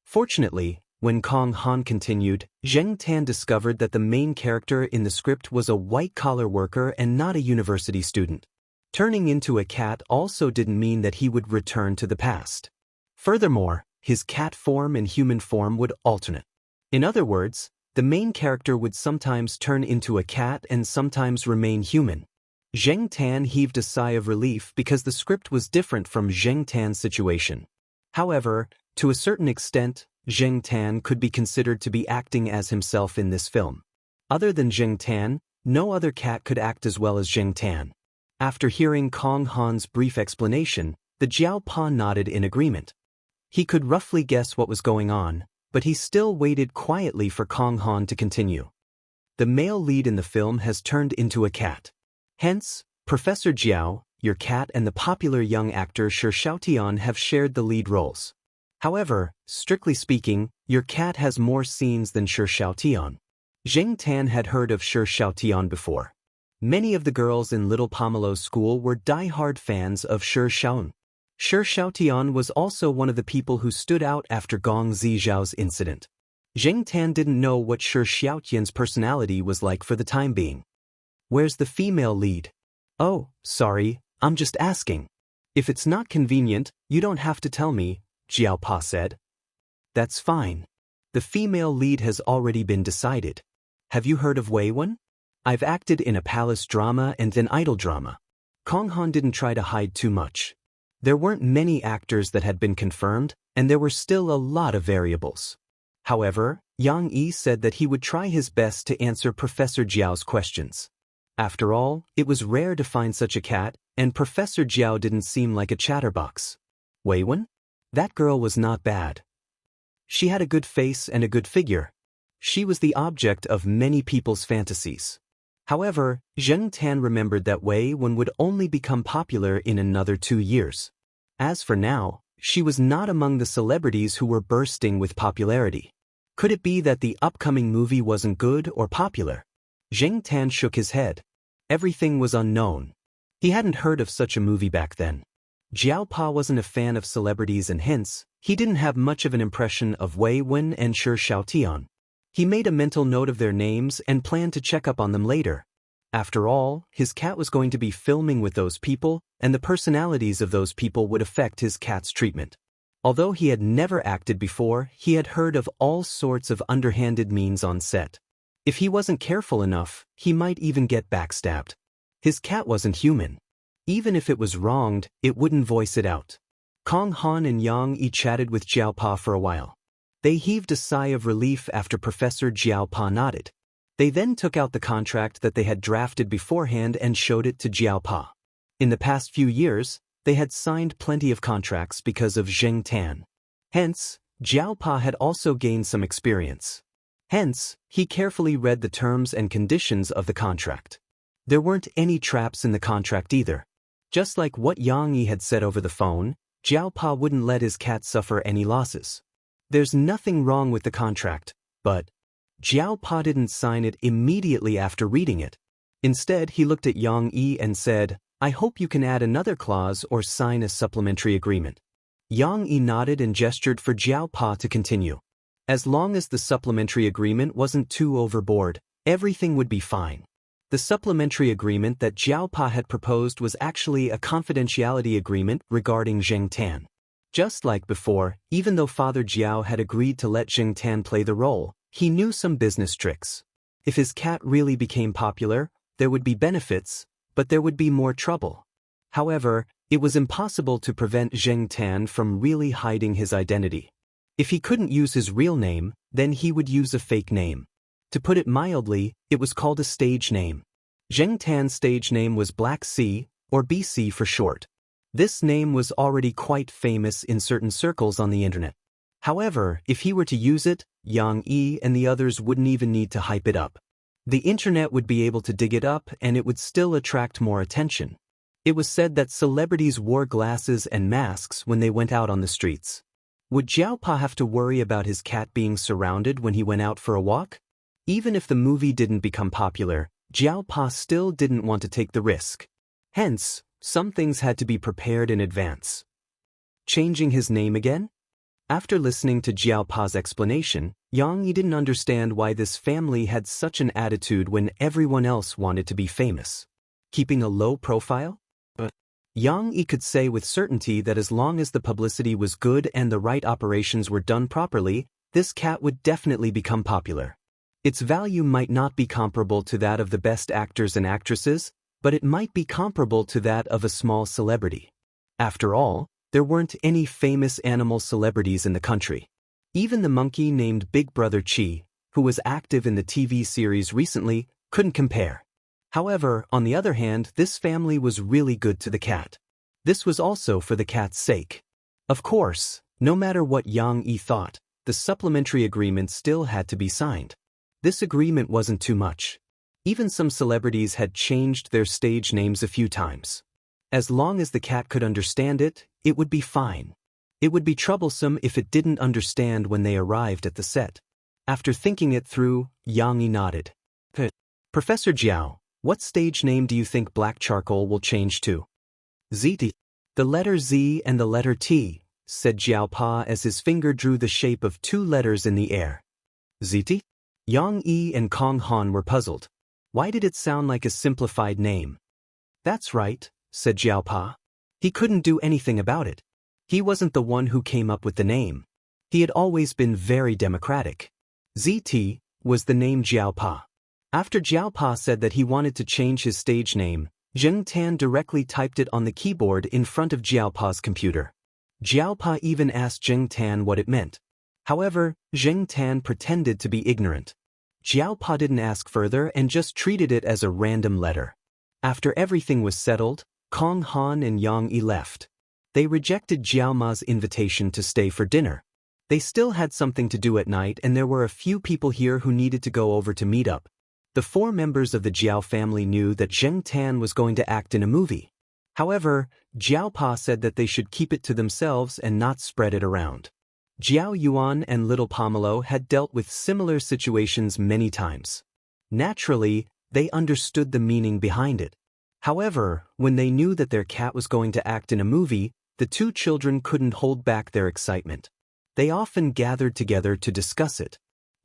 Fortunately, when Kong Han continued, Zheng Tan discovered that the main character in the script was a white-collar worker and not a university student. Turning into a cat also didn't mean that he would return to the past. Furthermore, his cat form and human form would alternate. In other words, the main character would sometimes turn into a cat and sometimes remain human. Zheng Tan heaved a sigh of relief because the script was different from Zheng Tan's situation. However, to a certain extent, Zheng Tan could be considered to be acting as himself in this film. Other than Zheng Tan, no other cat could act as well as Zheng Tan. After hearing Kong Han's brief explanation, the Jiaopa nodded in agreement. He could roughly guess what was going on, but he still waited quietly for Kong Han to continue. "The male lead in the film has turned into a cat. Hence, Professor Jiao, your cat and the popular young actor Shi Xiaotian have shared the lead roles. However, strictly speaking, your cat has more scenes than Shi Xiaotian." Zheng Tan had heard of Shi Xiaotian before. Many of the girls in Little Pomelo's school were die-hard fans of Shi Xiaotian. Shi Xiaotian was also one of the people who stood out after Gong Zizhao's incident. Zheng Tan didn't know what Shi Xiaotian's personality was like for the time being. "Where's the female lead?" "Oh, sorry, I'm just asking. If it's not convenient, you don't have to tell me," Jiaopa said. "That's fine. The female lead has already been decided. Have you heard of Wei Wen? I've acted in a palace drama and an idol drama." Kong Han didn't try to hide too much. There weren't many actors that had been confirmed, and there were still a lot of variables. However, Yang Yi said that he would try his best to answer Professor Jiao's questions. After all, it was rare to find such a cat, and Professor Jiao didn't seem like a chatterbox. "Wei Wen? That girl was not bad. She had a good face and a good figure. She was the object of many people's fantasies." However, Zheng Tan remembered that Wei Wen would only become popular in another 2 years. As for now, she was not among the celebrities who were bursting with popularity. Could it be that the upcoming movie wasn't good or popular? Zheng Tan shook his head. Everything was unknown. He hadn't heard of such a movie back then. Jiaopa wasn't a fan of celebrities and hence, he didn't have much of an impression of Wei Wen and Shi Xiaotian. He made a mental note of their names and planned to check up on them later. After all, his cat was going to be filming with those people, and the personalities of those people would affect his cat's treatment. Although he had never acted before, he had heard of all sorts of underhanded means on set. If he wasn't careful enough, he might even get backstabbed. His cat wasn't human. Even if it was wronged, it wouldn't voice it out. Kong Han and Yang Yi chatted with Jiaopa for a while. They heaved a sigh of relief after Professor Jiaopa nodded. They then took out the contract that they had drafted beforehand and showed it to Jiaopa. In the past few years, they had signed plenty of contracts because of Zheng Tan. Hence, Jiaopa had also gained some experience. Hence, he carefully read the terms and conditions of the contract. There weren't any traps in the contract either. Just like what Yang Yi had said over the phone, Jiao Pa wouldn't let his cat suffer any losses. There's nothing wrong with the contract, but Jiao Pa didn't sign it immediately after reading it. Instead, he looked at Yang Yi and said, "I hope you can add another clause or sign a supplementary agreement." Yang Yi nodded and gestured for Jiao Pa to continue. As long as the supplementary agreement wasn't too overboard, everything would be fine. The supplementary agreement that Jiao Pa had proposed was actually a confidentiality agreement regarding Zheng Tan. Just like before, even though Father Jiao had agreed to let Zheng Tan play the role, he knew some business tricks. If his cat really became popular, there would be benefits, but there would be more trouble. However, it was impossible to prevent Zheng Tan from really hiding his identity. If he couldn't use his real name, then he would use a fake name. To put it mildly, it was called a stage name. Zheng Tan's stage name was Black Sea, or BC for short. This name was already quite famous in certain circles on the internet. However, if he were to use it, Yang Yi and the others wouldn't even need to hype it up. The internet would be able to dig it up and it would still attract more attention. It was said that celebrities wore glasses and masks when they went out on the streets. Would Jiao Pa have to worry about his cat being surrounded when he went out for a walk? Even if the movie didn't become popular, Jiao Pa still didn't want to take the risk. Hence, some things had to be prepared in advance. Changing his name again? After listening to Jiao Pa's explanation, Yang Yi didn't understand why this family had such an attitude when everyone else wanted to be famous. Keeping a low profile? But Yang Yi could say with certainty that as long as the publicity was good and the right operations were done properly, this cat would definitely become popular. Its value might not be comparable to that of the best actors and actresses, but it might be comparable to that of a small celebrity. After all, there weren't any famous animal celebrities in the country. Even the monkey named Big Brother Chi, who was active in the TV series recently, couldn't compare. However, on the other hand, this family was really good to the cat. This was also for the cat's sake. Of course, no matter what Yang Yi thought, the supplementary agreement still had to be signed. This agreement wasn't too much. Even some celebrities had changed their stage names a few times. As long as the cat could understand it, it would be fine. It would be troublesome if it didn't understand when they arrived at the set. After thinking it through, Yang Yi nodded. Professor Jiao, what stage name do you think Black Charcoal will change to? ZT. The letter Z and the letter T, said Jiao Pa as his finger drew the shape of two letters in the air. ZT? Yang Yi and Kong Han were puzzled. Why did it sound like a simplified name? That's right, said Jiao Pa. He couldn't do anything about it. He wasn't the one who came up with the name. He had always been very democratic. ZT was the name Jiao Pa. After Jiao Pa said that he wanted to change his stage name, Zheng Tan directly typed it on the keyboard in front of Jiao Pa's computer. Jiao Pa even asked Zheng Tan what it meant. However, Zheng Tan pretended to be ignorant. Jiao Pa didn't ask further and just treated it as a random letter. After everything was settled, Kong Han and Yang Yi left. They rejected Jiao Ma's invitation to stay for dinner. They still had something to do at night and there were a few people here who needed to go over to meet up. The four members of the Jiao family knew that Zheng Tan was going to act in a movie. However, Jiao Pa said that they should keep it to themselves and not spread it around. Jiao Yuan and little Pomelo had dealt with similar situations many times. Naturally, they understood the meaning behind it. However, when they knew that their cat was going to act in a movie, the two children couldn't hold back their excitement. They often gathered together to discuss it.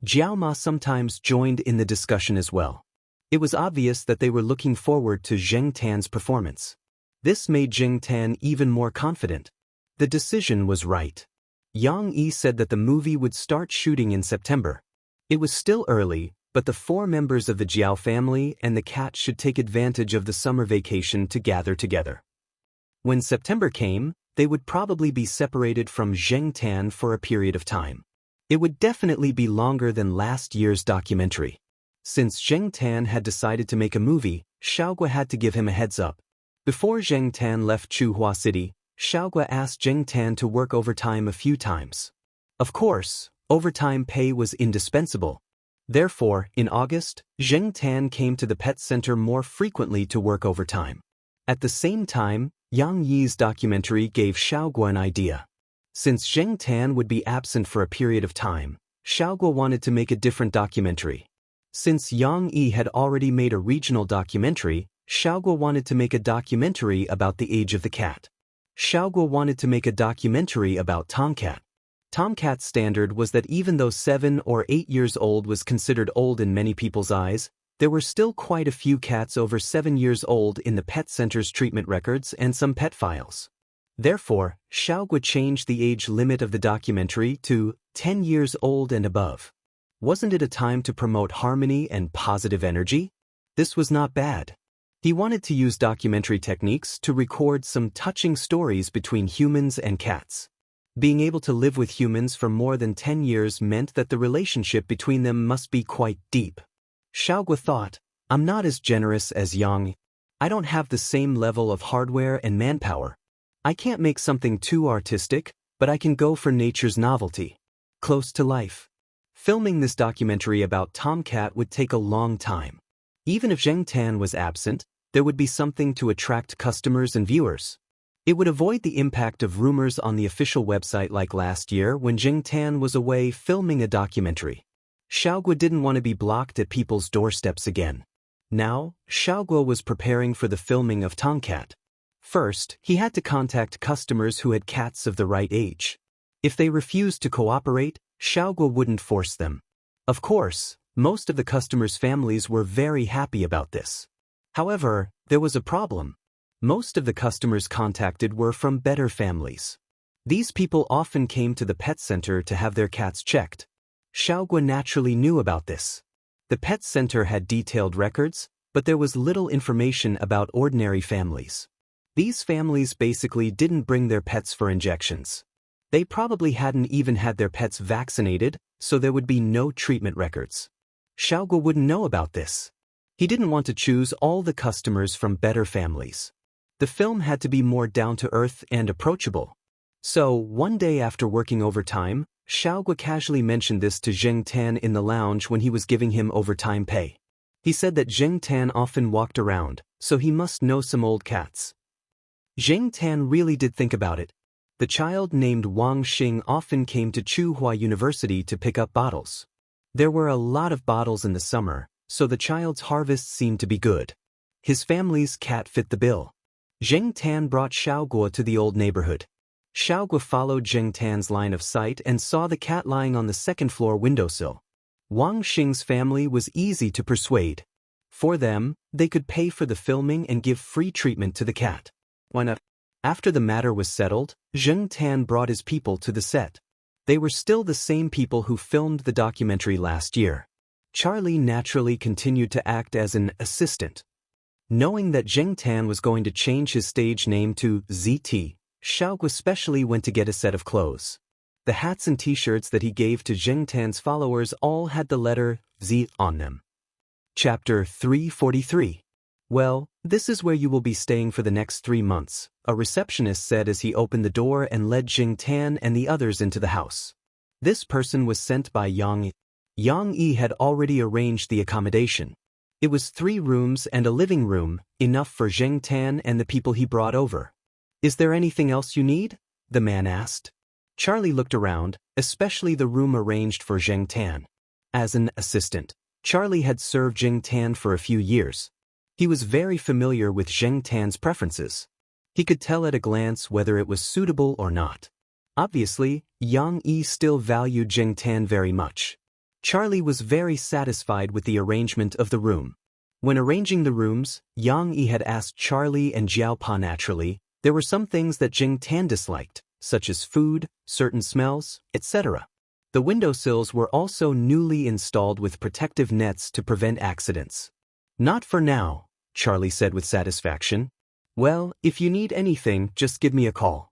Jiao Ma sometimes joined in the discussion as well. It was obvious that they were looking forward to Zheng Tan's performance. This made Zheng Tan even more confident. The decision was right. Yang Yi said that the movie would start shooting in September. It was still early, but the four members of the Jiao family and the cat should take advantage of the summer vacation to gather together. When September came, they would probably be separated from Zheng Tan for a period of time. It would definitely be longer than last year's documentary. Since Zheng Tan had decided to make a movie, Xiaogua had to give him a heads up. Before Zheng Tan left Chuhua City, Xiaogua asked Zheng Tan to work overtime a few times. Of course, overtime pay was indispensable. Therefore, in August, Zheng Tan came to the pet center more frequently to work overtime. At the same time, Yang Yi's documentary gave Xiaoguo an idea. Since Zheng Tan would be absent for a period of time, Xiaoguo wanted to make a different documentary. Since Yang Yi had already made a regional documentary, Xiaoguo wanted to make a documentary about the age of the cat. Xiaoguo wanted to make a documentary about Tomcat. Tomcat's standard was that even though 7 or 8 years old was considered old in many people's eyes, there were still quite a few cats over 7 years old in the pet center's treatment records and some pet files. Therefore, Xiaoguo changed the age limit of the documentary to 10 years old and above. Wasn't it a time to promote harmony and positive energy? This was not bad. He wanted to use documentary techniques to record some touching stories between humans and cats. Being able to live with humans for more than 10 years meant that the relationship between them must be quite deep. Xiaoguo thought, I'm not as generous as Yang. I don't have the same level of hardware and manpower. I can't make something too artistic, but I can go for nature's novelty. Close to life. Filming this documentary about Tomcat would take a long time. Even if Zheng Tan was absent, there would be something to attract customers and viewers. It would avoid the impact of rumors on the official website like last year when Zheng Tan was away filming a documentary. Xiaoguo didn't want to be blocked at people's doorsteps again. Now, Xiaoguo was preparing for the filming of Tomcat. First, he had to contact customers who had cats of the right age. If they refused to cooperate, Xiaoguo wouldn't force them. Of course, most of the customers' families were very happy about this. However, there was a problem. Most of the customers contacted were from better families. These people often came to the pet center to have their cats checked. Xiaoguo naturally knew about this. The pet center had detailed records, but there was little information about ordinary families. These families basically didn't bring their pets for injections. They probably hadn't even had their pets vaccinated, so there would be no treatment records. Xiaoguo wouldn't know about this. He didn't want to choose all the customers from better families. The film had to be more down-to-earth and approachable. So, one day after working overtime, Xiaoguo casually mentioned this to Zheng Tan in the lounge when he was giving him overtime pay. He said that Zheng Tan often walked around, so he must know some old cats. Zheng Tan really did think about it. The child named Wang Xing often came to Chuhua University to pick up bottles. There were a lot of bottles in the summer, so the child's harvest seemed to be good. His family's cat fit the bill. Zheng Tan brought Xiaoguo to the old neighborhood. Xiaoguo followed Zheng Tan's line of sight and saw the cat lying on the second-floor windowsill. Wang Xing's family was easy to persuade. For them, they could pay for the filming and give free treatment to the cat. Why not? After the matter was settled, Zheng Tan brought his people to the set. They were still the same people who filmed the documentary last year. Charlie naturally continued to act as an assistant. Knowing that Zheng Tan was going to change his stage name to ZT, Xiaoguo especially went to get a set of clothes. The hats and t-shirts that he gave to Zheng Tan's followers all had the letter Z on them. Chapter 343. Well, this is where you will be staying for the next 3 months, a receptionist said as he opened the door and led Zheng Tan and the others into the house. This person was sent by Yang Yi. Yang Yi had already arranged the accommodation. It was 3 rooms and a living room, enough for Zheng Tan and the people he brought over. Is there anything else you need? The man asked. Charlie looked around, especially the room arranged for Zheng Tan. As an assistant, Charlie had served Zheng Tan for a few years. He was very familiar with Zheng Tan's preferences. He could tell at a glance whether it was suitable or not. Obviously, Yang Yi still valued Zheng Tan very much. Charlie was very satisfied with the arrangement of the room. When arranging the rooms, Yang Yi had asked Charlie and Jiaopa naturally, there were some things that Zheng Tan disliked, such as food, certain smells, etc. The windowsills were also newly installed with protective nets to prevent accidents. Not for now, Charlie said with satisfaction. Well, if you need anything, just give me a call.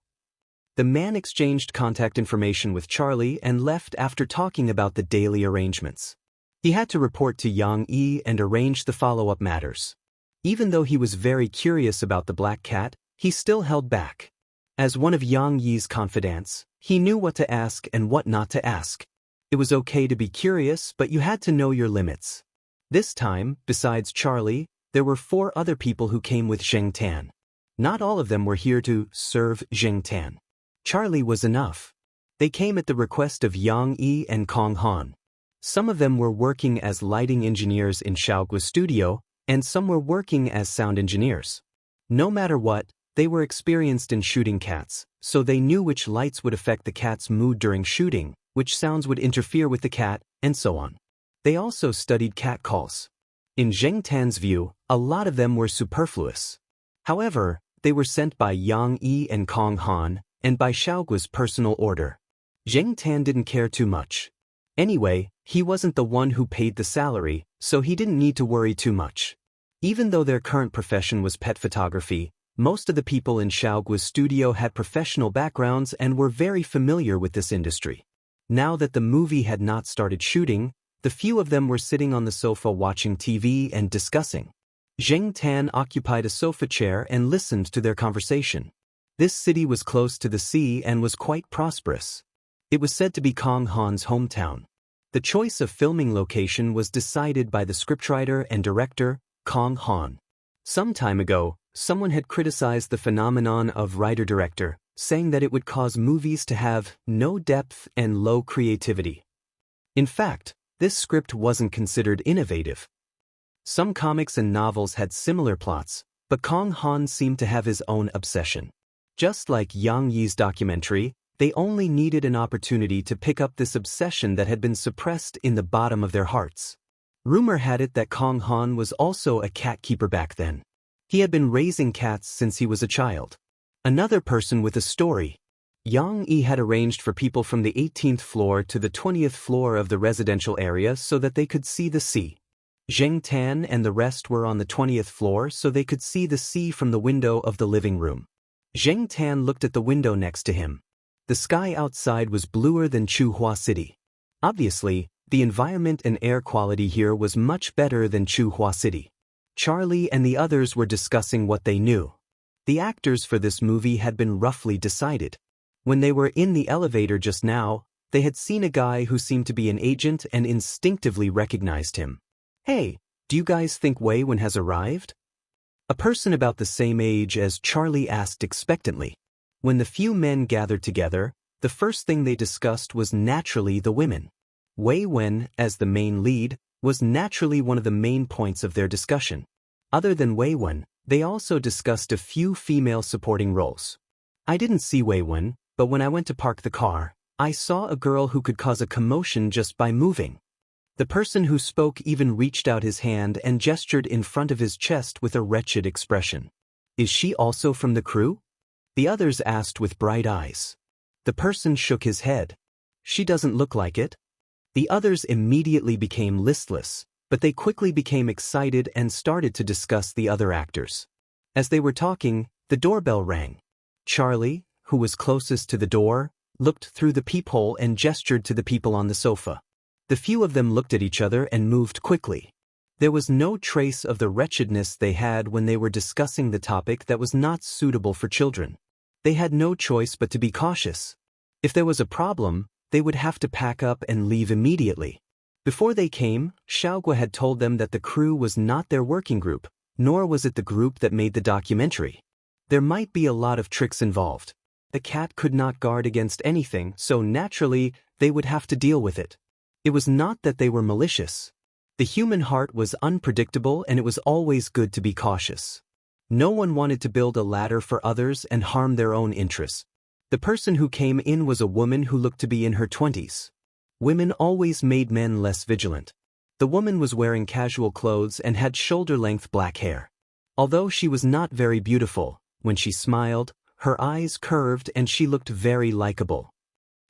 The man exchanged contact information with Charlie and left after talking about the daily arrangements. He had to report to Yang Yi and arrange the follow-up matters. Even though he was very curious about the black cat, he still held back. As one of Yang Yi's confidants, he knew what to ask and what not to ask. It was okay to be curious, but you had to know your limits. This time, besides Charlie, there were 4 other people who came with Zheng Tan. Not all of them were here to serve Zheng Tan. Charlie was enough. They came at the request of Yang Yi and Kong Han. Some of them were working as lighting engineers in Xiaoguo's studio, and some were working as sound engineers. No matter what, they were experienced in shooting cats, so they knew which lights would affect the cat's mood during shooting, which sounds would interfere with the cat, and so on. They also studied cat calls. In Zheng Tan's view, a lot of them were superfluous. However, they were sent by Yang Yi and Kong Han, and by Xiaoguo's personal order. Zheng Tan didn't care too much. Anyway, he wasn't the one who paid the salary, so he didn't need to worry too much. Even though their current profession was pet photography, most of the people in Xiaoguo's studio had professional backgrounds and were very familiar with this industry. Now that the movie had not started shooting, the few of them were sitting on the sofa watching TV and discussing. Zheng Tan occupied a sofa chair and listened to their conversation. This city was close to the sea and was quite prosperous. It was said to be Kong Han's hometown. The choice of filming location was decided by the scriptwriter and director, Kong Han. Some time ago, someone had criticized the phenomenon of writer-director, saying that it would cause movies to have no depth and low creativity. In fact, this script wasn't considered innovative. Some comics and novels had similar plots, but Kong Han seemed to have his own obsession. Just like Yang Yi's documentary, they only needed an opportunity to pick up this obsession that had been suppressed in the bottom of their hearts. Rumor had it that Kong Han was also a cat keeper back then. He had been raising cats since he was a child. Another person with a story. Yang Yi had arranged for people from the 18th floor to the 20th floor of the residential area so that they could see the sea. Zheng Tan and the rest were on the 20th floor so they could see the sea from the window of the living room. Zheng Tan looked at the window next to him. The sky outside was bluer than Chuhua City. Obviously, the environment and air quality here was much better than Chuhua City. Charlie and the others were discussing what they knew. The actors for this movie had been roughly decided. When they were in the elevator just now, they had seen a guy who seemed to be an agent and instinctively recognized him. "Hey, do you guys think Wei Wen has arrived?" A person about the same age as Charlie asked expectantly. When the few men gathered together, the first thing they discussed was naturally the women. Wei Wen, as the main lead, was naturally one of the main points of their discussion. Other than Wei Wen, they also discussed a few female supporting roles. I didn't see Wei Wen, but when I went to park the car, I saw a girl who could cause a commotion just by moving. The person who spoke even reached out his hand and gestured in front of his chest with a wretched expression. "Is she also from the crew?" The others asked with bright eyes. The person shook his head. "She doesn't look like it." The others immediately became listless, but they quickly became excited and started to discuss the other actors. As they were talking, the doorbell rang. Charlie, who was closest to the door, looked through the peephole and gestured to the people on the sofa. The few of them looked at each other and moved quickly. There was no trace of the wretchedness they had when they were discussing the topic that was not suitable for children. They had no choice but to be cautious. If there was a problem, they would have to pack up and leave immediately. Before they came, Xiaoguo had told them that the crew was not their working group, nor was it the group that made the documentary. There might be a lot of tricks involved. The cat could not guard against anything, so naturally, they would have to deal with it. It was not that they were malicious. The human heart was unpredictable and it was always good to be cautious. No one wanted to build a ladder for others and harm their own interests. The person who came in was a woman who looked to be in her 20s. Women always made men less vigilant. The woman was wearing casual clothes and had shoulder-length black hair. Although she was not very beautiful, when she smiled, her eyes curved and she looked very likable.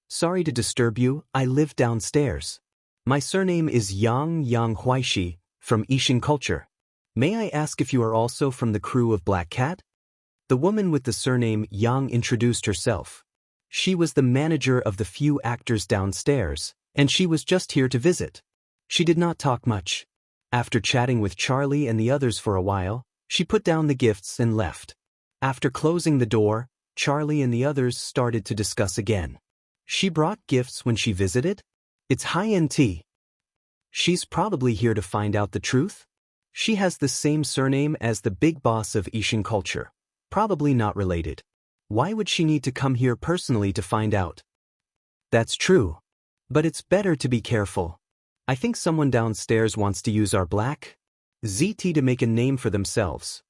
"Sorry to disturb you, I live downstairs. My surname is Yang Huaishi, from Yixin culture. May I ask if you are also from the crew of Black Cat?" The woman with the surname Yang introduced herself. She was the manager of the few actors downstairs, and she was just here to visit. She did not talk much. After chatting with Charlie and the others for a while, she put down the gifts and left. After closing the door, Charlie and the others started to discuss again. "She brought gifts when she visited? It's high-end tea. She's probably here to find out the truth? She has the same surname as the big boss of Yixin culture. Probably not related. Why would she need to come here personally to find out? That's true. But it's better to be careful. I think someone downstairs wants to use our black ZT to make a name for themselves.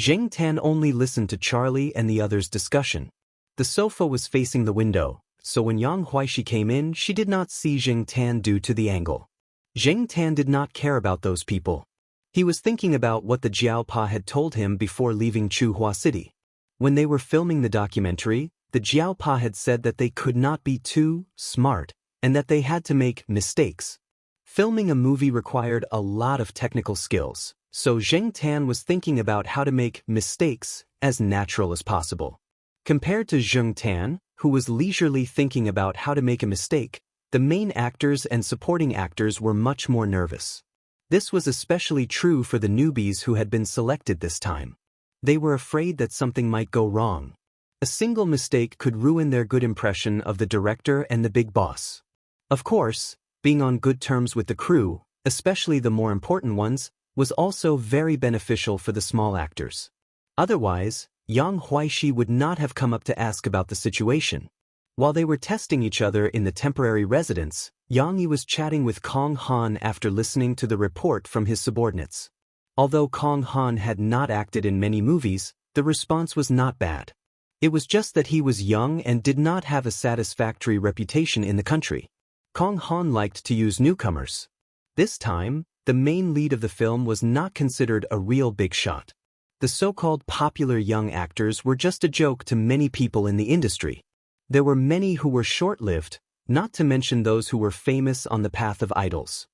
Zheng Tan only listened to Charlie and the others' discussion. The sofa was facing the window, so when Yang Huaishi came in, she did not see Zheng Tan due to the angle. Zheng Tan did not care about those people. He was thinking about what the Jiaopa had told him before leaving Chuhua City. When they were filming the documentary, the Jiaopa had said that they could not be too smart and that they had to make mistakes. Filming a movie required a lot of technical skills, so Zheng Tan was thinking about how to make mistakes as natural as possible. Compared to Zheng Tan, who was leisurely thinking about how to make a mistake, the main actors and supporting actors were much more nervous. This was especially true for the newbies who had been selected this time. They were afraid that something might go wrong. A single mistake could ruin their good impression of the director and the big boss. Of course, being on good terms with the crew, especially the more important ones, was also very beneficial for the small actors. Otherwise, Yang Huaishi would not have come up to ask about the situation. While they were testing each other in the temporary residence, Yang Yi was chatting with Kong Han after listening to the report from his subordinates. Although Kong Han had not acted in many movies, the response was not bad. It was just that he was young and did not have a satisfactory reputation in the country. Kong Han liked to use newcomers. This time, the main lead of the film was not considered a real big shot. The so-called popular young actors were just a joke to many people in the industry. There were many who were short-lived, not to mention those who were famous on the path of idols.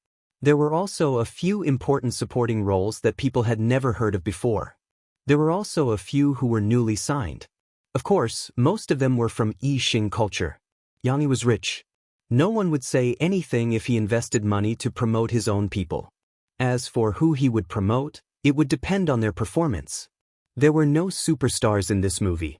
There were also a few important supporting roles that people had never heard of before. There were also a few who were newly signed. Of course, most of them were from Yixing culture. Yang Yi was rich. No one would say anything if he invested money to promote his own people. As for who he would promote, it would depend on their performance. There were no superstars in this movie.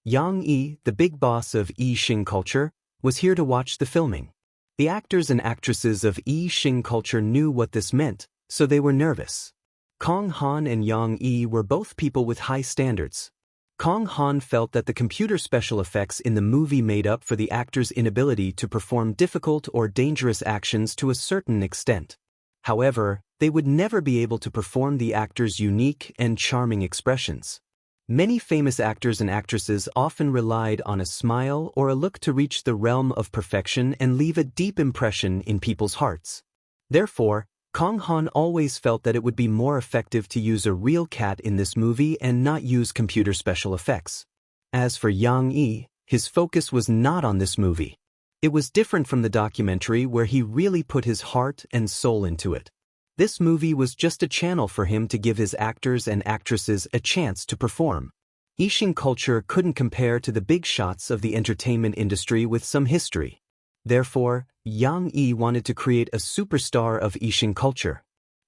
Yang Yi, the big boss of Yixing culture, was here to watch the filming. The actors and actresses of Yixing culture knew what this meant, so they were nervous. Kong Han and Yang Yi were both people with high standards. Kong Han felt that the computer special effects in the movie made up for the actors' inability to perform difficult or dangerous actions to a certain extent. However, they would never be able to perform the actors' unique and charming expressions. Many famous actors and actresses often relied on a smile or a look to reach the realm of perfection and leave a deep impression in people's hearts. Therefore, Kong Han always felt that it would be more effective to use a real cat in this movie and not use computer special effects. As for Yang Yi, his focus was not on this movie. It was different from the documentary where he really put his heart and soul into it. This movie was just a channel for him to give his actors and actresses a chance to perform. Yixing culture couldn't compare to the big shots of the entertainment industry with some history. Therefore, Yang Yi wanted to create a superstar of Yixing culture.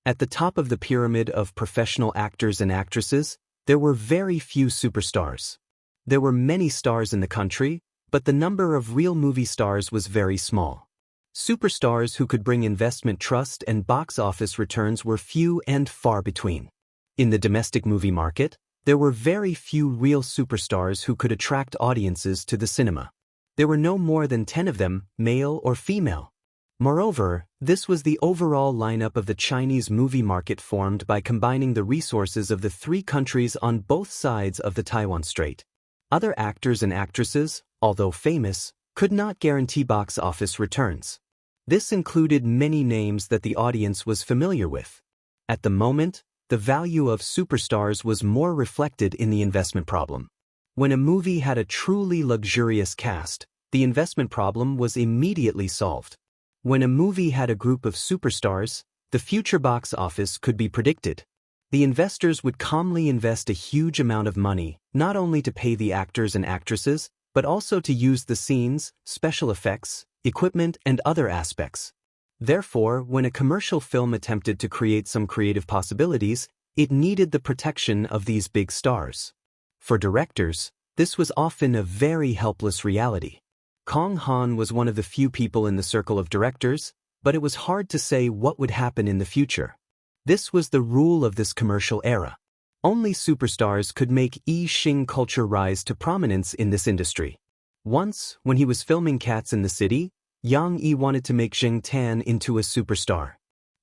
At the top of the pyramid of professional actors and actresses, there were very few superstars. There were many stars in the country, but the number of real movie stars was very small. Superstars who could bring investment trust and box office returns were few and far between. In the domestic movie market, there were very few real superstars who could attract audiences to the cinema. There were no more than 10 of them, male or female. Moreover, this was the overall lineup of the Chinese movie market formed by combining the resources of the three countries on both sides of the Taiwan Strait. Other actors and actresses, although famous, could not guarantee box office returns. This included many names that the audience was familiar with. At the moment, the value of superstars was more reflected in the investment problem. When a movie had a truly luxurious cast, the investment problem was immediately solved. When a movie had a group of superstars, the future box office could be predicted. The investors would calmly invest a huge amount of money, not only to pay the actors and actresses, but also to use the scenes, special effects, equipment, and other aspects. Therefore, when a commercial film attempted to create some creative possibilities, it needed the protection of these big stars. For directors, this was often a very helpless reality. Kong Han was one of the few people in the circle of directors, but it was hard to say what would happen in the future. This was the rule of this commercial era. Only superstars could make Yi Xing culture rise to prominence in this industry. Once, when he was filming Cats in the City, Yang Yi wanted to make Zheng Tan into a superstar.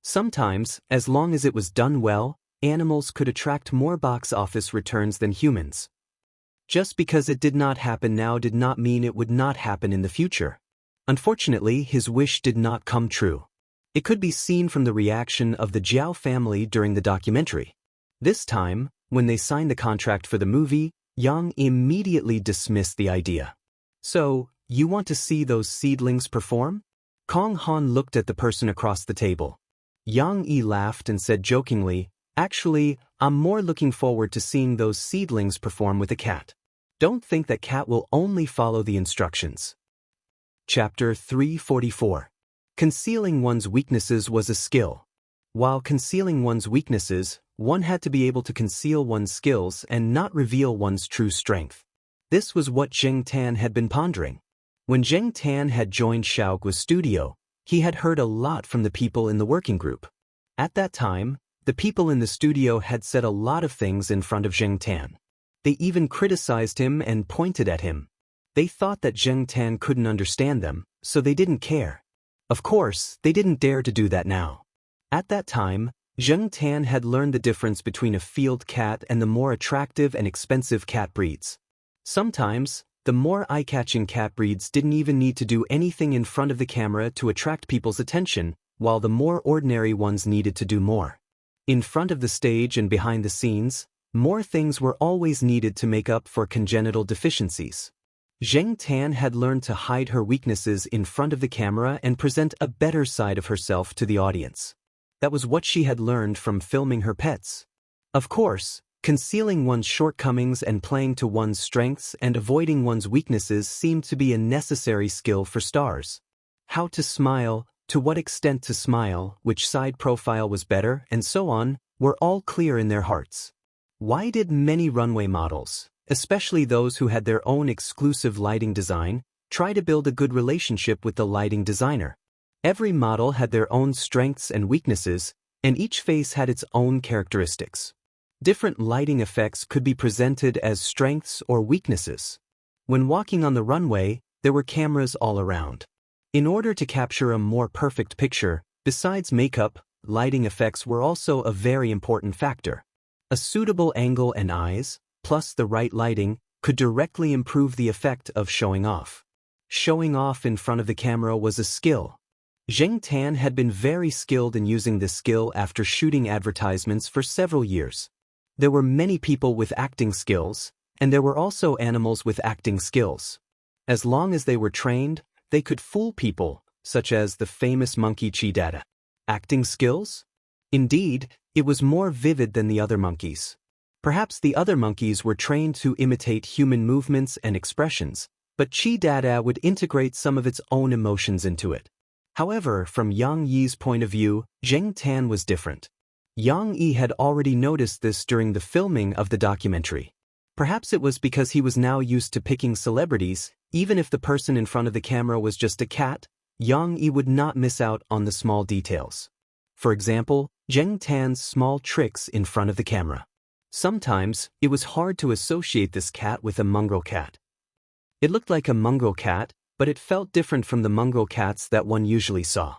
Sometimes, as long as it was done well, animals could attract more box office returns than humans. Just because it did not happen now did not mean it would not happen in the future. Unfortunately, his wish did not come true. It could be seen from the reaction of the Jiao family during the documentary. This time, when they signed the contract for the movie, Yang immediately dismissed the idea. So, you want to see those seedlings perform? Kong Han looked at the person across the table. Yang Yi laughed and said jokingly, "Actually, I'm more looking forward to seeing those seedlings perform with a cat. Don't think that cat will only follow the instructions." Chapter 344. Concealing one's weaknesses was a skill. While concealing one's weaknesses, one had to be able to conceal one's skills and not reveal one's true strength. This was what Zheng Tan had been pondering. When Zheng Tan had joined Xiaoguo's studio, he had heard a lot from the people in the working group. At that time, the people in the studio had said a lot of things in front of Zheng Tan. They even criticized him and pointed at him. They thought that Zheng Tan couldn't understand them, so they didn't care. Of course, they didn't dare to do that now. At that time, Zheng Tan had learned the difference between a field cat and the more attractive and expensive cat breeds. Sometimes, the more eye-catching cat breeds didn't even need to do anything in front of the camera to attract people's attention, while the more ordinary ones needed to do more. In front of the stage and behind the scenes, more things were always needed to make up for congenital deficiencies. Zheng Tan had learned to hide her weaknesses in front of the camera and present a better side of herself to the audience. That was what she had learned from filming her pets. Of course, concealing one's shortcomings and playing to one's strengths and avoiding one's weaknesses seemed to be a necessary skill for stars. How to smile, to what extent to smile, which side profile was better, and so on, were all clear in their hearts. Why did many runway models, especially those who had their own exclusive lighting design, try to build a good relationship with the lighting designer? Every model had their own strengths and weaknesses, and each face had its own characteristics. Different lighting effects could be presented as strengths or weaknesses. When walking on the runway, there were cameras all around. In order to capture a more perfect picture, besides makeup, lighting effects were also a very important factor. A suitable angle and eyes, plus the right lighting, could directly improve the effect of showing off. Showing off in front of the camera was a skill. Zheng Tan had been very skilled in using this skill after shooting advertisements for several years. There were many people with acting skills, and there were also animals with acting skills. As long as they were trained, they could fool people, such as the famous monkey Chidata. Acting skills? Indeed, it was more vivid than the other monkeys. Perhaps the other monkeys were trained to imitate human movements and expressions, but Chidata would integrate some of its own emotions into it. However, from Yang Yi's point of view, Zheng Tan was different. Yang Yi had already noticed this during the filming of the documentary. Perhaps it was because he was now used to picking celebrities. Even if the person in front of the camera was just a cat, Yang Yi would not miss out on the small details. For example, Zheng Tan's small tricks in front of the camera. Sometimes, it was hard to associate this cat with a mongrel cat. It looked like a mongrel cat, but it felt different from the mongrel cats that one usually saw.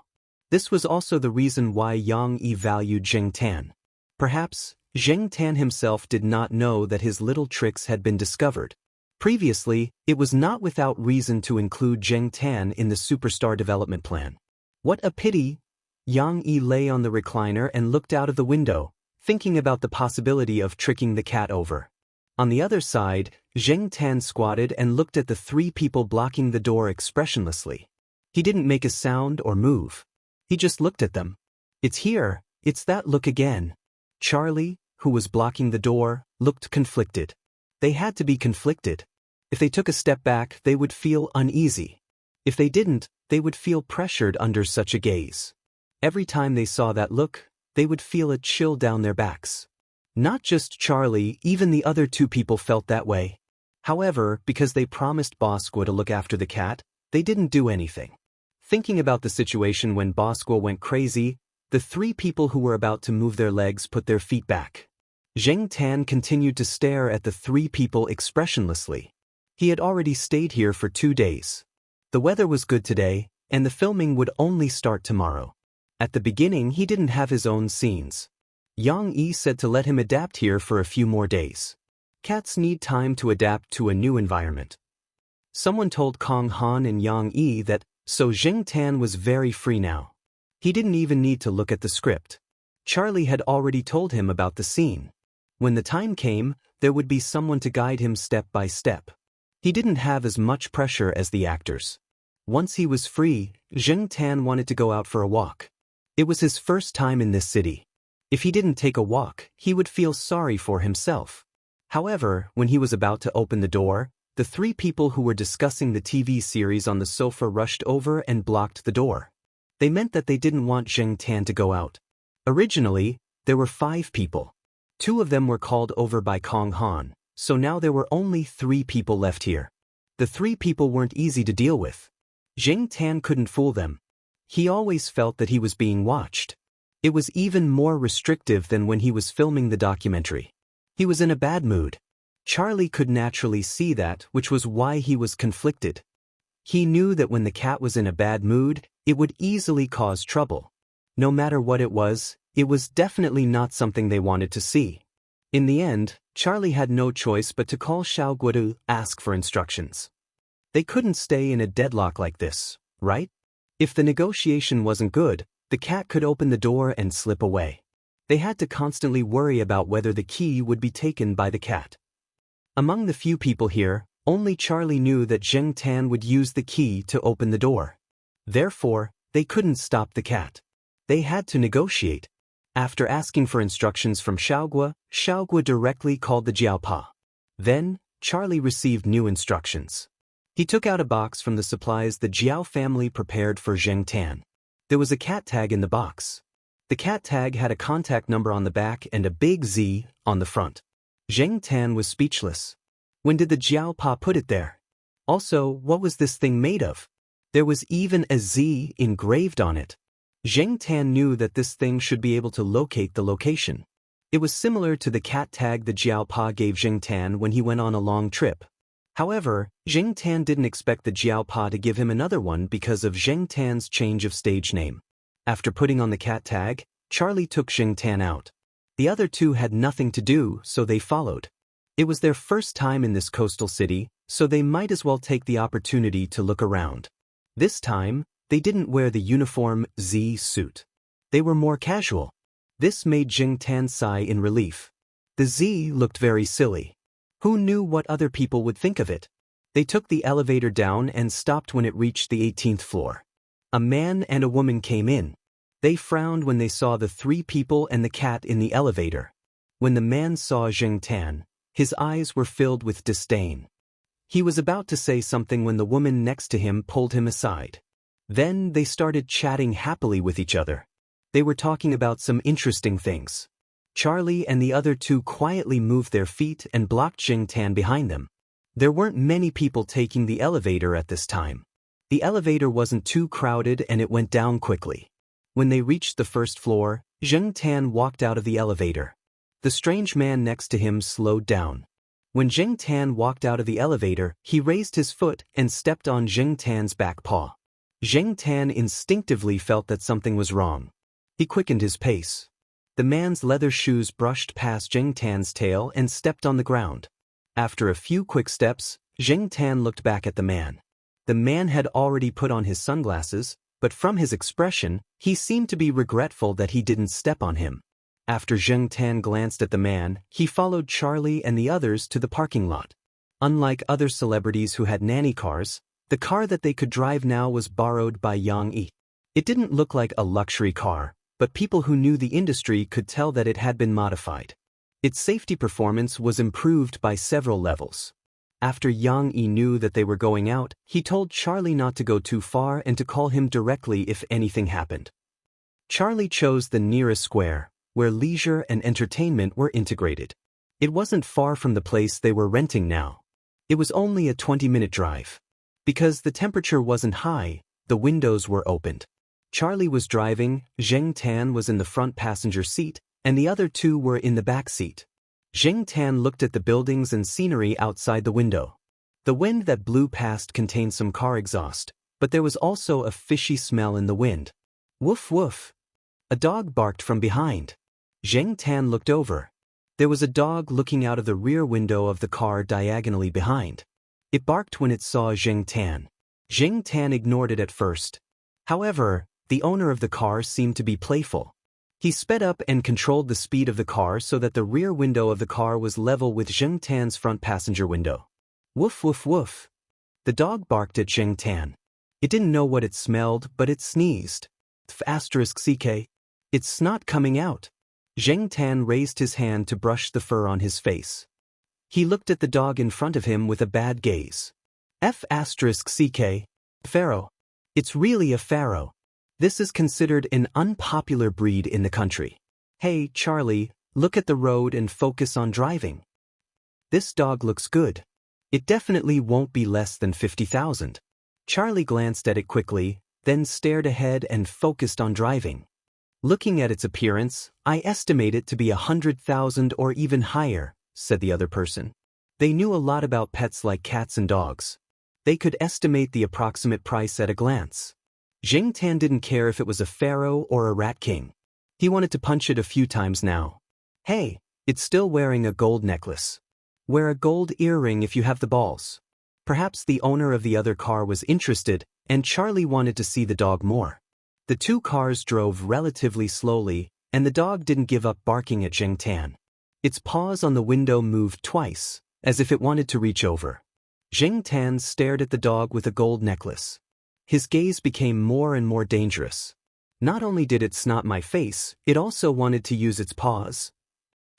This was also the reason why Yang Yi valued Zheng Tan. Perhaps, Zheng Tan himself did not know that his little tricks had been discovered. Previously, it was not without reason to include Zheng Tan in the superstar development plan. What a pity! Yang Yi lay on the recliner and looked out of the window, thinking about the possibility of tricking the cat over. On the other side, Zheng Tan squatted and looked at the three people blocking the door expressionlessly. He didn't make a sound or move. He just looked at them. It's here, it's that look again. Charlie, who was blocking the door, looked conflicted. They had to be conflicted. If they took a step back, they would feel uneasy. If they didn't, they would feel pressured under such a gaze. Every time they saw that look, they would feel a chill down their backs. Not just Charlie, even the other two people felt that way. However, because they promised Bosco to look after the cat, they didn't do anything. Thinking about the situation when Bosco went crazy, the three people who were about to move their legs put their feet back. Zheng Tan continued to stare at the three people expressionlessly. He had already stayed here for 2 days. The weather was good today, and the filming would only start tomorrow. At the beginning, he didn't have his own scenes. Yang Yi said to let him adapt here for a few more days. Cats need time to adapt to a new environment. Someone told Kong Han and Yang Yi that, so Zheng Tan was very free now. He didn't even need to look at the script. Charlie had already told him about the scene. When the time came, there would be someone to guide him step by step. He didn't have as much pressure as the actors. Once he was free, Zheng Tan wanted to go out for a walk. It was his first time in this city. If he didn't take a walk, he would feel sorry for himself. However, when he was about to open the door, the three people who were discussing the TV series on the sofa rushed over and blocked the door. They meant that they didn't want Zheng Tan to go out. Originally, there were 5 people. 2 of them were called over by Kong Han, so now there were only 3 people left here. The 3 people weren't easy to deal with. Zheng Tan couldn't fool them. He always felt that he was being watched. It was even more restrictive than when he was filming the documentary. He was in a bad mood. Charlie could naturally see that, which was why he was conflicted. He knew that when the cat was in a bad mood, it would easily cause trouble. No matter what it was definitely not something they wanted to see. In the end, Charlie had no choice but to call Xiaogua to ask for instructions. They couldn't stay in a deadlock like this, right? If the negotiation wasn't good, the cat could open the door and slip away. They had to constantly worry about whether the key would be taken by the cat. Among the few people here, only Charlie knew that Zheng Tan would use the key to open the door. Therefore, they couldn't stop the cat. They had to negotiate. After asking for instructions from Xiaogua, Xiaogua directly called the Jiaopa. Then, Charlie received new instructions. He took out a box from the supplies the Jiao family prepared for Zheng Tan. There was a cat tag in the box. The cat tag had a contact number on the back and a big Z on the front. Zheng Tan was speechless. When did the Jiaopa put it there? Also, what was this thing made of? There was even a Z engraved on it. Zheng Tan knew that this thing should be able to locate the location. It was similar to the cat tag the Jiaopa gave Zheng Tan when he went on a long trip. However, Zheng Tan didn't expect the Jiaopa to give him another one because of Zheng Tan's change of stage name. After putting on the cat tag, Charlie took Zheng Tan out. The other 2 had nothing to do, so they followed. It was their first time in this coastal city, so they might as well take the opportunity to look around. This time, they didn't wear the uniform Z suit. They were more casual. This made Zheng Tan sigh in relief. The Z looked very silly. Who knew what other people would think of it? They took the elevator down and stopped when it reached the 18th floor. A man and a woman came in. They frowned when they saw the 3 people and the cat in the elevator. When the man saw Zheng Tan, his eyes were filled with disdain. He was about to say something when the woman next to him pulled him aside. Then they started chatting happily with each other. They were talking about some interesting things. Charlie and the other 2 quietly moved their feet and blocked Zheng Tan behind them. There weren't many people taking the elevator at this time. The elevator wasn't too crowded and it went down quickly. When they reached the 1st floor, Zheng Tan walked out of the elevator. The strange man next to him slowed down. When Zheng Tan walked out of the elevator, he raised his foot and stepped on Zheng Tan's back paw. Zheng Tan instinctively felt that something was wrong. He quickened his pace. The man's leather shoes brushed past Zheng Tan's tail and stepped on the ground. After a few quick steps, Zheng Tan looked back at the man. The man had already put on his sunglasses, but from his expression, he seemed to be regretful that he didn't step on him. After Zheng Tan glanced at the man, he followed Charlie and the others to the parking lot. Unlike other celebrities who had nanny cars, the car that they could drive now was borrowed by Yang Yi. It didn't look like a luxury car, but people who knew the industry could tell that it had been modified. Its safety performance was improved by several levels. After Yang Yi knew that they were going out, he told Charlie not to go too far and to call him directly if anything happened. Charlie chose the nearest square, where leisure and entertainment were integrated. It wasn't far from the place they were renting now. It was only a 20-minute drive. Because the temperature wasn't high, the windows were opened. Charlie was driving, Zheng Tan was in the front passenger seat, and the other 2 were in the back seat. Zheng Tan looked at the buildings and scenery outside the window. The wind that blew past contained some car exhaust, but there was also a fishy smell in the wind. Woof woof. A dog barked from behind. Zheng Tan looked over. There was a dog looking out of the rear window of the car diagonally behind. It barked when it saw Zheng Tan. Zheng Tan ignored it at first. However, the owner of the car seemed to be playful. He sped up and controlled the speed of the car so that the rear window of the car was level with Zheng Tan's front passenger window. Woof woof woof. The dog barked at Zheng Tan. It didn't know what it smelled, but it sneezed. *ck. It's snot coming out. Zheng Tan raised his hand to brush the fur on his face. He looked at the dog in front of him with a bad gaze. *ck. Pharaoh. It's really a pharaoh. This is considered an unpopular breed in the country. Hey, Charlie, look at the road and focus on driving. This dog looks good. It definitely won't be less than 50,000. Charlie glanced at it quickly, then stared ahead and focused on driving. Looking at its appearance, I estimate it to be 100,000 or even higher, said the other person. They knew a lot about pets like cats and dogs. They could estimate the approximate price at a glance. Zheng Tan didn't care if it was a pharaoh or a rat king. He wanted to punch it a few times now. Hey, it's still wearing a gold necklace. Wear a gold earring if you have the balls. Perhaps the owner of the other car was interested, and Charlie wanted to see the dog more. The two cars drove relatively slowly, and the dog didn't give up barking at Zheng Tan. Its paws on the window moved twice, as if it wanted to reach over. Zheng Tan stared at the dog with a gold necklace. His gaze became more and more dangerous. Not only did it snot my face, it also wanted to use its paws.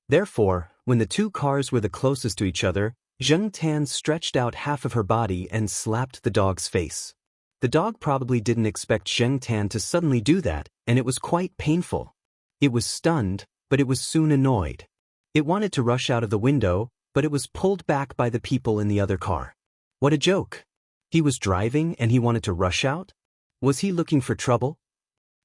Therefore, when the two cars were the closest to each other, Zheng Tan stretched out half of her body and slapped the dog's face. The dog probably didn't expect Zheng Tan to suddenly do that, and it was quite painful. It was stunned, but it was soon annoyed. It wanted to rush out of the window, but it was pulled back by the people in the other car. What a joke! He was driving and he wanted to rush out? Was he looking for trouble?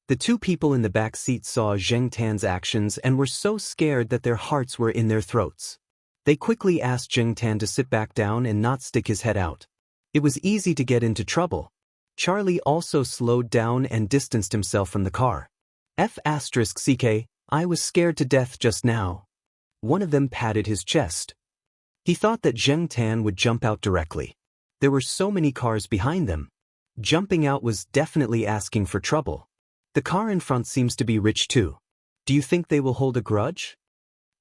The two people in the back seat saw Zheng Tan's actions and were so scared that their hearts were in their throats. They quickly asked Zheng Tan to sit back down and not stick his head out. It was easy to get into trouble. Charlie also slowed down and distanced himself from the car. *ck. I was scared to death just now. One of them patted his chest. He thought that Zheng Tan would jump out directly. There were so many cars behind them. Jumping out was definitely asking for trouble. The car in front seems to be rich too. Do you think they will hold a grudge?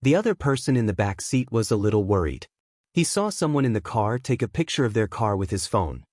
The other person in the back seat was a little worried. He saw someone in the car take a picture of their car with his phone.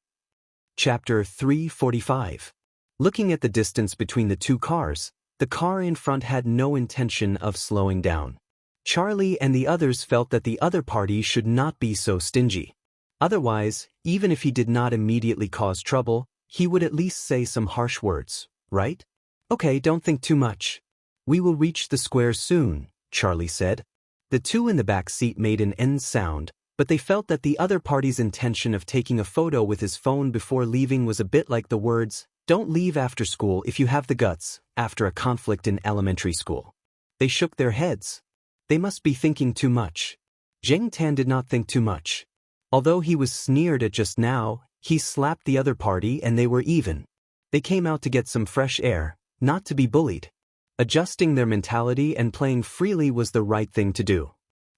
Chapter 345. Looking at the distance between the two cars, the car in front had no intention of slowing down. Charlie and the others felt that the other party should not be so stingy. Otherwise, even if he did not immediately cause trouble, he would at least say some harsh words, right? Okay, don't think too much. We will reach the square soon, Charlie said. The two in the back seat made an N sound, but they felt that the other party's intention of taking a photo with his phone before leaving was a bit like the words, "Don't leave after school if you have the guts," after a conflict in elementary school. They shook their heads. They must be thinking too much. Zheng Tan did not think too much. Although he was sneered at just now, he slapped the other party and they were even. They came out to get some fresh air, not to be bullied. Adjusting their mentality and playing freely was the right thing to do.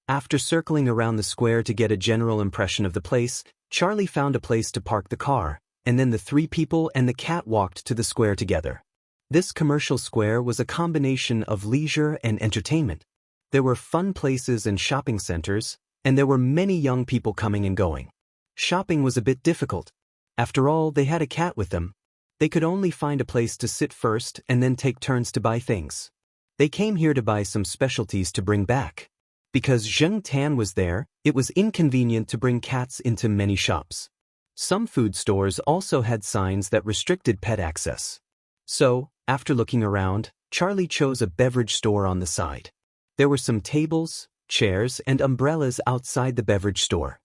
After circling around the square to get a general impression of the place, Charlie found a place to park the car, and then the three people and the cat walked to the square together. This commercial square was a combination of leisure and entertainment. There were fun places and shopping centers, and there were many young people coming and going. Shopping was a bit difficult. After all, they had a cat with them. They could only find a place to sit first and then take turns to buy things. They came here to buy some specialties to bring back. Because Zheng Tan was there, it was inconvenient to bring cats into many shops. Some food stores also had signs that restricted pet access. So, after looking around, Charlie chose a beverage store on the side. There were some tables, chairs, and umbrellas outside the beverage store.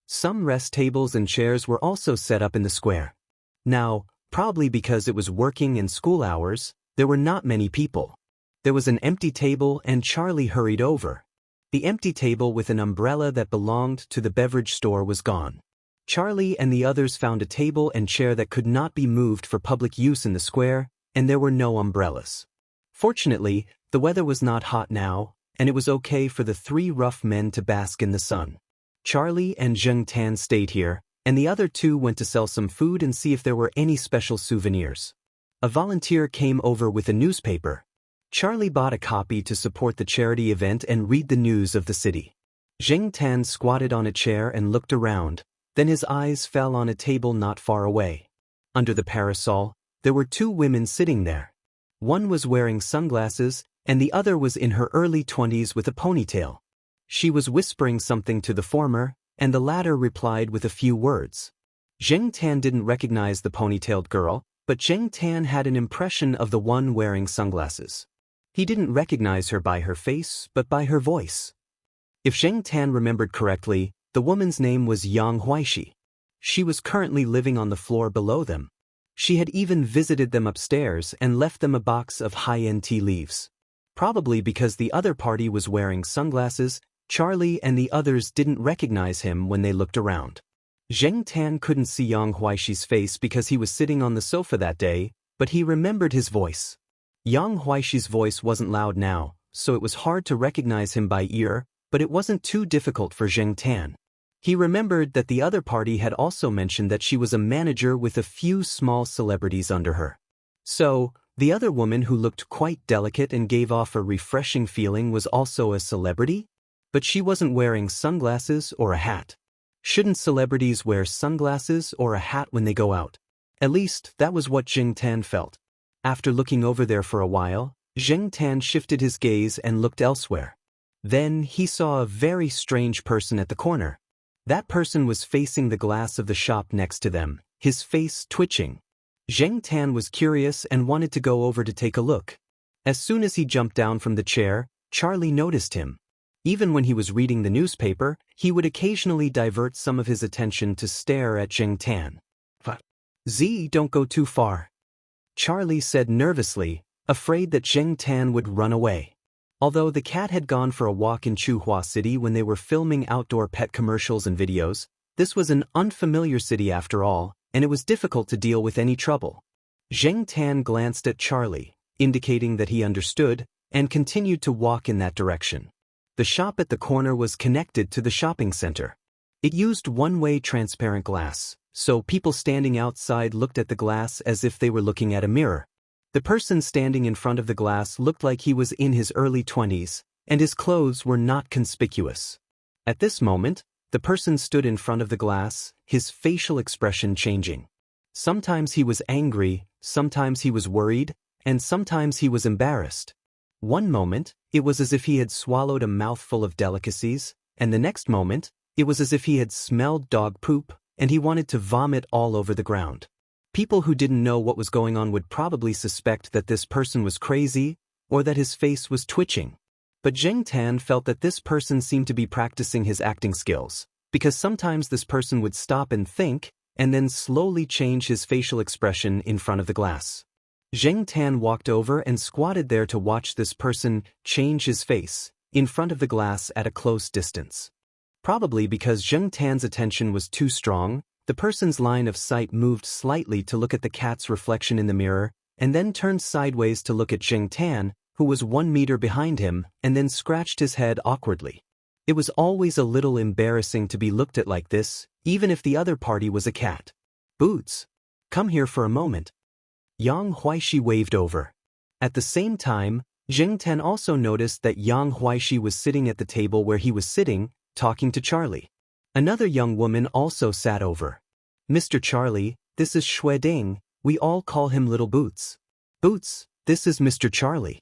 Some rest tables and chairs were also set up in the square. Now, probably because it was working and school hours, there were not many people. There was an empty table and Charlie hurried over. The empty table with an umbrella that belonged to the beverage store was gone. Charlie and the others found a table and chair that could not be moved for public use in the square, and there were no umbrellas. Fortunately, the weather was not hot now, and it was okay for the three rough men to bask in the sun. Charlie and Zheng Tan stayed here, and the other two went to sell some food and see if there were any special souvenirs. A volunteer came over with a newspaper. Charlie bought a copy to support the charity event and read the news of the city. Zheng Tan squatted on a chair and looked around, then his eyes fell on a table not far away. Under the parasol, there were two women sitting there. One was wearing sunglasses, and the other was in her early 20s with a ponytail. She was whispering something to the former, and the latter replied with a few words. Zheng Tan didn't recognize the ponytailed girl, but Zheng Tan had an impression of the one wearing sunglasses. He didn't recognize her by her face, but by her voice. If Zheng Tan remembered correctly, the woman's name was Yang Huaishi. She was currently living on the floor below them. She had even visited them upstairs and left them a box of high-end tea leaves. Probably because the other party was wearing sunglasses, Charlie and the others didn't recognize him when they looked around. Zheng Tan couldn't see Yang Huaishi's face because he was sitting on the sofa that day, but he remembered his voice. Yang Huaishi's voice wasn't loud now, so it was hard to recognize him by ear, but it wasn't too difficult for Zheng Tan. He remembered that the other party had also mentioned that she was a manager with a few small celebrities under her. So, the other woman who looked quite delicate and gave off a refreshing feeling was also a celebrity? But she wasn't wearing sunglasses or a hat. Shouldn't celebrities wear sunglasses or a hat when they go out? At least, that was what Zheng Tan felt. After looking over there for a while, Zheng Tan shifted his gaze and looked elsewhere. Then he saw a very strange person at the corner. That person was facing the glass of the shop next to them, his face twitching. Zheng Tan was curious and wanted to go over to take a look. As soon as he jumped down from the chair, Charlie noticed him. Even when he was reading the newspaper, he would occasionally divert some of his attention to stare at Zheng Tan. Don't go too far," Charlie said nervously, afraid that Zheng Tan would run away. Although the cat had gone for a walk in Chuhua City when they were filming outdoor pet commercials and videos, this was an unfamiliar city after all, and it was difficult to deal with any trouble. Zheng Tan glanced at Charlie, indicating that he understood, and continued to walk in that direction. The shop at the corner was connected to the shopping center. It used one-way transparent glass, so people standing outside looked at the glass as if they were looking at a mirror. The person standing in front of the glass looked like he was in his early 20s, and his clothes were not conspicuous. At this moment, the person stood in front of the glass, his facial expression changing. Sometimes he was angry, sometimes he was worried, and sometimes he was embarrassed. One moment, it was as if he had swallowed a mouthful of delicacies, and the next moment, it was as if he had smelled dog poop, and he wanted to vomit all over the ground. People who didn't know what was going on would probably suspect that this person was crazy, or that his face was twitching. But Zheng Tan felt that this person seemed to be practicing his acting skills, because sometimes this person would stop and think, and then slowly change his facial expression in front of the glass. Zheng Tan walked over and squatted there to watch this person change his face, in front of the glass at a close distance. Probably because Zheng Tan's attention was too strong, the person's line of sight moved slightly to look at the cat's reflection in the mirror, and then turned sideways to look at Zheng Tan, who was 1 meter behind him, and then scratched his head awkwardly. It was always a little embarrassing to be looked at like this, even if the other party was a cat. "Boots, come here for a moment." Yang Huaishi waved over. At the same time, Zheng Tan also noticed that Yang Huaishi was sitting at the table where he was sitting, talking to Charlie. Another young woman also sat over. "Mr. Charlie, this is Xue Ding, we all call him Little Boots. Boots, this is Mr. Charlie."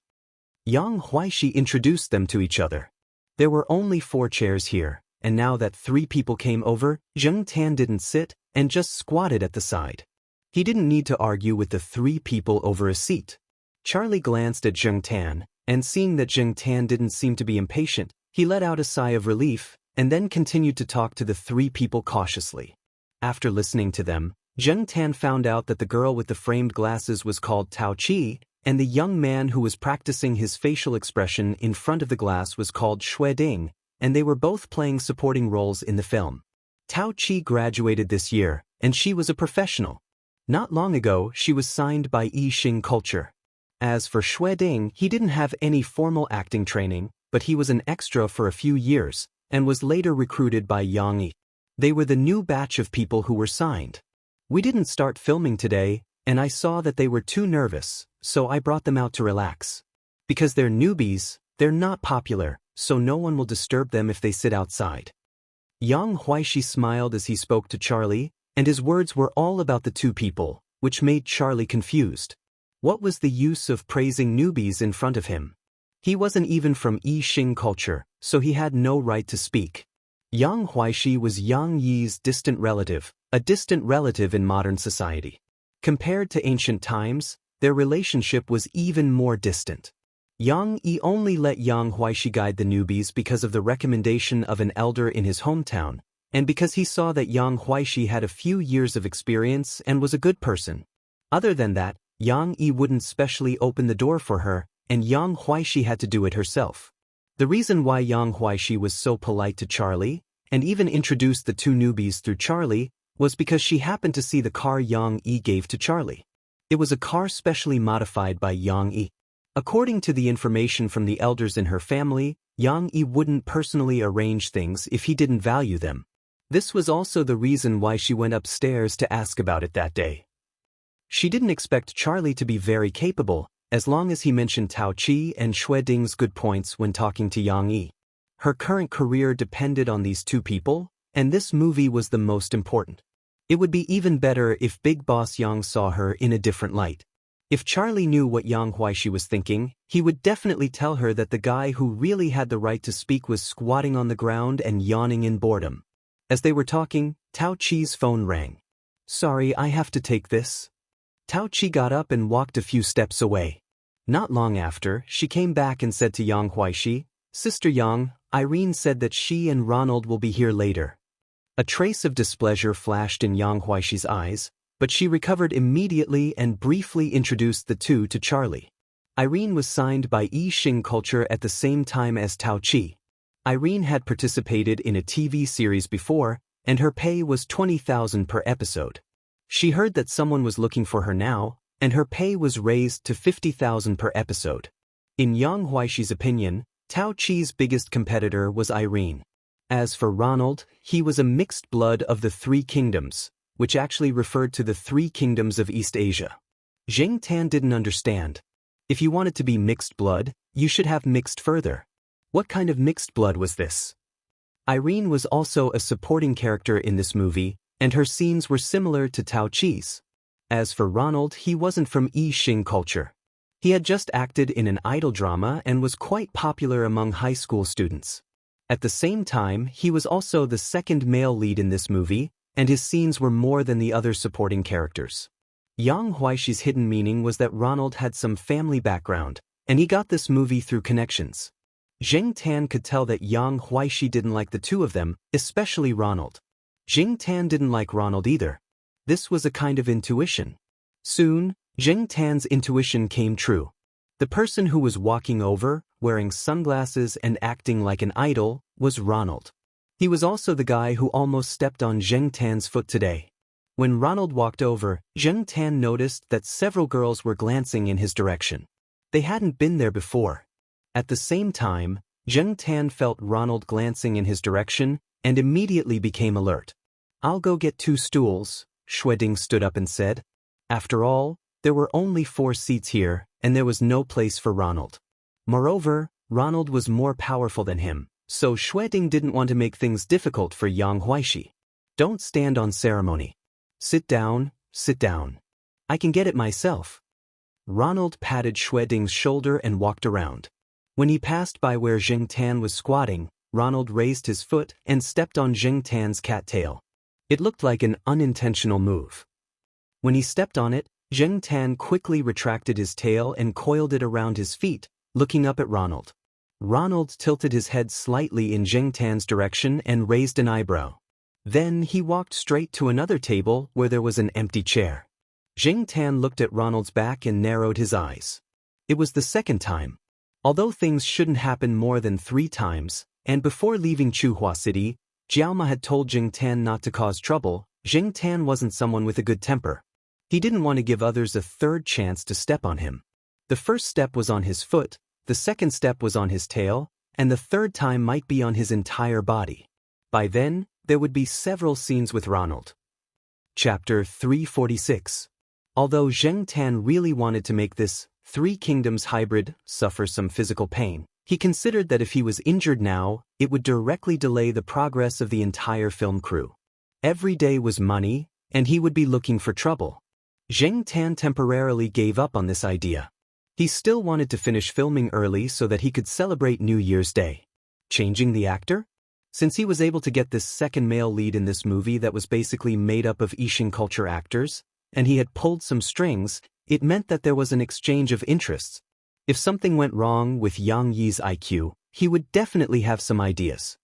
Yang Huaishi introduced them to each other. There were only 4 chairs here, and now that 3 people came over, Zheng Tan didn't sit, and just squatted at the side. He didn't need to argue with the 3 people over a seat. Charlie glanced at Zheng Tan, and seeing that Zheng Tan didn't seem to be impatient, he let out a sigh of relief, and then continued to talk to the 3 people cautiously. After listening to them, Zheng Tan found out that the girl with the framed glasses was called Tao Qi, and the young man who was practicing his facial expression in front of the glass was called Xue Ding, and they were both playing supporting roles in the film. Tao Chi graduated this year, and she was a professional. Not long ago, she was signed by Yixing Culture. As for Xueding, he didn't have any formal acting training, but he was an extra for a few years, and was later recruited by Yang Yi. They were the new batch of people who were signed. We didn't start filming today, and I saw that they were too nervous, so I brought them out to relax. Because they're newbies, they're not popular, so no one will disturb them if they sit outside. Yang Huaishi smiled as he spoke to Charlie, and his words were all about the two people, which made Charlie confused. What was the use of praising newbies in front of him? He wasn't even from Yixing culture, so he had no right to speak. Yang Huaishi was Yang Yi's distant relative, a distant relative in modern society. Compared to ancient times, their relationship was even more distant. Yang Yi only let Yang Huaishi guide the newbies because of the recommendation of an elder in his hometown, and because he saw that Yang Huaishi had a few years of experience and was a good person. Other than that, Yang Yi wouldn't specially open the door for her, and Yang Huaishi had to do it herself. The reason why Yang Huaishi was so polite to Charlie, and even introduced the two newbies through Charlie, was because she happened to see the car Yang Yi gave to Charlie. It was a car specially modified by Yang Yi. According to the information from the elders in her family, Yang Yi wouldn't personally arrange things if he didn't value them. This was also the reason why she went upstairs to ask about it that day. She didn't expect Charlie to be very capable, as long as he mentioned Tao Chi and Xueding's good points when talking to Yang Yi. Her current career depended on these two people, and this movie was the most important. It would be even better if Big Boss Yang saw her in a different light. If Charlie knew what Yang Huaishi was thinking, he would definitely tell her that the guy who really had the right to speak was squatting on the ground and yawning in boredom. As they were talking, Tao Chi's phone rang. "Sorry, I have to take this." Tao Chi got up and walked a few steps away. Not long after, she came back and said to Yang Huaishi, "Sister Yang, Irene said that she and Ronald will be here later." A trace of displeasure flashed in Yang Huaishi's eyes, but she recovered immediately and briefly introduced the two to Charlie. Irene was signed by Yixing Culture at the same time as Tao Chi. Irene had participated in a TV series before, and her pay was 20,000 per episode. She heard that someone was looking for her now, and her pay was raised to 50,000 per episode. In Yang Huaishi's opinion, Tao Chi's biggest competitor was Irene. As for Ronald, he was a mixed blood of the Three Kingdoms, which actually referred to the Three Kingdoms of East Asia. Jing Tan didn't understand. If you wanted to be mixed blood, you should have mixed further. What kind of mixed blood was this? Irene was also a supporting character in this movie, and her scenes were similar to Tao Chi's. As for Ronald, he wasn't from Yixing culture. He had just acted in an idol drama and was quite popular among high school students. At the same time, he was also the second male lead in this movie, and his scenes were more than the other supporting characters. Yang Huaishi's hidden meaning was that Ronald had some family background, and he got this movie through connections. Jing Tan could tell that Yang Huaishi didn't like the two of them, especially Ronald. Jing Tan didn't like Ronald either. This was a kind of intuition. Soon, Jing Tan's intuition came true. The person who was walking over, wearing sunglasses and acting like an idol, was Ronald. He was also the guy who almost stepped on Jing Tan's foot today. When Ronald walked over, Jing Tan noticed that several girls were glancing in his direction. They hadn't been there before. At the same time, Jing Tan felt Ronald glancing in his direction and immediately became alert. "I'll go get 2 stools, Xueding stood up and said. After all, there were only 4 seats here, and there was no place for Ronald. Moreover, Ronald was more powerful than him, so Xueding didn't want to make things difficult for Yang Huaishi. "Don't stand on ceremony. Sit down, sit down. I can get it myself." Ronald patted Xueding's shoulder and walked around. When he passed by where Jing Tan was squatting, Ronald raised his foot and stepped on Jing Tan's cattail. It looked like an unintentional move. When he stepped on it, Jing Tan quickly retracted his tail and coiled it around his feet, looking up at Ronald. Ronald tilted his head slightly in Jing Tan's direction and raised an eyebrow. Then he walked straight to another table where there was an empty chair. Jing Tan looked at Ronald's back and narrowed his eyes. It was the second time. Although things shouldn't happen more than 3 times, and before leaving Chuhua City, Jiaoma had told Jing Tan not to cause trouble. Jing Tan wasn't someone with a good temper. He didn't want to give others a third chance to step on him. The first step was on his foot, the second step was on his tail, and the third time might be on his entire body. By then, there would be several scenes with Ronald. Chapter 346. Although Zheng Tan really wanted to make this Three Kingdoms hybrid suffer some physical pain, he considered that if he was injured now, it would directly delay the progress of the entire film crew. Every day was money, and he would be looking for trouble. Zheng Tan temporarily gave up on this idea. He still wanted to finish filming early so that he could celebrate New Year's Day. Changing the actor? Since he was able to get this second male lead in this movie that was basically made up of Yixing culture actors, and he had pulled some strings, it meant that there was an exchange of interests. If something went wrong with Yang Yi's IQ, he would definitely have some ideas.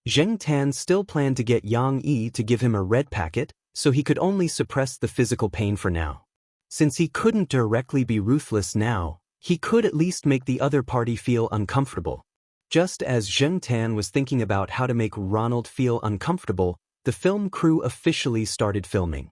Zheng Tan still planned to get Yang Yi to give him a red packet, so he could only suppress the physical pain for now. Since he couldn't directly be ruthless now, he could at least make the other party feel uncomfortable. Just as Zheng Tan was thinking about how to make Ronald feel uncomfortable, the film crew officially started filming.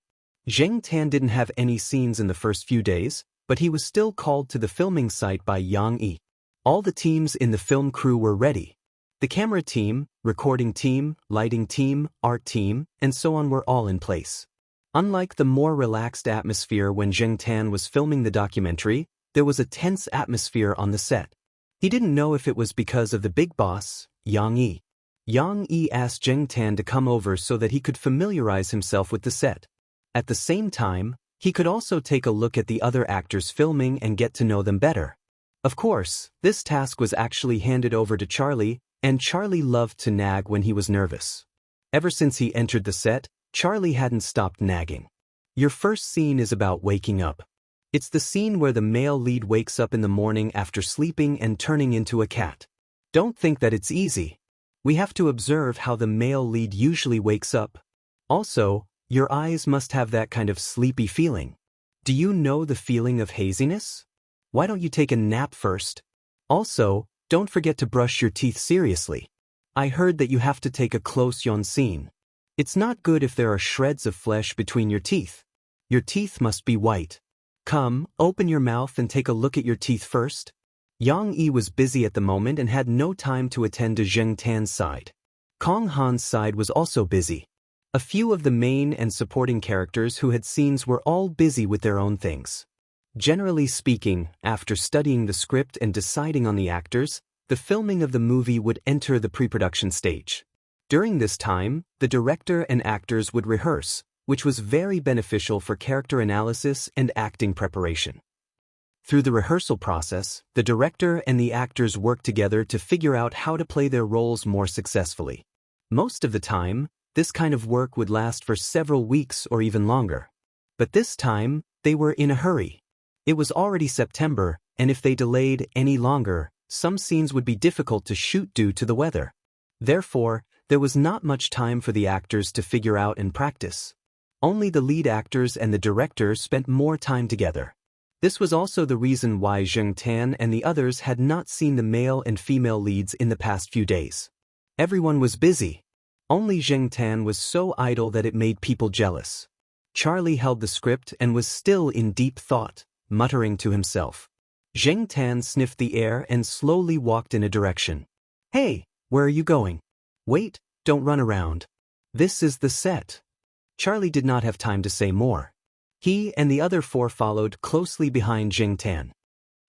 Zheng Tan didn't have any scenes in the first few days, but he was still called to the filming site by Yang Yi. All the teams in the film crew were ready. The camera team, recording team, lighting team, art team, and so on were all in place. Unlike the more relaxed atmosphere when Zheng Tan was filming the documentary, there was a tense atmosphere on the set. He didn't know if it was because of the big boss, Yang Yi. Yang Yi asked Zheng Tan to come over so that he could familiarize himself with the set. At the same time, he could also take a look at the other actors filming and get to know them better. Of course, this task was actually handed over to Charlie, and Charlie loved to nag when he was nervous. Ever since he entered the set, Charlie hadn't stopped nagging. Your first scene is about waking up. It's the scene where the male lead wakes up in the morning after sleeping and turning into a cat. Don't think that it's easy. We have to observe how the male lead usually wakes up. Also, your eyes must have that kind of sleepy feeling. Do you know the feeling of haziness? Why don't you take a nap first? Also, don't forget to brush your teeth seriously. I heard that you have to take a close yon scene. It's not good if there are shreds of flesh between your teeth. Your teeth must be white. Come, open your mouth and take a look at your teeth first. Yang Yi was busy at the moment and had no time to attend to Zheng Tan's side. Kong Han's side was also busy. A few of the main and supporting characters who had scenes were all busy with their own things. Generally speaking, after studying the script and deciding on the actors, the filming of the movie would enter the pre-production stage. During this time, the director and actors would rehearse, which was very beneficial for character analysis and acting preparation. Through the rehearsal process, the director and the actors worked together to figure out how to play their roles more successfully. Most of the time, this kind of work would last for several weeks or even longer. But this time, they were in a hurry. It was already September, and if they delayed any longer, some scenes would be difficult to shoot due to the weather. Therefore, there was not much time for the actors to figure out and practice. Only the lead actors and the director spent more time together. This was also the reason why Zheng Tan and the others had not seen the male and female leads in the past few days. Everyone was busy. Only Zheng Tan was so idle that it made people jealous. Charlie held the script and was still in deep thought, muttering to himself. Zheng Tan sniffed the air and slowly walked in a direction. Hey, where are you going? Wait, don't run around. This is the set. Charlie did not have time to say more. He and the other four followed closely behind Zheng Tan.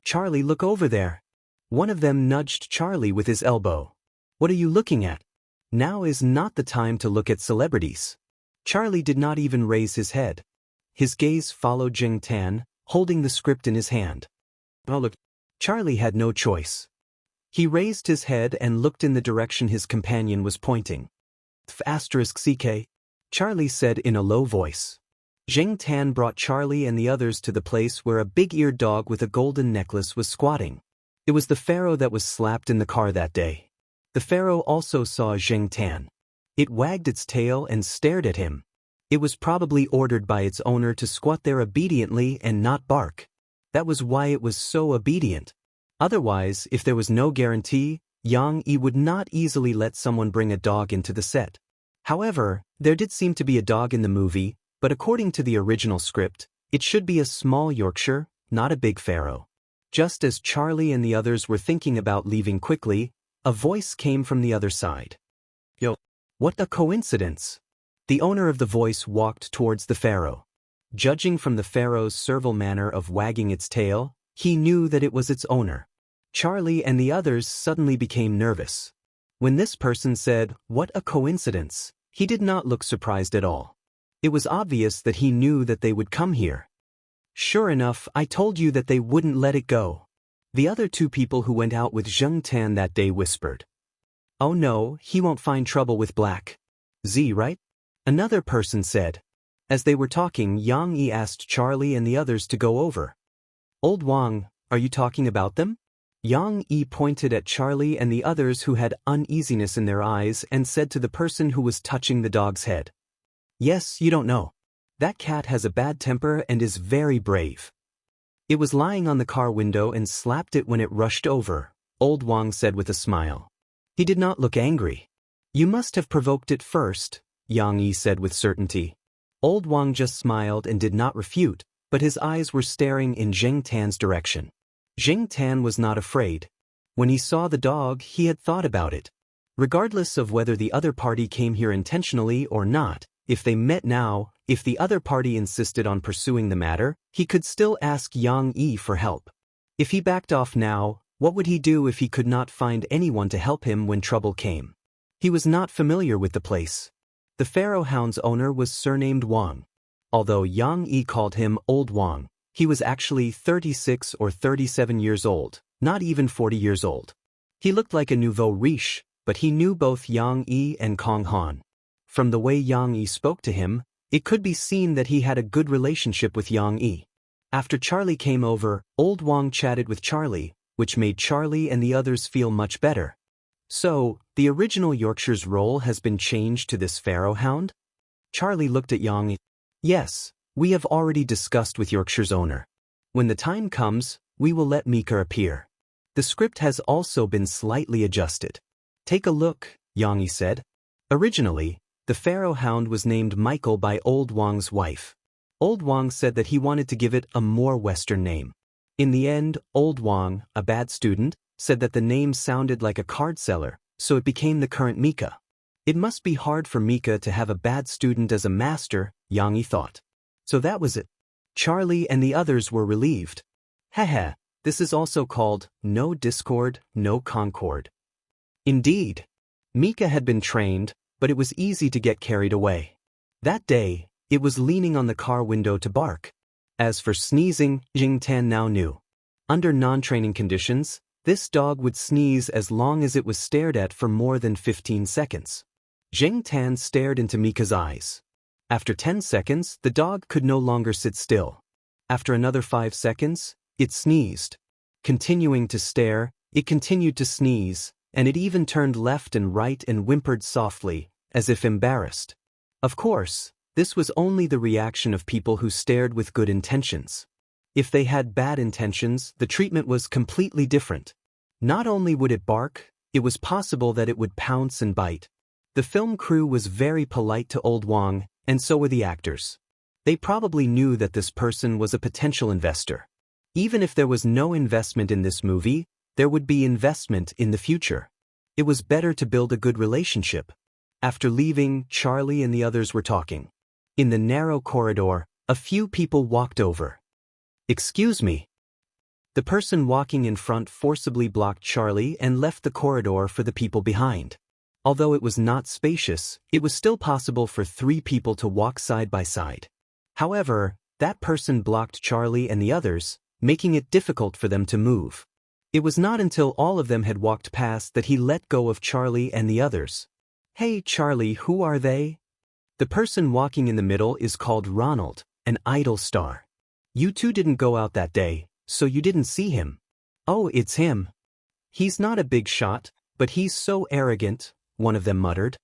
Charlie, look over there. One of them nudged Charlie with his elbow. What are you looking at? Now is not the time to look at celebrities. Charlie did not even raise his head. His gaze followed Zheng Tan, holding the script in his hand. Oh look, Charlie had no choice. He raised his head and looked in the direction his companion was pointing. *CK, Charlie said in a low voice. Zheng Tan brought Charlie and the others to the place where a big-eared dog with a golden necklace was squatting. It was the pharaoh that was slapped in the car that day. The pharaoh also saw Zheng Tan. It wagged its tail and stared at him. It was probably ordered by its owner to squat there obediently and not bark. That was why it was so obedient. Otherwise, if there was no guarantee, Yang Yi would not easily let someone bring a dog into the set. However, there did seem to be a dog in the movie, but according to the original script, it should be a small Yorkshire, not a big Pharaoh. Just as Charlie and the others were thinking about leaving quickly, a voice came from the other side. Yo, what a coincidence! The owner of the voice walked towards the Pharaoh. Judging from the Pharaoh's servile manner of wagging its tail, he knew that it was its owner. Charlie and the others suddenly became nervous. When this person said, "What a coincidence," he did not look surprised at all. It was obvious that he knew that they would come here. "Sure enough, I told you that they wouldn't let it go." The other two people who went out with Zheng Tan that day whispered. "Oh no, he won't find trouble with Black Z, right?" Another person said. As they were talking, Yang Yi asked Charlie and the others to go over. "Old Wang, are you talking about them?" Yang Yi pointed at Charlie and the others who had uneasiness in their eyes and said to the person who was touching the dog's head, "Yes, you don't know. That cat has a bad temper and is very brave. It was lying on the car window and slapped it when it rushed over," Old Wang said with a smile. He did not look angry. "You must have provoked it first," Yang Yi said with certainty. Old Wang just smiled and did not refute, but his eyes were staring in Zheng Tan's direction. Zheng Tan was not afraid. When he saw the dog, he had thought about it. Regardless of whether the other party came here intentionally or not, if they met now, if the other party insisted on pursuing the matter, he could still ask Yang Yi for help. If he backed off now, what would he do if he could not find anyone to help him when trouble came? He was not familiar with the place. The Pharaoh Hound's owner was surnamed Wang. Although Yang Yi called him Old Wang, he was actually 36 or 37 years old, not even 40 years old. He looked like a nouveau riche, but he knew both Yang Yi and Kong Han. From the way Yang Yi spoke to him, it could be seen that he had a good relationship with Yang Yi. After Charlie came over, Old Wang chatted with Charlie, which made Charlie and the others feel much better. "So, the original Yorkshire's role has been changed to this Pharaoh Hound?" Charlie looked at Yang Yi. "Yes, we have already discussed with Yorkshire's owner. When the time comes, we will let Mika appear. The script has also been slightly adjusted." "Take a look," Yang Yi said. Originally, the Pharaoh Hound was named Michael by Old Wang's wife. Old Wang said that he wanted to give it a more Western name. In the end, Old Wang, a bad student, said that the name sounded like a card seller, so it became the current Mika. It must be hard for Mika to have a bad student as a master, Yang Yi thought. So that was it. Charlie and the others were relieved. Haha, this is also called no discord, no concord. Indeed. Mika had been trained, but it was easy to get carried away. That day, it was leaning on the car window to bark. As for sneezing, Zheng Tan now knew. Under non-training conditions, this dog would sneeze as long as it was stared at for more than 15 seconds. Zheng Tan stared into Mika's eyes. After 10 seconds, the dog could no longer sit still. After another 5 seconds, it sneezed. Continuing to stare, it continued to sneeze, and it even turned left and right and whimpered softly, as if embarrassed. Of course, this was only the reaction of people who stared with good intentions. If they had bad intentions, the treatment was completely different. Not only would it bark, it was possible that it would pounce and bite. The film crew was very polite to Old Wang, and so were the actors. They probably knew that this person was a potential investor. Even if there was no investment in this movie, there would be investment in the future. It was better to build a good relationship. After leaving, Charlie and the others were talking. In the narrow corridor, a few people walked over. "Excuse me." The person walking in front forcibly blocked Charlie and left the corridor for the people behind. Although it was not spacious, it was still possible for 3 people to walk side by side. However, that person blocked Charlie and the others, making it difficult for them to move. It was not until all of them had walked past that he let go of Charlie and the others. "Hey Charlie, who are they?" The person walking in the middle is called Ronald, an idol star. "You two didn't go out that day, so you didn't see him." "Oh, it's him. He's not a big shot, but he's so arrogant," one of them muttered.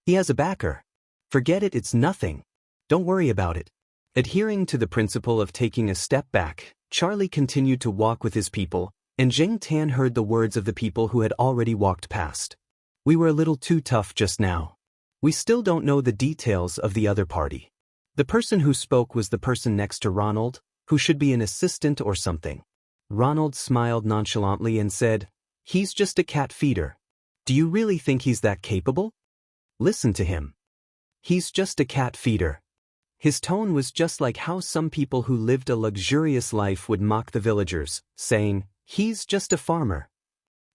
"He has a backer." "Forget it, it's nothing. Don't worry about it." Adhering to the principle of taking a step back, Charlie continued to walk with his people, And Zheng Tan heard the words of the people who had already walked past. We were a little too tough just now. We still don't know the details of the other party. The person who spoke was the person next to Ronald, who should be an assistant or something. Ronald smiled nonchalantly and said, "He's just a cat feeder. Do you really think he's that capable? Listen to him. He's just a cat feeder." His tone was just like how some people who lived a luxurious life would mock the villagers, saying, "He's just a farmer."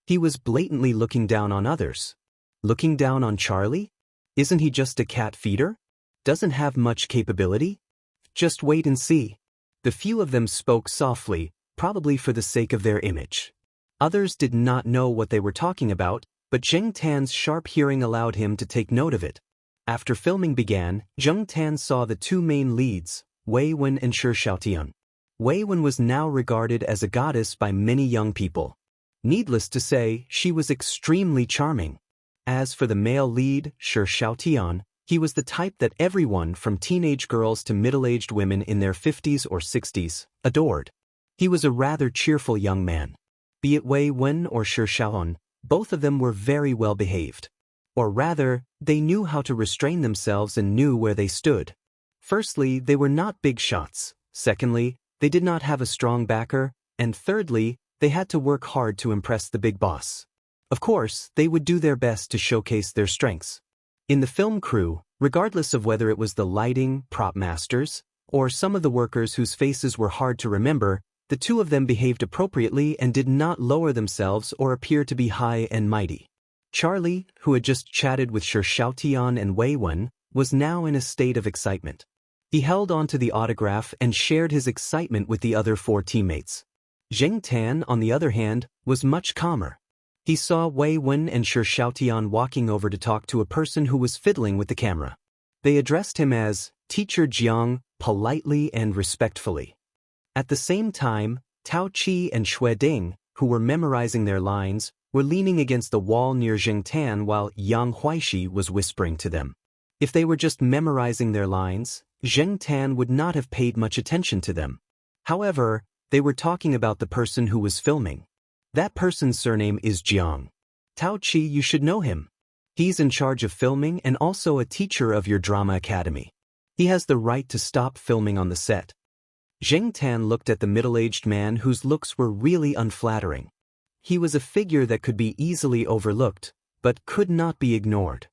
He was blatantly looking down on others. Looking down on Charlie? Isn't he just a cat feeder? Doesn't have much capability? Just wait and see. The few of them spoke softly, probably for the sake of their image. Others did not know what they were talking about, but Zheng Tan's sharp hearing allowed him to take note of it. After filming began, Zheng Tan saw the two main leads, Wei Wen and Shi Xiaotian. Wei Wen was now regarded as a goddess by many young people. Needless to say, she was extremely charming. As for the male lead, Shi Xiaotian, he was the type that everyone from teenage girls to middle-aged women in their 50s or 60s adored. He was a rather cheerful young man. Be it Wei Wen or Shi Xiaotian, both of them were very well behaved. Or rather, they knew how to restrain themselves and knew where they stood. Firstly, they were not big shots. Secondly, they did not have a strong backer. And thirdly, they had to work hard to impress the big boss. Of course, they would do their best to showcase their strengths. In the film crew, regardless of whether it was the lighting, prop masters, or some of the workers whose faces were hard to remember, the two of them behaved appropriately and did not lower themselves or appear to be high and mighty. Charlie, who had just chatted with Shi Xiaotian and Wei Wen, was now in a state of excitement. He held on to the autograph and shared his excitement with the other four teammates. Zheng Tan, on the other hand, was much calmer. He saw Wei Wen and Shi Xiaotian walking over to talk to a person who was fiddling with the camera. They addressed him as Teacher Jiang, politely and respectfully. At the same time, Tao Qi and Xue Ding, who were memorizing their lines, were leaning against the wall near Zheng Tan while Yang Huaishi was whispering to them. If they were just memorizing their lines, Zheng Tan would not have paid much attention to them. However, they were talking about the person who was filming. That person's surname is Jiang. Tao Qi, you should know him. He's in charge of filming and also a teacher of your drama academy. He has the right to stop filming on the set. Zheng Tan looked at the middle-aged man whose looks were really unflattering. He was a figure that could be easily overlooked, but could not be ignored.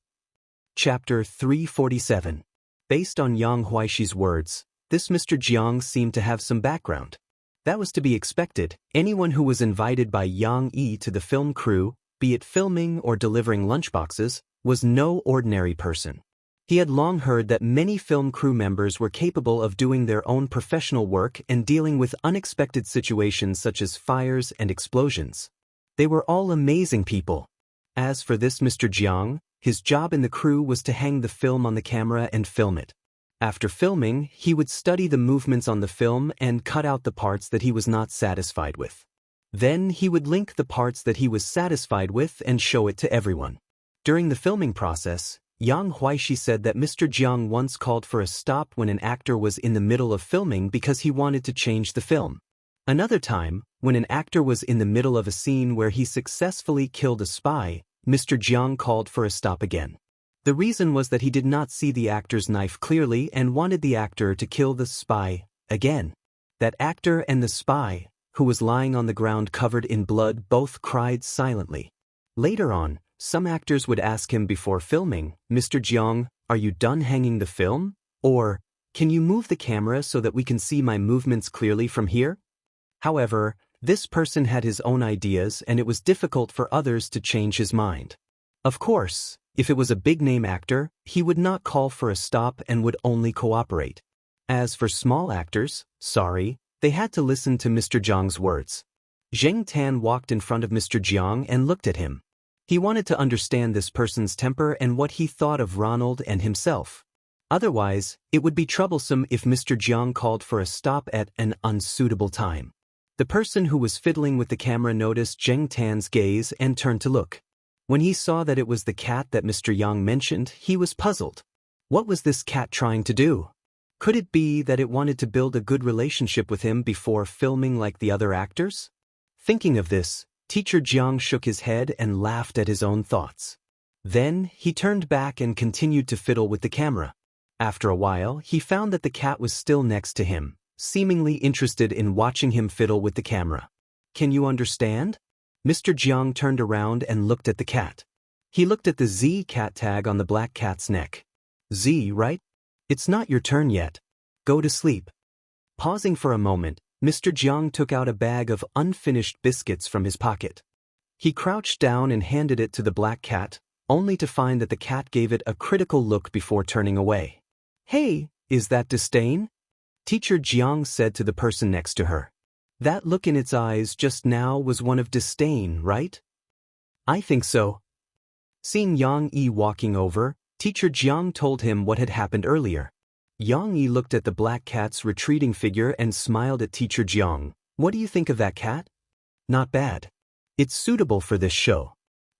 Chapter 347. Based on Yang Huaishi's words, this Mr. Jiang seemed to have some background. That was to be expected. Anyone who was invited by Yang Yi to the film crew, be it filming or delivering lunchboxes, was no ordinary person. He had long heard that many film crew members were capable of doing their own professional work and dealing with unexpected situations such as fires and explosions. They were all amazing people. As for this Mr. Jiang, his job in the crew was to hang the film on the camera and film it. After filming, he would study the movements on the film and cut out the parts that he was not satisfied with. Then he would link the parts that he was satisfied with and show it to everyone. During the filming process, Yang Huaishi said that Mr. Jiang once called for a stop when an actor was in the middle of filming because he wanted to change the film. Another time, when an actor was in the middle of a scene where he successfully killed a spy, Mr. Jiang called for a stop again. The reason was that he did not see the actor's knife clearly and wanted the actor to kill the spy again. That actor and the spy, who was lying on the ground covered in blood, both cried silently. Later on, some actors would ask him before filming, "Mr. Jiang, are you done hanging the film?" Or, "Can you move the camera so that we can see my movements clearly from here?" However, this person had his own ideas and it was difficult for others to change his mind. Of course, if it was a big-name actor, he would not call for a stop and would only cooperate. As for small actors, sorry, they had to listen to Mr. Jiang's words. Zheng Tan walked in front of Mr. Jiang and looked at him. He wanted to understand this person's temper and what he thought of Ronald and himself. Otherwise, it would be troublesome if Mr. Jiang called for a stop at an unsuitable time. The person who was fiddling with the camera noticed Zheng Tan's gaze and turned to look. When he saw that it was the cat that Mr. Yang mentioned, he was puzzled. What was this cat trying to do? Could it be that it wanted to build a good relationship with him before filming like the other actors? Thinking of this, Teacher Jiang shook his head and laughed at his own thoughts. Then, he turned back and continued to fiddle with the camera. After a while, he found that the cat was still next to him, seemingly interested in watching him fiddle with the camera. Can you understand? Mr. Jiang turned around and looked at the cat. He looked at the Z cat tag on the black cat's neck. Z, right? It's not your turn yet. Go to sleep. Pausing for a moment, Mr. Jiang took out a bag of unfinished biscuits from his pocket. He crouched down and handed it to the black cat, only to find that the cat gave it a critical look before turning away. Hey, is that disdain? Teacher Jiang said to the person next to her. That look in its eyes just now was one of disdain, right? I think so. Seeing Yang Yi walking over, Teacher Jiang told him what had happened earlier. Yang Yi looked at the black cat's retreating figure and smiled at Teacher Jiang. What do you think of that cat? Not bad. It's suitable for this show.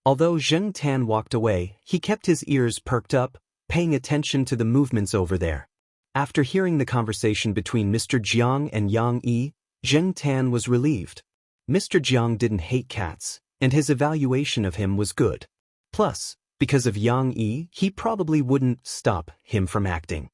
Although Zheng Tan walked away, he kept his ears perked up, paying attention to the movements over there. After hearing the conversation between Mr. Jiang and Yang Yi, Zheng Tan was relieved. Mr. Jiang didn't hate cats, and his evaluation of him was good. Plus, because of Yang Yi, he probably wouldn't stop him from acting.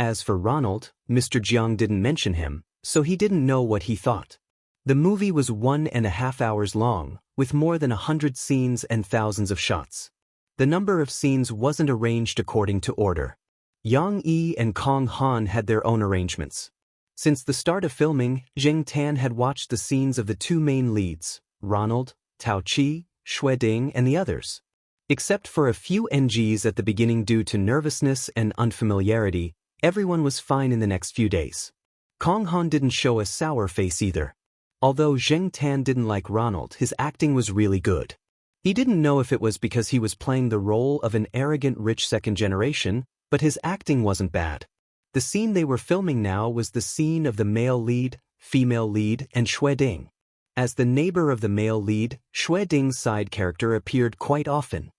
As for Ronald, Mr. Jiang didn't mention him, so he didn't know what he thought. The movie was 1.5 hours long, with more than 100 scenes and thousands of shots. The number of scenes wasn't arranged according to order. Yang Yi and Kong Han had their own arrangements. Since the start of filming, Zheng Tan had watched the scenes of the two main leads, Ronald, Tao Qi, Xue Ding, and the others. Except for a few NGs at the beginning due to nervousness and unfamiliarity, everyone was fine in the next few days. Kong Han didn't show a sour face either. Although Zheng Tan didn't like Ronald, his acting was really good. He didn't know if it was because he was playing the role of an arrogant rich second generation, but his acting wasn't bad. The scene they were filming now was the scene of the male lead, female lead, and Xue Ding. As the neighbor of the male lead, Xue Ding's side character appeared quite often.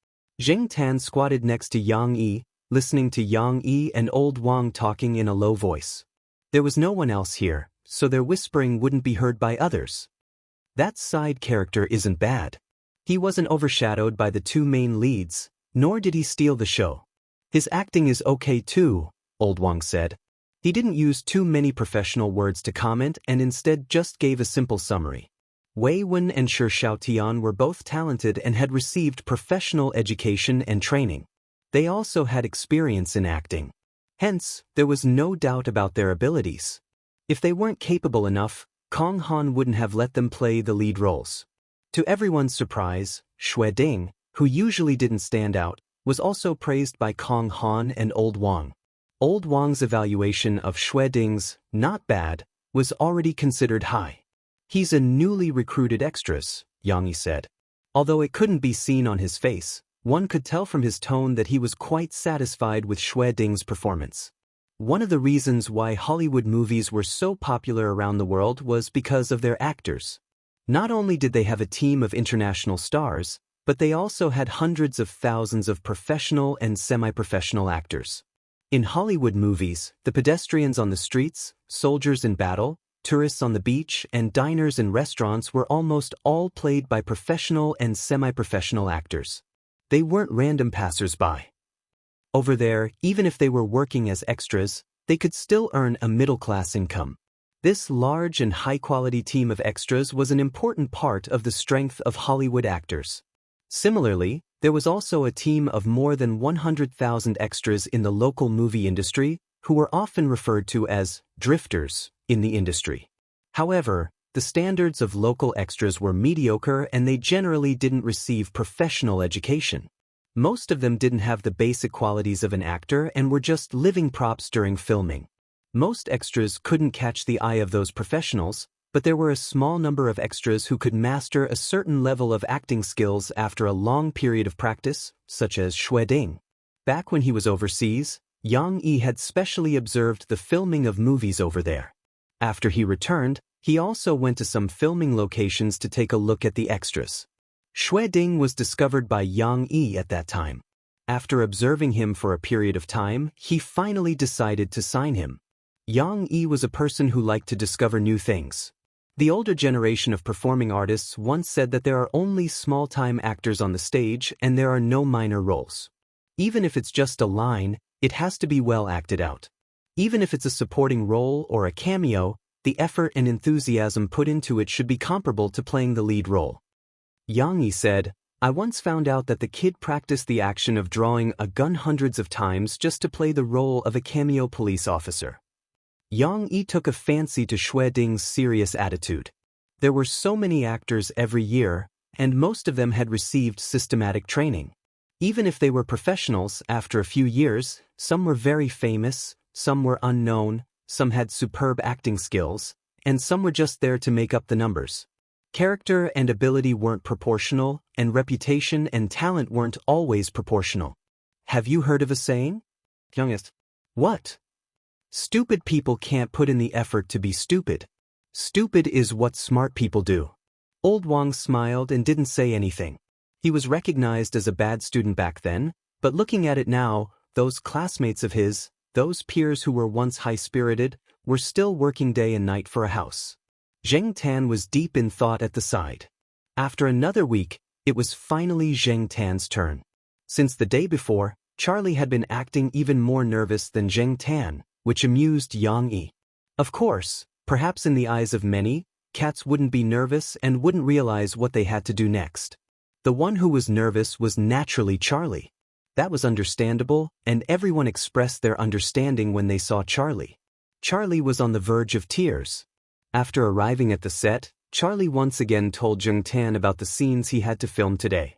Zheng Tan squatted next to Yang Yi, listening to Yang Yi and old Wang talking in a low voice. There was no one else here, so their whispering wouldn't be heard by others. That side character isn't bad. He wasn't overshadowed by the two main leads, nor did he steal the show. His acting is okay too, old Wang said. He didn't use too many professional words to comment and instead just gave a simple summary. Wei Wen and Shi Xiaotian were both talented and had received professional education and training. They also had experience in acting. Hence, there was no doubt about their abilities. If they weren't capable enough, Kong Han wouldn't have let them play the lead roles. To everyone's surprise, Xue Ding, who usually didn't stand out, was also praised by Kong Han and old Wang. Old Wang's evaluation of Xue Ding's not bad was already considered high. He's a newly recruited extras, Yang Yi said. Although it couldn't be seen on his face, one could tell from his tone that he was quite satisfied with Xue Ding's performance. One of the reasons why Hollywood movies were so popular around the world was because of their actors. Not only did they have a team of international stars, but they also had hundreds of thousands of professional and semi-professional actors. In Hollywood movies, the pedestrians on the streets, soldiers in battle, tourists on the beach, and diners and restaurants were almost all played by professional and semi-professional actors. They weren't random passers-by. Over there, even if they were working as extras, they could still earn a middle-class income. This large and high-quality team of extras was an important part of the strength of Hollywood actors. Similarly, there was also a team of more than 100,000 extras in the local movie industry who were often referred to as drifters in the industry. However, the standards of local extras were mediocre and they generally didn't receive professional education. Most of them didn't have the basic qualities of an actor and were just living props during filming. Most extras couldn't catch the eye of those professionals, but there were a small number of extras who could master a certain level of acting skills after a long period of practice, such as Xue Ding. Back when he was overseas, Yang Yi had specially observed the filming of movies over there. After he returned, he also went to some filming locations to take a look at the extras. Xue Ding was discovered by Yang Yi at that time. After observing him for a period of time, he finally decided to sign him. Yang Yi was a person who liked to discover new things. The older generation of performing artists once said that there are only small-time actors on the stage and there are no minor roles. Even if it's just a line, it has to be well acted out. Even if it's a supporting role or a cameo, the effort and enthusiasm put into it should be comparable to playing the lead role. Yang Yi said, I once found out that the kid practiced the action of drawing a gun hundreds of times just to play the role of a cameo police officer. Yang Yi took a fancy to Xue Ding's serious attitude. There were so many actors every year, and most of them had received systematic training. Even if they were professionals, after a few years, some were very famous, some were unknown, some had superb acting skills, and some were just there to make up the numbers. Character and ability weren't proportional, and reputation and talent weren't always proportional. Have you heard of a saying? Youngest. What? Stupid people can't put in the effort to be stupid. Stupid is what smart people do. Old Wang smiled and didn't say anything. He was recognized as a bad student back then, but looking at it now, those classmates of his, those peers who were once high-spirited, were still working day and night for a house. Zheng Tan was deep in thought at the side. After another week, it was finally Zheng Tan's turn. Since the day before, Charlie had been acting even more nervous than Zheng Tan, which amused Yang Yi. Of course, perhaps in the eyes of many, cats wouldn't be nervous and wouldn't realize what they had to do next. The one who was nervous was naturally Charlie. That was understandable, and everyone expressed their understanding when they saw Charlie. Charlie was on the verge of tears. After arriving at the set, Charlie once again told Zheng Tan about the scenes he had to film today.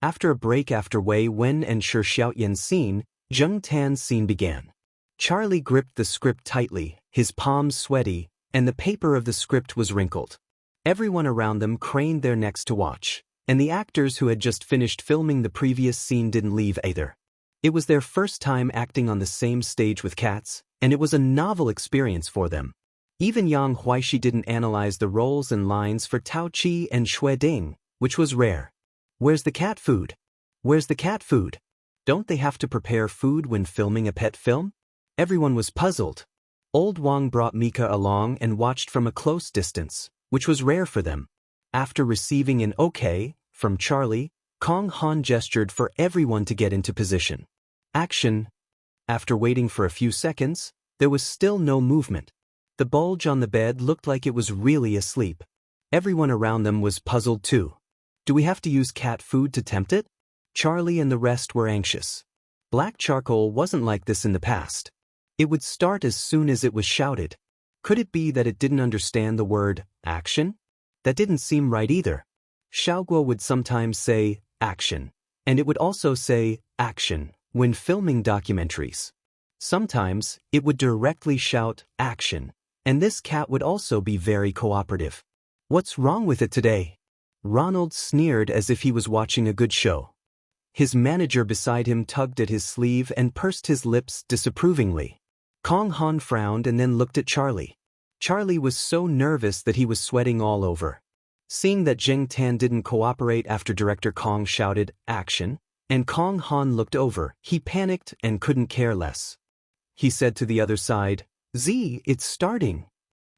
After a break after Wei Wen and Shi Xiaoyan's scene, Zheng Tan's scene began. Charlie gripped the script tightly, his palms sweaty, and the paper of the script was wrinkled. Everyone around them craned their necks to watch, and the actors who had just finished filming the previous scene didn't leave either. It was their first time acting on the same stage with cats, and it was a novel experience for them. Even Yang Huaishi didn't analyze the roles and lines for Tao Qi and Xue Ding, which was rare. Where's the cat food? Where's the cat food? Don't they have to prepare food when filming a pet film? Everyone was puzzled. Old Wang brought Mika along and watched from a close distance, which was rare for them. After receiving an okay from Charlie, Kong Han gestured for everyone to get into position. Action. After waiting for a few seconds, there was still no movement. The bulge on the bed looked like it was really asleep. Everyone around them was puzzled too. Do we have to use cat food to tempt it? Charlie and the rest were anxious. Black charcoal wasn't like this in the past. It would start as soon as it was shouted. Could it be that it didn't understand the word action? That didn't seem right either. Xiaoguo would sometimes say action, and it would also say action when filming documentaries. Sometimes it would directly shout action, and this cat would also be very cooperative. What's wrong with it today? Ronald sneered as if he was watching a good show. His manager beside him tugged at his sleeve and pursed his lips disapprovingly. Kong Han frowned and then looked at Charlie. Charlie was so nervous that he was sweating all over. Seeing that Zheng Tan didn't cooperate after Director Kong shouted, action, and Kong Han looked over, he panicked and couldn't care less. He said to the other side, Z, it's starting.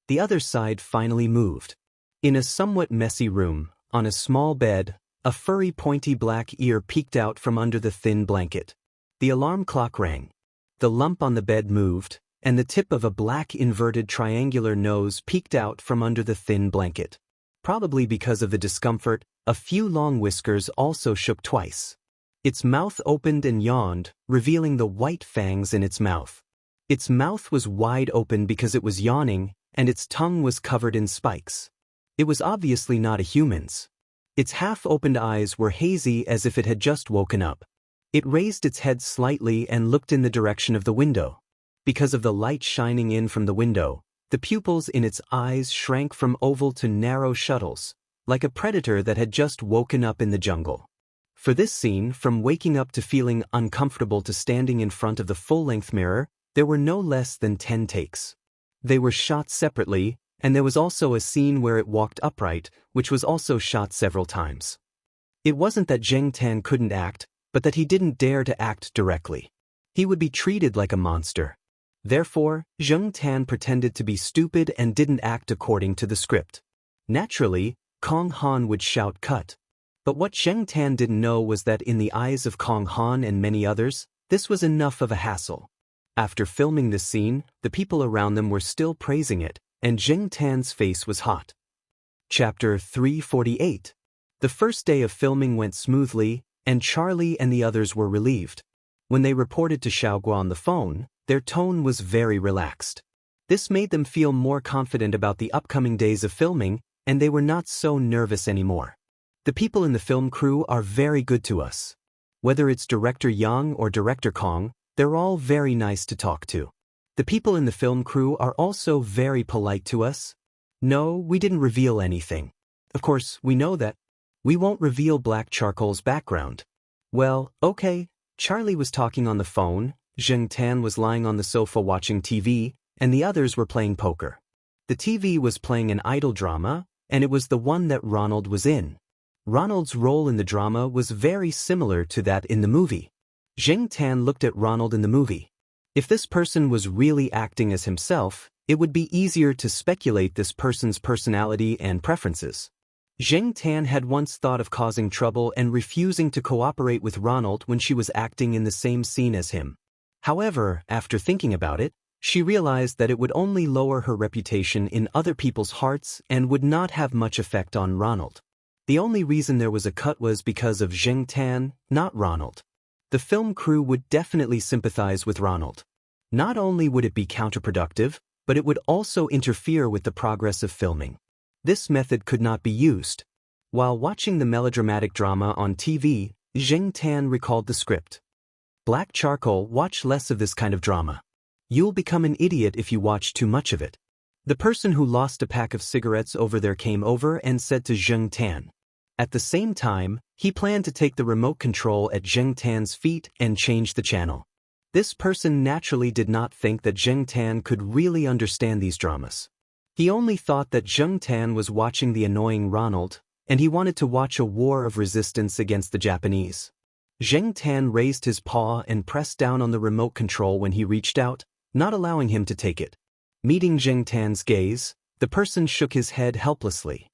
The other side finally moved. In a somewhat messy room, on a small bed, a furry pointy black ear peeked out from under the thin blanket. The alarm clock rang. The lump on the bed moved, and the tip of a black inverted triangular nose peeked out from under the thin blanket. Probably because of the discomfort, a few long whiskers also shook twice. Its mouth opened and yawned, revealing the white fangs in its mouth. Its mouth was wide open because it was yawning, and its tongue was covered in spikes. It was obviously not a human's. Its half-opened eyes were hazy as if it had just woken up. It raised its head slightly and looked in the direction of the window. Because of the light shining in from the window, the pupils in its eyes shrank from oval to narrow shuttles, like a predator that had just woken up in the jungle. For this scene, from waking up to feeling uncomfortable to standing in front of the full-length mirror, there were no less than 10 takes. They were shot separately, and there was also a scene where it walked upright, which was also shot several times. It wasn't that Zheng Tan couldn't act, but that he didn't dare to act directly. He would be treated like a monster. Therefore, Zheng Tan pretended to be stupid and didn't act according to the script. Naturally, Kong Han would shout cut. But what Zheng Tan didn't know was that in the eyes of Kong Han and many others, this was enough of a hassle. After filming this scene, the people around them were still praising it, and Zheng Tan's face was hot. Chapter 348. The first day of filming went smoothly, and Charlie and the others were relieved. When they reported to Xiaoguo on the phone, their tone was very relaxed. This made them feel more confident about the upcoming days of filming, and they were not so nervous anymore. The people in the film crew are very good to us. Whether it's Director Yang or Director Kong, they're all very nice to talk to. The people in the film crew are also very polite to us. No, we didn't reveal anything. Of course, we know that. We won't reveal Black Charcoal's background. Well, okay, Charlie was talking on the phone, Zheng Tan was lying on the sofa watching TV, and the others were playing poker. The TV was playing an idol drama, and it was the one that Ronald was in. Ronald's role in the drama was very similar to that in the movie. Zheng Tan looked at Ronald in the movie. If this person was really acting as himself, it would be easier to speculate this person's personality and preferences. Zheng Tan had once thought of causing trouble and refusing to cooperate with Ronald when she was acting in the same scene as him. However, after thinking about it, she realized that it would only lower her reputation in other people's hearts and would not have much effect on Ronald. The only reason there was a cut was because of Zheng Tan, not Ronald. The film crew would definitely sympathize with Ronald. Not only would it be counterproductive, but it would also interfere with the progress of filming. This method could not be used. While watching the melodramatic drama on TV, Zheng Tan recalled the script. Black Charcoal, watch less of this kind of drama. You'll become an idiot if you watch too much of it. The person who lost a pack of cigarettes over there came over and said to Zheng Tan. At the same time, he planned to take the remote control at Zheng Tan's feet and change the channel. This person naturally did not think that Zheng Tan could really understand these dramas. He only thought that Zheng Tan was watching the annoying Ronald, and he wanted to watch a war of resistance against the Japanese. Zheng Tan raised his paw and pressed down on the remote control when he reached out, not allowing him to take it. Meeting Zheng Tan's gaze, the person shook his head helplessly.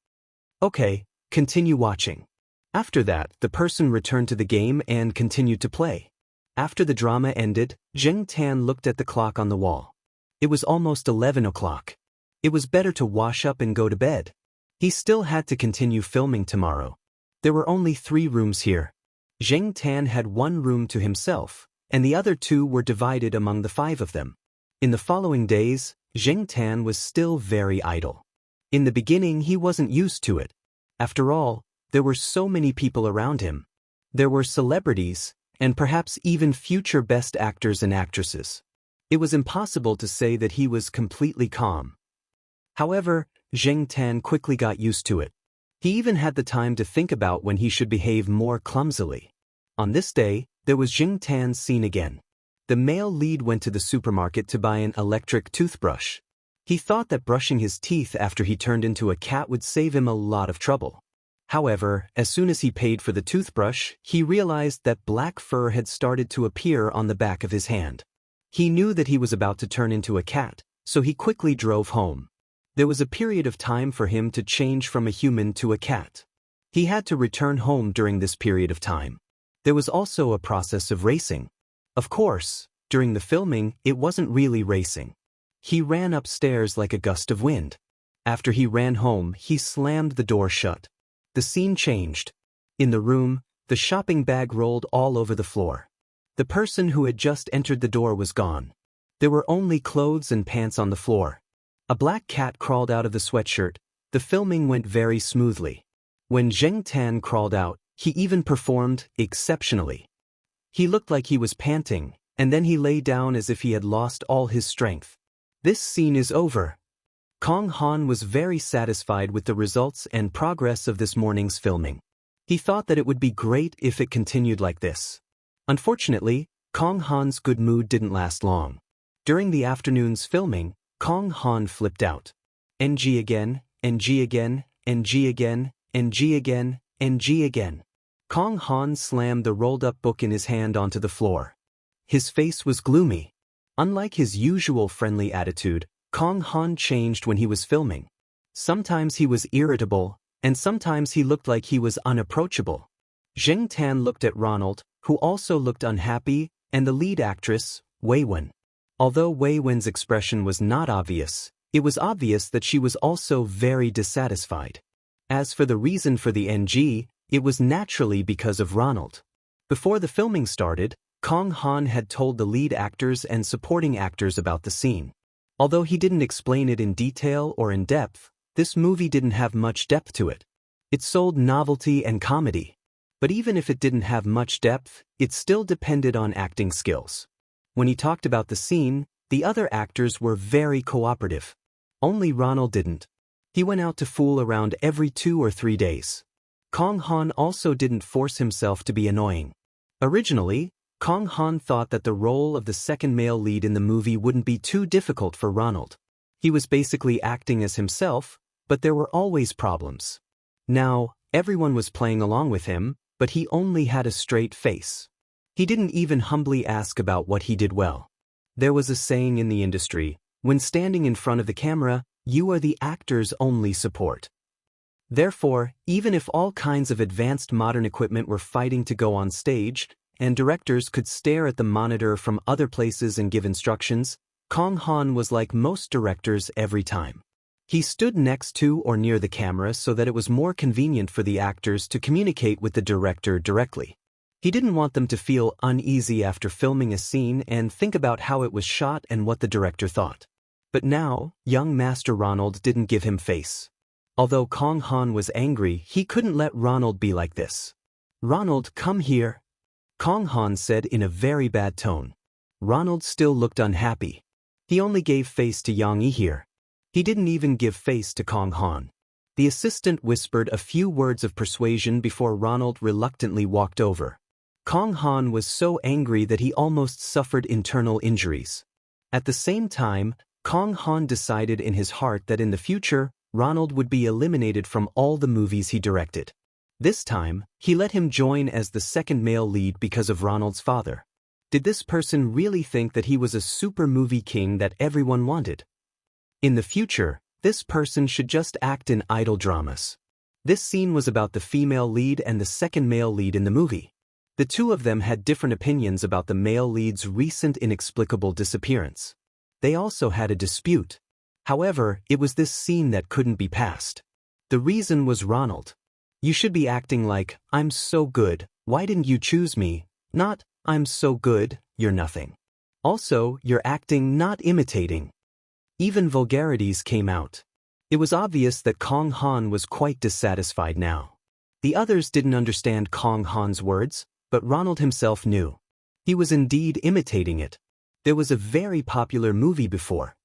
Okay, continue watching. After that, the person returned to the game and continued to play. After the drama ended, Zheng Tan looked at the clock on the wall. It was almost 11 o'clock. It was better to wash up and go to bed. He still had to continue filming tomorrow. There were only 3 rooms here. Zheng Tan had 1 room to himself, and the other 2 were divided among the 5 of them. In the following days, Zheng Tan was still very idle. In the beginning, he wasn't used to it. After all, there were so many people around him. There were celebrities, and perhaps even future best actors and actresses. It was impossible to say that he was completely calm. However, Zheng Tan quickly got used to it. He even had the time to think about when he should behave more clumsily. On this day, there was Zheng Tan's scene again. The male lead went to the supermarket to buy an electric toothbrush. He thought that brushing his teeth after he turned into a cat would save him a lot of trouble. However, as soon as he paid for the toothbrush, he realized that black fur had started to appear on the back of his hand. He knew that he was about to turn into a cat, so he quickly drove home. There was a period of time for him to change from a human to a cat. He had to return home during this period of time. There was also a process of racing. Of course, during the filming, it wasn't really racing. He ran upstairs like a gust of wind. After he ran home, he slammed the door shut. The scene changed. In the room, the shopping bag rolled all over the floor. The person who had just entered the door was gone. There were only clothes and pants on the floor. A black cat crawled out of the sweatshirt. The filming went very smoothly. When Zheng Tan crawled out, he even performed exceptionally. He looked like he was panting, and then he lay down as if he had lost all his strength. This scene is over. Kong Han was very satisfied with the results and progress of this morning's filming. He thought that it would be great if it continued like this. Unfortunately, Kong Han's good mood didn't last long. During the afternoon's filming, Kong Han flipped out. NG again, NG again, NG again, NG again, NG again. Kong Han slammed the rolled-up book in his hand onto the floor. His face was gloomy. Unlike his usual friendly attitude, Kong Han changed when he was filming. Sometimes he was irritable, and sometimes he looked like he was unapproachable. Zheng Tan looked at Ronald, who also looked unhappy, and the lead actress, Wei Wen. Although Wei Wen's expression was not obvious, it was obvious that she was also very dissatisfied. As for the reason for the NG, it was naturally because of Ronald. Before the filming started, Kong Han had told the lead actors and supporting actors about the scene. Although he didn't explain it in detail or in depth, this movie didn't have much depth to it. It sold novelty and comedy. But even if it didn't have much depth, it still depended on acting skills. When he talked about the scene, the other actors were very cooperative. Only Ronald didn't. He went out to fool around every 2 or 3 days. Kong Han also didn't force himself to be annoying. Originally, Kong Han thought that the role of the second male lead in the movie wouldn't be too difficult for Ronald. He was basically acting as himself, but there were always problems. Now, everyone was playing along with him, but he only had a straight face. He didn't even humbly ask about what he did well. There was a saying in the industry, when standing in front of the camera, you are the actor's only support. Therefore, even if all kinds of advanced modern equipment were fighting to go on stage, and directors could stare at the monitor from other places and give instructions, Kong Han was like most directors every time. He stood next to or near the camera so that it was more convenient for the actors to communicate with the director directly. He didn't want them to feel uneasy after filming a scene and think about how it was shot and what the director thought. But now, young Master Ronald didn't give him face. Although Kong Han was angry, he couldn't let Ronald be like this. "Ronald, come here," Kong Han said in a very bad tone. Ronald still looked unhappy. He only gave face to Yang Yi here. He didn't even give face to Kong Han. The assistant whispered a few words of persuasion before Ronald reluctantly walked over. Kong Han was so angry that he almost suffered internal injuries. At the same time, Kong Han decided in his heart that in the future, Ronald would be eliminated from all the movies he directed. This time, he let him join as the second male lead because of Ronald's father. Did this person really think that he was a super movie king that everyone wanted? In the future, this person should just act in idol dramas. This scene was about the female lead and the second male lead in the movie. The two of them had different opinions about the male lead's recent inexplicable disappearance. They also had a dispute. However, it was this scene that couldn't be passed. The reason was Ronald. "You should be acting like, 'I'm so good, why didn't you choose me?' Not, 'I'm so good, you're nothing.' Also, you're acting, not imitating." Even vulgarities came out. It was obvious that Kong Han was quite dissatisfied now. The others didn't understand Kong Han's words, but Ronald himself knew. He was indeed imitating it. There was a very popular movie before.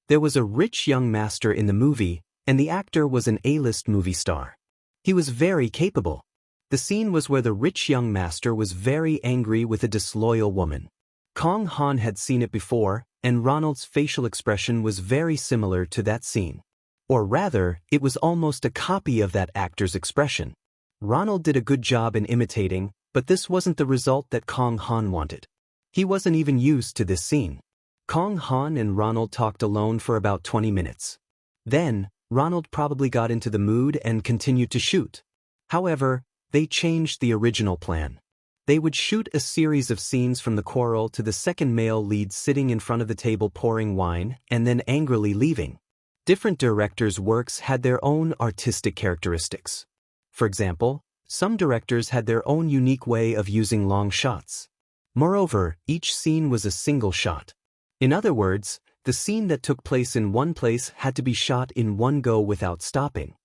There was a rich young master in the movie, and the actor was an A-list movie star. He was very capable. The scene was where the rich young master was very angry with a disloyal woman. Kong Han had seen it before, and Ronald's facial expression was very similar to that scene. Or rather, it was almost a copy of that actor's expression. Ronald did a good job in imitating, but this wasn't the result that Kong Han wanted. He wasn't even used to this scene. Kong Han and Ronald talked alone for about 20 minutes. Then, Ronald probably got into the mood and continued to shoot. However, they changed the original plan. They would shoot a series of scenes from the quarrel to the second male lead sitting in front of the table pouring wine and then angrily leaving. Different directors' works had their own artistic characteristics. For example, some directors had their own unique way of using long shots. Moreover, each scene was a single shot. In other words, the scene that took place in one place had to be shot in one go without stopping.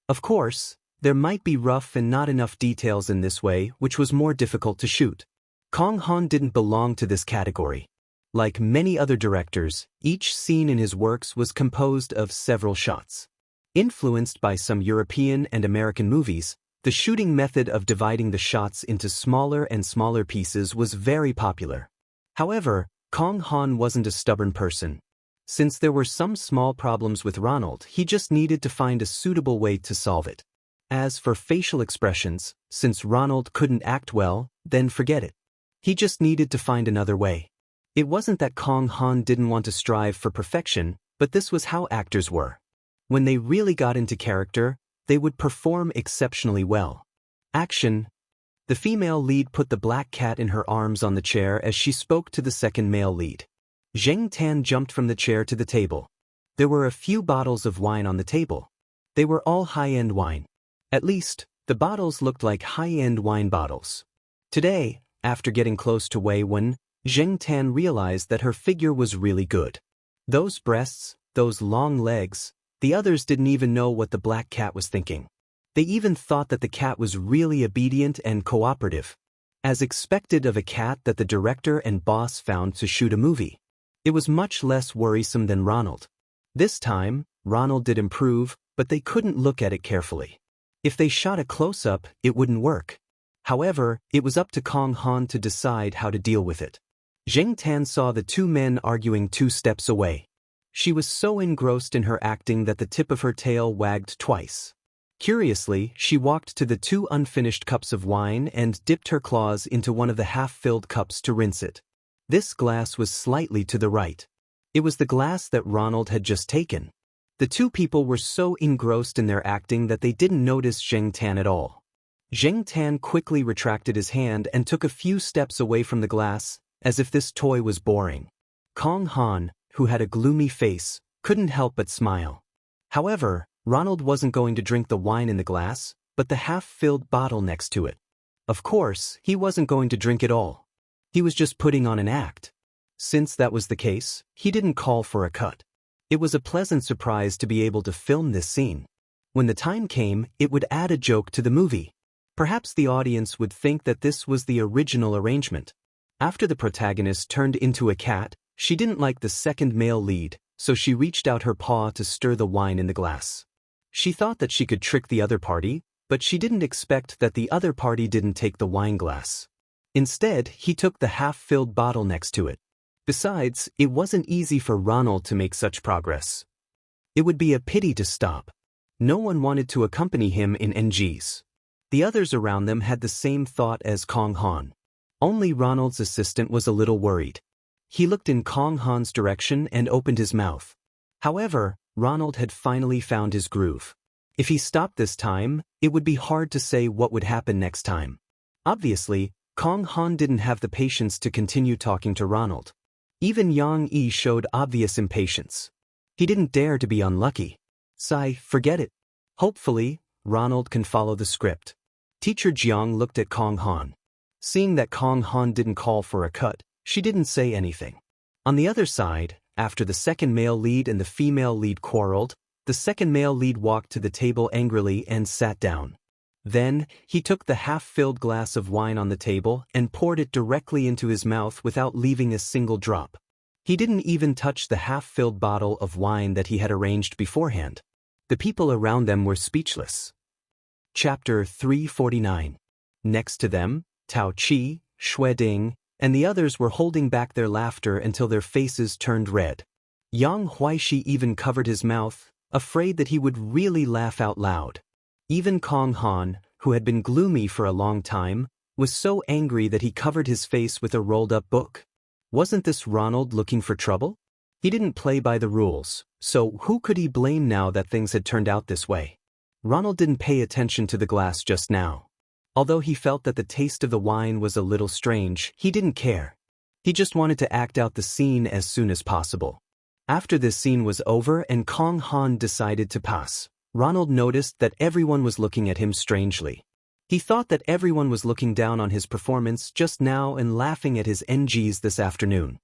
Of course, there might be rough and not enough details in this way, which was more difficult to shoot. Kong Han didn't belong to this category. Like many other directors, each scene in his works was composed of several shots. Influenced by some European and American movies, the shooting method of dividing the shots into smaller and smaller pieces was very popular. However, Kong Han wasn't a stubborn person. Since there were some small problems with Ronald, he just needed to find a suitable way to solve it. As for facial expressions, since Ronald couldn't act well, then forget it. He just needed to find another way. It wasn't that Kong Han didn't want to strive for perfection, but this was how actors were. When they really got into character, they would perform exceptionally well. Action. The female lead put the black cat in her arms on the chair as she spoke to the second male lead. Zheng Tan jumped from the chair to the table. There were a few bottles of wine on the table. They were all high-end wine. At least, the bottles looked like high-end wine bottles. Today, after getting close to Wei Wen, Zheng Tan realized that her figure was really good. Those breasts, those long legs, the others didn't even know what the black cat was thinking. They even thought that the cat was really obedient and cooperative. As expected of a cat that the director and boss found to shoot a movie. It was much less worrisome than Ronald. This time, Ronald did improve, but they couldn't look at it carefully. If they shot a close-up, it wouldn't work. However, it was up to Kong Han to decide how to deal with it. Zheng Tan saw the two men arguing 2 steps away. She was so engrossed in her acting that the tip of her tail wagged twice. Curiously, she walked to the 2 unfinished cups of wine and dipped her claws into one of the half-filled cups to rinse it. This glass was slightly to the right. It was the glass that Ronald had just taken. The 2 people were so engrossed in their acting that they didn't notice Zheng Tan at all. Zheng Tan quickly retracted his hand and took a few steps away from the glass, as if this toy was boring. Kong Han, who had a gloomy face, couldn't help but smile. However, Ronald wasn't going to drink the wine in the glass, but the half-filled bottle next to it. Of course, he wasn't going to drink it all. He was just putting on an act. Since that was the case, he didn't call for a cut. It was a pleasant surprise to be able to film this scene. When the time came, it would add a joke to the movie. Perhaps the audience would think that this was the original arrangement. After the protagonist turned into a cat, she didn't like the second male lead, so she reached out her paw to stir the wine in the glass. She thought that she could trick the other party, but she didn't expect that the other party didn't take the wine glass. Instead, he took the half-filled bottle next to it. Besides, it wasn't easy for Ronald to make such progress. It would be a pity to stop. No one wanted to accompany him in NGs. The others around them had the same thought as Kong Han. Only Ronald's assistant was a little worried. He looked in Kong Han's direction and opened his mouth. However, Ronald had finally found his groove. If he stopped this time, it would be hard to say what would happen next time. Obviously, Kong Han didn't have the patience to continue talking to Ronald. Even Yang Yi showed obvious impatience. He didn't dare to be unlucky. Sigh, forget it. Hopefully, Ronald can follow the script. Teacher Jiang looked at Kong Han. Seeing that Kong Han didn't call for a cut, she didn't say anything. On the other side, after the second male lead and the female lead quarreled, the second male lead walked to the table angrily and sat down. Then, he took the half-filled glass of wine on the table and poured it directly into his mouth without leaving a single drop. He didn't even touch the half-filled bottle of wine that he had arranged beforehand. The people around them were speechless. Chapter 349. Next to them, Tao Qi, Xue Ding, and the others were holding back their laughter until their faces turned red. Yang Huaishi even covered his mouth, afraid that he would really laugh out loud. Even Kong Han, who had been gloomy for a long time, was so angry that he covered his face with a rolled-up book. Wasn't this Ronald looking for trouble? He didn't play by the rules, so who could he blame now that things had turned out this way? Ronald didn't pay attention to the glass just now. Although he felt that the taste of the wine was a little strange, he didn't care. He just wanted to act out the scene as soon as possible. After this scene was over and Kong Han decided to pass, Ronald noticed that everyone was looking at him strangely. He thought that everyone was looking down on his performance just now and laughing at his NGs this afternoon.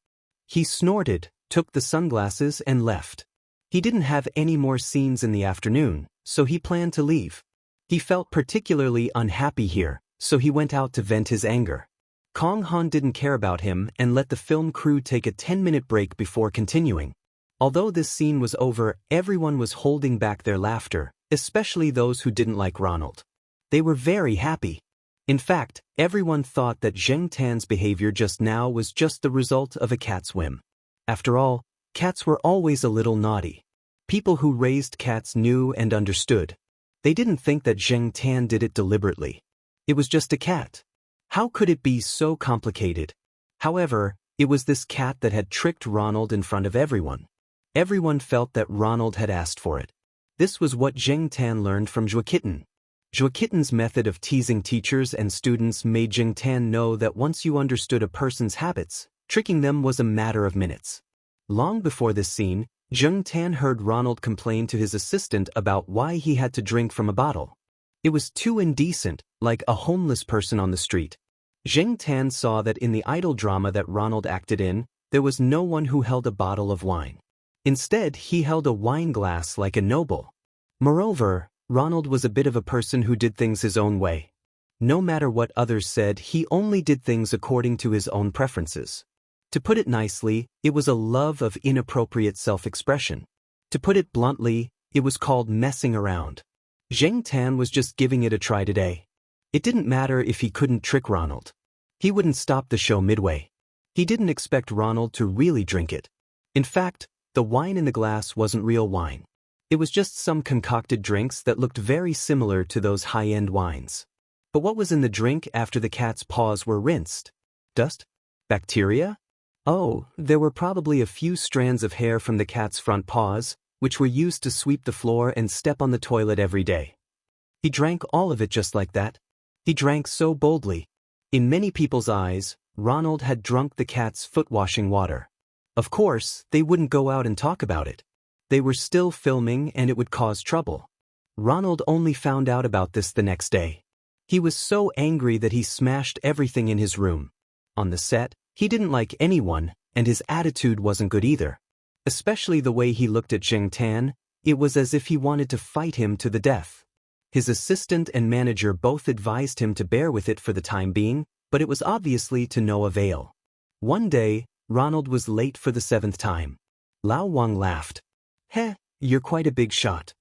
He snorted, took the sunglasses and left. He didn't have any more scenes in the afternoon, so he planned to leave. He felt particularly unhappy here, so he went out to vent his anger. Kong Han didn't care about him and let the film crew take a 10-minute break before continuing. Although this scene was over, everyone was holding back their laughter, especially those who didn't like Ronald. They were very happy. In fact, everyone thought that Zheng Tan's behavior just now was just the result of a cat's whim. After all, cats were always a little naughty. People who raised cats knew and understood. They didn't think that Zheng Tan did it deliberately. It was just a cat. How could it be so complicated? However, It was this cat that had tricked Ronald in front of everyone. Everyone felt that Ronald had asked for it. This was what Zheng Tan learned from Zhuokitten. Zhuokitten's method of teasing teachers and students made Zheng Tan know that once you understood a person's habits, tricking them was a matter of minutes. Long before this scene, Zheng Tan heard Ronald complain to his assistant about why he had to drink from a bottle. It was too indecent, like a homeless person on the street. Zheng Tan saw that in the idol drama that Ronald acted in, there was no one who held a bottle of wine. Instead, he held a wine glass like a noble. Moreover, Ronald was a bit of a person who did things his own way. No matter what others said, he only did things according to his own preferences. To put it nicely, it was a love of inappropriate self-expression. To put it bluntly, it was called messing around. Zheng Tan was just giving it a try today. It didn't matter if he couldn't trick Ronald. He wouldn't stop the show midway. He didn't expect Ronald to really drink it. In fact, the wine in the glass wasn't real wine. It was just some concocted drinks that looked very similar to those high-end wines. But what was in the drink after the cat's paws were rinsed? Dust? Bacteria? Oh, there were probably a few strands of hair from the cat's front paws, which were used to sweep the floor and step on the toilet every day. He drank all of it just like that. He drank so boldly. In many people's eyes, Ronald had drunk the cat's foot-washing water. Of course, they wouldn't go out and talk about it. They were still filming and it would cause trouble. Ronald only found out about this the next day. He was so angry that he smashed everything in his room. On the set, he didn't like anyone, and his attitude wasn't good either. Especially the way he looked at Zheng Tan, it was as if he wanted to fight him to the death. His assistant and manager both advised him to bear with it for the time being, but it was obviously to no avail. One day, Ronald was late for the 7th time. Lao Wang laughed. "Heh, you're quite a big shot."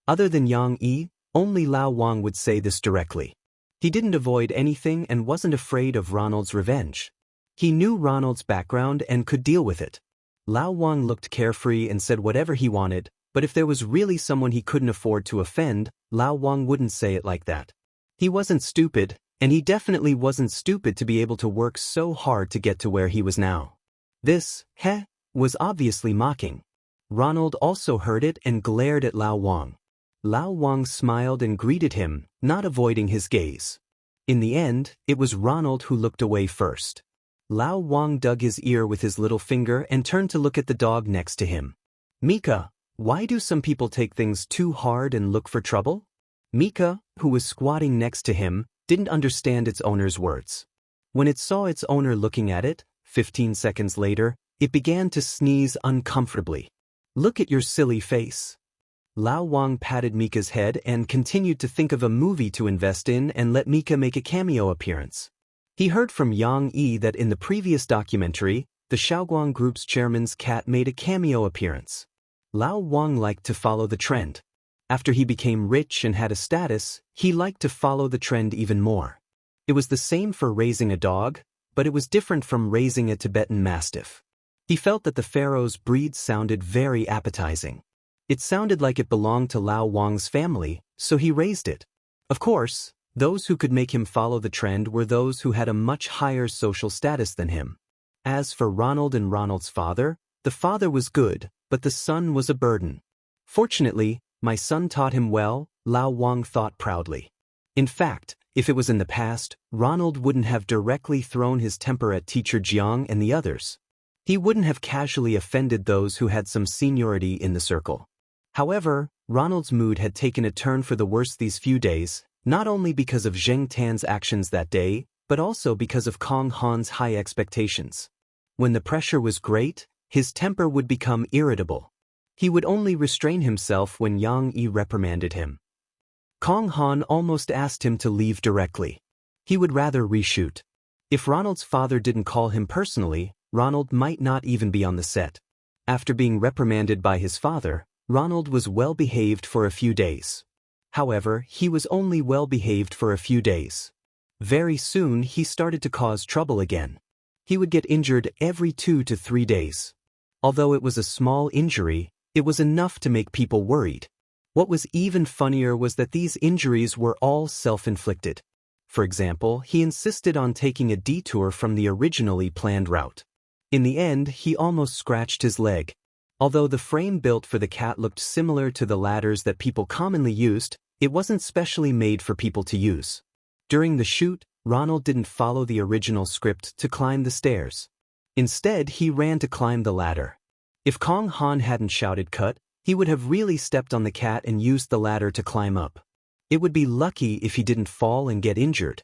Other than Yang Yi, only Lao Wang would say this directly. He didn't avoid anything and wasn't afraid of Ronald's revenge. He knew Ronald's background and could deal with it. Lao Wang looked carefree and said whatever he wanted, but if there was really someone he couldn't afford to offend, Lao Wang wouldn't say it like that. He wasn't stupid, and he definitely wasn't stupid to be able to work so hard to get to where he was now. This, was obviously mocking. Ronald also heard it and glared at Lao Wang. Lao Wang smiled and greeted him, not avoiding his gaze. In the end, it was Ronald who looked away first. Lao Wang dug his ear with his little finger and turned to look at the dog next to him. "Mika, why do some people take things too hard and look for trouble?" Mika, who was squatting next to him, didn't understand its owner's words. When it saw its owner looking at it, 15 seconds later, it began to sneeze uncomfortably. "Look at your silly face." Lao Wang patted Mika's head and continued to think of a movie to invest in and let Mika make a cameo appearance. He heard from Yang Yi that in the previous documentary, the Shaoguang Group's chairman's cat made a cameo appearance. Lao Wang liked to follow the trend. After he became rich and had a status, he liked to follow the trend even more. It was the same for raising a dog, but it was different from raising a Tibetan Mastiff. He felt that the pharaoh's breed sounded very appetizing. It sounded like it belonged to Lao Wang's family, so he raised it. Of course, those who could make him follow the trend were those who had a much higher social status than him. As for Ronald and Ronald's father, the father was good, but the son was a burden. "Fortunately, my son taught him well," Lao Wang thought proudly. In fact, if it was in the past, Ronald wouldn't have directly thrown his temper at teacher Jiang and the others. He wouldn't have casually offended those who had some seniority in the circle. However, Ronald's mood had taken a turn for the worse these few days, not only because of Zheng Tan's actions that day, but also because of Kong Han's high expectations. When the pressure was great, his temper would become irritable. He would only restrain himself when Yang Yi reprimanded him. Kong Han almost asked him to leave directly. He would rather reshoot. If Ronald's father didn't call him personally, Ronald might not even be on the set. After being reprimanded by his father, Ronald was well-behaved for a few days. However, he was only well-behaved for a few days. Very soon he started to cause trouble again. He would get injured every 2 to 3 days. Although it was a small injury, it was enough to make people worried. What was even funnier was that these injuries were all self-inflicted. For example, he insisted on taking a detour from the originally planned route. In the end, he almost scratched his leg. Although the frame built for the cat looked similar to the ladders that people commonly used, it wasn't specially made for people to use. During the shoot, Ronald didn't follow the original script to climb the stairs. Instead, he ran to climb the ladder. If Kong Han hadn't shouted cut, he would have really stepped on the cat and used the ladder to climb up. It would be lucky if he didn't fall and get injured.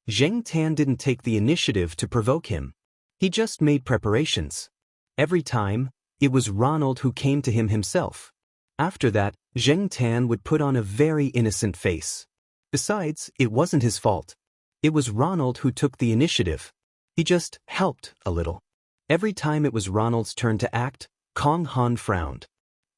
Zheng Tan didn't take the initiative to provoke him. He just made preparations. Every time, it was Ronald who came to him himself. After that, Zheng Tan would put on a very innocent face. Besides, it wasn't his fault. It was Ronald who took the initiative. He just helped a little. Every time it was Ronald's turn to act, Kong Han frowned.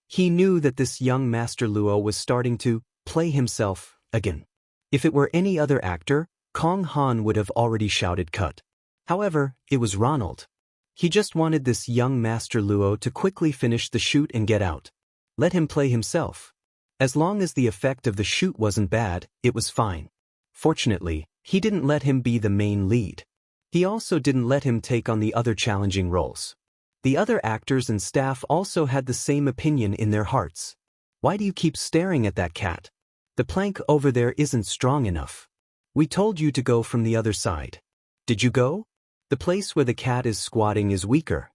He knew that this young Master Luo was starting to play himself again. If it were any other actor, Kong Han would have already shouted cut. However, it was Ronald. He just wanted this young Master Luo to quickly finish the shoot and get out. Let him play himself. As long as the effect of the shoot wasn't bad, it was fine. Fortunately, he didn't let him be the main lead. He also didn't let him take on the other challenging roles. The other actors and staff also had the same opinion in their hearts. Why do you keep staring at that cat? The plank over there isn't strong enough. We told you to go from the other side. Did you go? The place where the cat is squatting is weaker.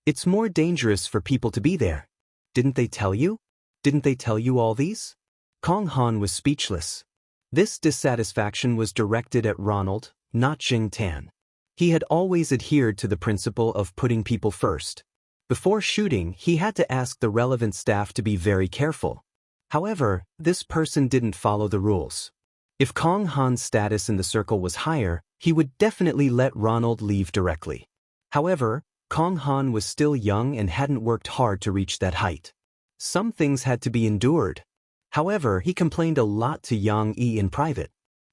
It's more dangerous for people to be there. Didn't they tell you? Didn't they tell you all these? Kong Han was speechless. This dissatisfaction was directed at Ronald, not Zheng Tan. He had always adhered to the principle of putting people first. Before shooting, he had to ask the relevant staff to be very careful. However, this person didn't follow the rules. If Kong Han's status in the circle was higher, he would definitely let Ronald leave directly. However, Kong Han was still young and hadn't worked hard to reach that height. Some things had to be endured. However, he complained a lot to Yang Yi in private.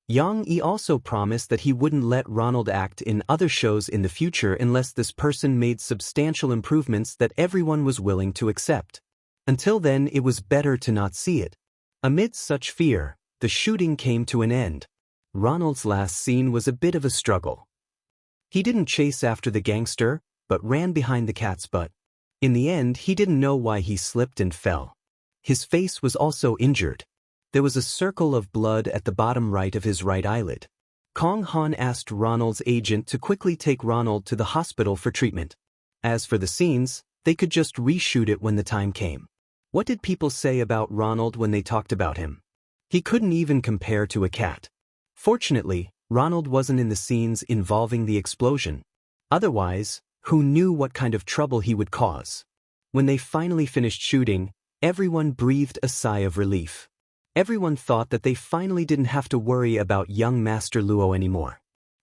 Yang Yi also promised that he wouldn't let Ronald act in other shows in the future unless this person made substantial improvements that everyone was willing to accept. Until then, it was better to not see it. Amid such fear, the shooting came to an end. Ronald's last scene was a bit of a struggle. He didn't chase after the gangster, but ran behind the cat's butt. In the end, he didn't know why he slipped and fell. His face was also injured. There was a circle of blood at the bottom right of his right eyelid. Kong Han asked Ronald's agent to quickly take Ronald to the hospital for treatment. As for the scenes, they could just reshoot it when the time came. What did people say about Ronald when they talked about him? He couldn't even compare to a cat. Fortunately, Ronald wasn't in the scenes involving the explosion. Otherwise, who knew what kind of trouble he would cause? When they finally finished shooting, everyone breathed a sigh of relief. Everyone thought that they finally didn't have to worry about young Master Luo anymore.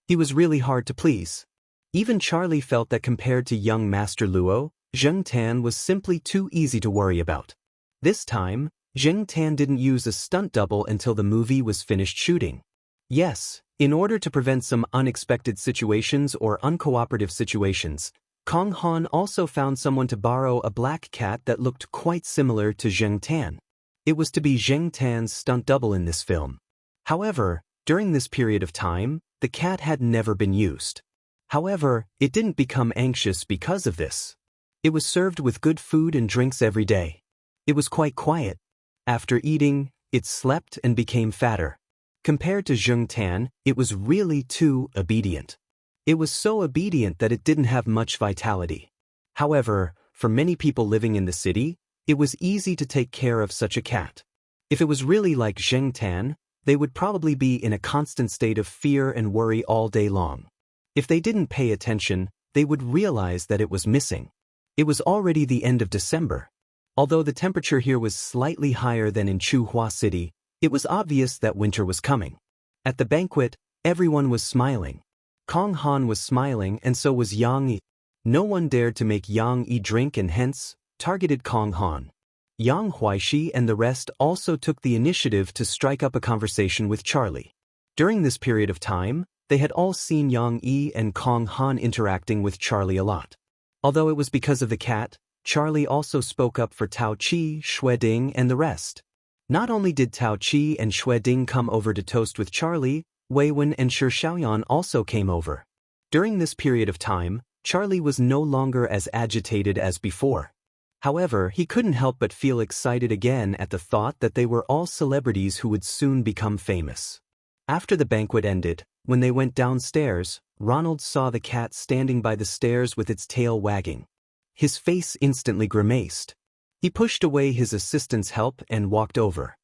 He was really hard to please. Even Charlie felt that compared to young Master Luo, Zheng Tan was simply too easy to worry about. This time, Zheng Tan didn't use a stunt double until the movie was finished shooting. Yes, in order to prevent some unexpected situations or uncooperative situations, Kong Han also found someone to borrow a black cat that looked quite similar to Zheng Tan. It was to be Zheng Tan's stunt double in this film. However, during this period of time, the cat had never been used. However, it didn't become anxious because of this. It was served with good food and drinks every day. It was quite quiet. After eating, it slept and became fatter. Compared to Zheng Tan, it was really too obedient. It was so obedient that it didn't have much vitality. However, for many people living in the city, it was easy to take care of such a cat. If it was really like Zheng Tan, they would probably be in a constant state of fear and worry all day long. If they didn't pay attention, they would realize that it was missing. It was already the end of December. Although the temperature here was slightly higher than in Chuhua City, it was obvious that winter was coming. At the banquet, everyone was smiling. Kong Han was smiling and so was Yang Yi. No one dared to make Yang Yi drink and hence, targeted Kong Han. Yang Huaishi and the rest also took the initiative to strike up a conversation with Charlie. During this period of time, they had all seen Yang Yi and Kong Han interacting with Charlie a lot. Although it was because of the cat, Charlie also spoke up for Tao Qi, Xue Ding, and the rest. Not only did Tao Qi and Xue Ding come over to toast with Charlie, Wei Wen and Shi Xiaoyan also came over. During this period of time, Charlie was no longer as agitated as before. However, he couldn't help but feel excited again at the thought that they were all celebrities who would soon become famous. After the banquet ended, when they went downstairs, Ronald saw the cat standing by the stairs with its tail wagging. His face instantly grimaced. He pushed away his assistant's help and walked over.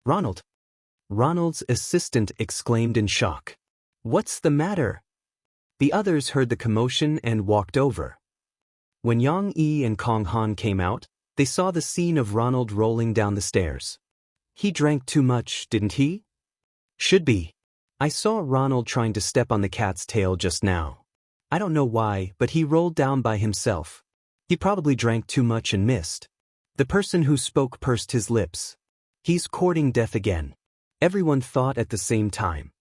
Ronald! Ronald's assistant exclaimed in shock. What's the matter? The others heard the commotion and walked over. When Yang Yi and Kong Han came out, they saw the scene of Ronald rolling down the stairs. He drank too much, didn't he? Should be. I saw Ronald trying to step on the cat's tail just now. I don't know why, but he rolled down by himself. He probably drank too much and missed. The person who spoke pursed his lips. He's courting death again. Everyone thought at the same time.